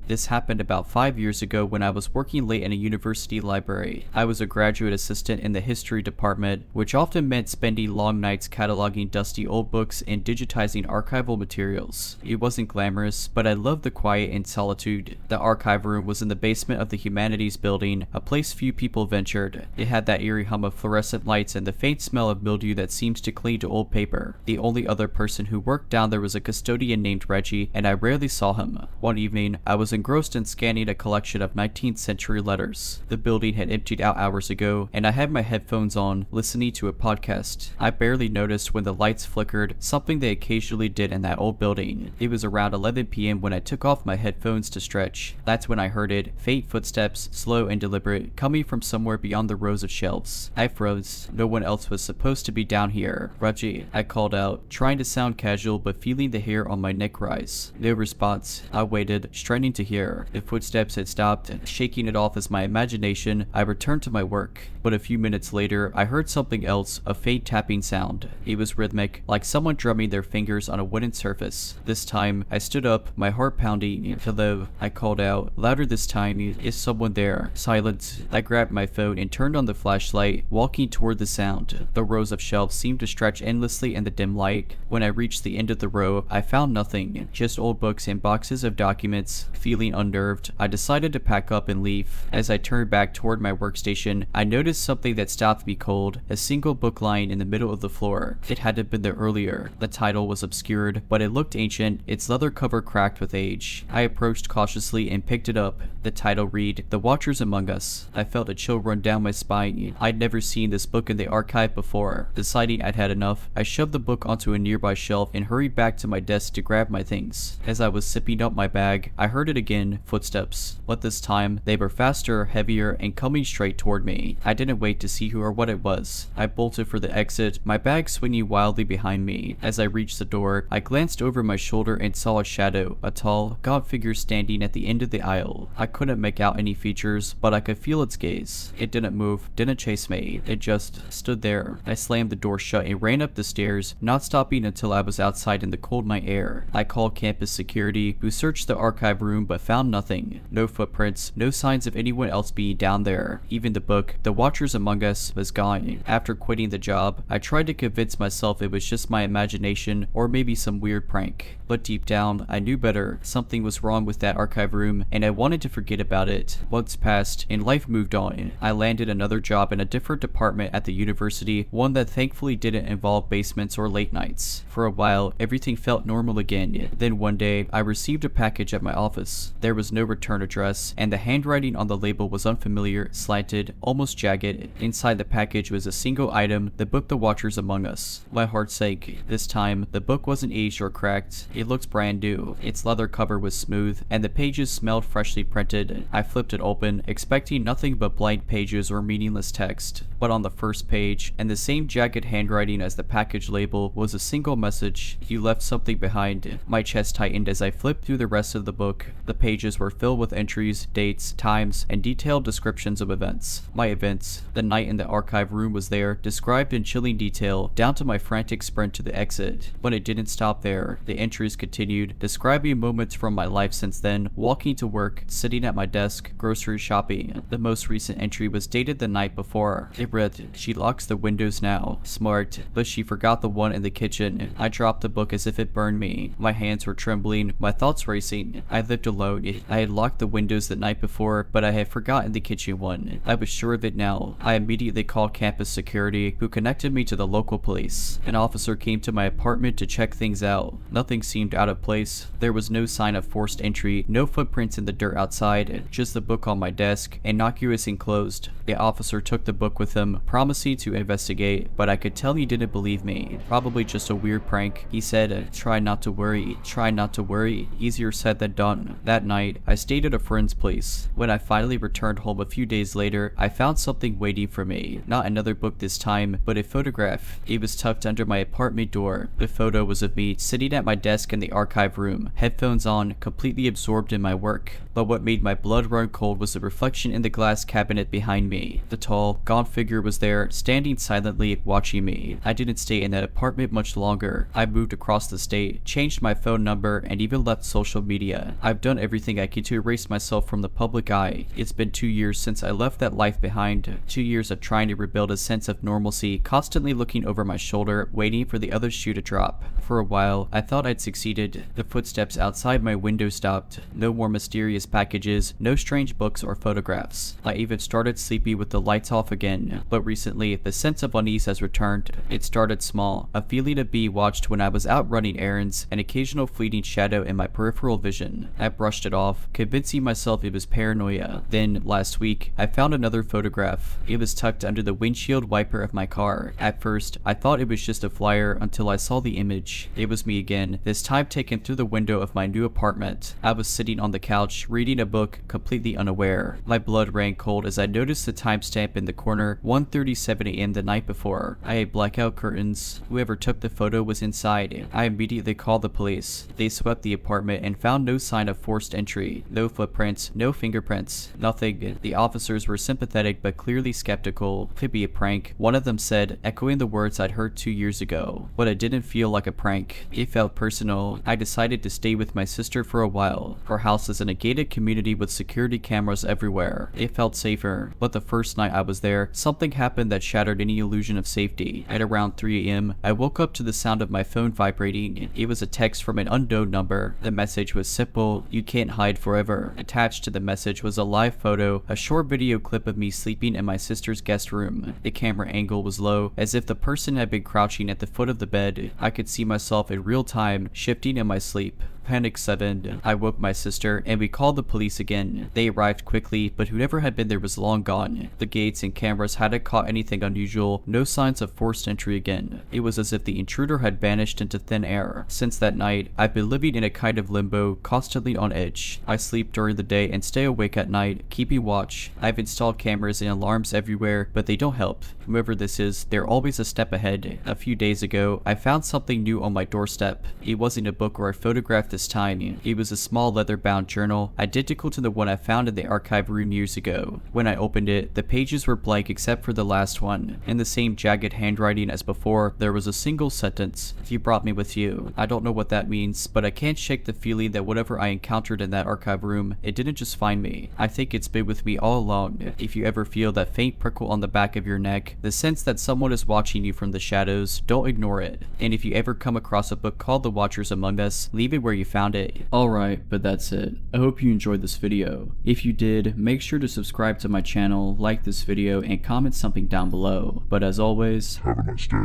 This happened about 5 years ago when I was working late in a university library. I was a graduate assistant in the history department, which often meant spending long nights cataloging dusty old books and digitizing archival materials. It wasn't glamorous, but I loved the quiet and solitude. The archive room was in the basement of the humanities building, a place few people ventured. It had that eerie hum of fluorescent lights and the faint smell of mildew that seems to cling to old paper. The only other person who worked down there was a custodian named Reggie, and I rarely saw him. One evening, I was engrossed in scanning a collection of 19th century letters. The building had emptied out hours ago, and I had my headphones on, listening to a podcast. I barely noticed when the lights flickered, something they occasionally did in that old building. It was around 11 p.m. when I took off my headphones to stretch. That's when I heard it, faint footsteps, slow and deliberate, coming from somewhere beyond the rows of shelves. I froze. No one else was supposed to be down here. Reggie, I called out, trying to sound casual but feeling the hair on my neck rise. No response. I waited, straining to hear. The footsteps had stopped, and shaking it off as my imagination, I returned to my work. But a few minutes later, I heard something else, a faint tapping sound. It was rhythmic, like someone drumming their fingers on a wooden surface. This time, I stood up, my heart pounding. Hello, I called out, louder this time. Is someone there? Silence. I grabbed my phone and turned on the flashlight, walking toward the sound. The rows of shelves seemed to stretch endlessly in the dim light. When I reached the end of the row, I found nothing, just old books and boxes of documents. feeling unnerved, I decided to pack up and leave. As I turned back toward my workstation, I noticed something that stopped me cold, a single book lying in the middle of the floor. It hadn't been there earlier. The title was obscured, but it looked ancient, its leather cover cracked with age. I approached cautiously and picked it up. The title read, The Watchers Among Us. I felt a chill run down my spine. I'd never seen this book in the archive before. Deciding I'd had enough, I shoved the book onto a nearby shelf and hurried back to my desk to grab my things. As I was zipping up my bag, I heard it again, footsteps. But this time, they were faster, heavier, and coming straight toward me. I didn't wait to see who or what it was. I bolted for the exit, my bag swinging wildly behind me. As I reached the door, I glanced over my shoulder and saw a shadow, a tall, gaunt figure standing at the end of the aisle. I couldn't make out any features, but I could feel its gaze. It didn't move, didn't chase me. It just stood there. I slammed the door shut and ran up the stairs, not stopping until I was outside in the cold night air. I called campus security, who searched the archive room but found nothing. No footprints, no signs of anyone else being down there. Even the book, The Watchers Among Us, was gone. After quitting the job, I tried to convince myself it was just my imagination or maybe some weird prank. But deep down, I knew better. Something was wrong with that archive room, and I wanted to forget about it. Months passed, and life moved on. I landed another job in a different department at the university, one that thankfully didn't involve basements or late nights. For a while, everything felt normal again. Then one day, I received a package at my office. There was no return address, and the handwriting on the label was unfamiliar, slanted, almost jagged. Inside the package was a single item, the book The Watchers Among Us. My heart sank. This time, the book wasn't aged or cracked. It looked brand new. Its leather cover was smooth, and the pages smelled freshly printed. I flipped it open, expecting nothing but blank pages or meaningless text. But on the first page, and the same jagged handwriting as the package label, was a single message: You left something behind. My chest tightened as I flipped through the rest of the book. The pages were filled with entries, dates, times, and detailed descriptions of events. My events. The night in the archive room was there, described in chilling detail, down to my frantic sprint to the exit. But it didn't stop there. The entries continued, describing moments from my life since then, walking to work, sitting at my desk, grocery shopping. The most recent entry was dated the night before. It read, She locks the windows now. Smart, but she forgot the one in the kitchen. I dropped the book as if it burned me. My hands were trembling, my thoughts racing. I lived alone. I had locked the windows the night before, but I had forgotten the kitchen one. I was sure of it now. I immediately called campus security, who connected me to the local police. An officer came to my apartment to check things out. Nothing seemed out of place. There was no sign of forced entry, no footprints in the dirt outside, just the book on my desk, innocuous and closed. The officer took the book with him, promising to investigate, but I could tell he didn't believe me. Probably just a weird prank. He said, try not to worry, try not to worry. Easier said than done. That night, I stayed at a friend's place. When I finally returned home a few days later, I found something waiting for me. Not another book this time, but a photograph. It was tucked under my apartment door. The photo was of me sitting at my desk in the archive room, headphones on, completely absorbed in my work. But what made my blood run cold was the reflection in the glass cabinet behind me. The tall, gaunt figure was there, standing silently, watching me. I didn't stay in that apartment much longer. I moved across the state, changed my phone number, and even left social media. I've done everything I could to erase myself from the public eye. It's been 2 years since I left that life behind. 2 years of trying to rebuild a sense of normalcy, constantly looking over my shoulder, waiting for the other shoe to drop. For a while, I thought I'd succeeded. The footsteps outside my window stopped. No more mysterious packages, no strange books or photographs. I even started sleepy with the lights off again. But recently, the sense of unease has returned. It started small, a feeling of being watched when I was out running errands, an occasional fleeting shadow in my peripheral vision. I brushed it off, convincing myself it was paranoia. Then, last week, I found another photograph. It was tucked under the windshield wiper of my car. At first, I thought it was just a flyer until I saw the image. It was me again, this time taken through the window of my new apartment. I was sitting on the couch, reading a book, completely unaware. My blood ran cold as I noticed the timestamp in the corner, 1:37 a.m. the night before. I had blackout curtains. Whoever took the photo was inside. I immediately called the police. They swept the apartment and found no sign of forced entry. No footprints, no fingerprints, nothing. The officers were sympathetic but clearly skeptical. Could be a prank, one of them said, echoing the words I'd heard 2 years ago. But it didn't feel like a prank. It felt personal. I decided to stay with my sister for a while. Her house is in a gated community with security cameras everywhere. It felt safer. But the first night I was there, something happened that shattered any illusion of safety. At around 3 a.m., I woke up to the sound of my phone vibrating. It was a text from an unknown number. The message was simple: You You can't hide forever. Attached to the message was a live photo, a short video clip of me sleeping in my sister's guest room. The camera angle was low, as if the person had been crouching at the foot of the bed. I could see myself in real time, shifting in my sleep. Panic set in. I woke my sister, and we called the police again. They arrived quickly, but whoever had been there was long gone. The gates and cameras hadn't caught anything unusual, no signs of forced entry again. It was as if the intruder had vanished into thin air. Since that night, I've been living in a kind of limbo, constantly on edge. I sleep during the day and stay awake at night, keeping watch. I've installed cameras and alarms everywhere, but they don't help. Whoever this is, they're always a step ahead. A few days ago, I found something new on my doorstep. It wasn't a book or a photograph this time. It was a small leather-bound journal, identical to the one I found in the archive room years ago. When I opened it, the pages were blank except for the last one. In the same jagged handwriting as before, there was a single sentence: "You brought me with you." I don't know what that means, but I can't shake the feeling that whatever I encountered in that archive room, it didn't just find me. I think it's been with me all along. If you ever feel that faint prickle on the back of your neck, the sense that someone is watching you from the shadows, don't ignore it. And if you ever come across a book called The Watchers Among Us, leave it where you found it. Alright, but that's it. I hope you enjoyed this video. If you did, make sure to subscribe to my channel, like this video, and comment something down below. But as always, Have a nice day.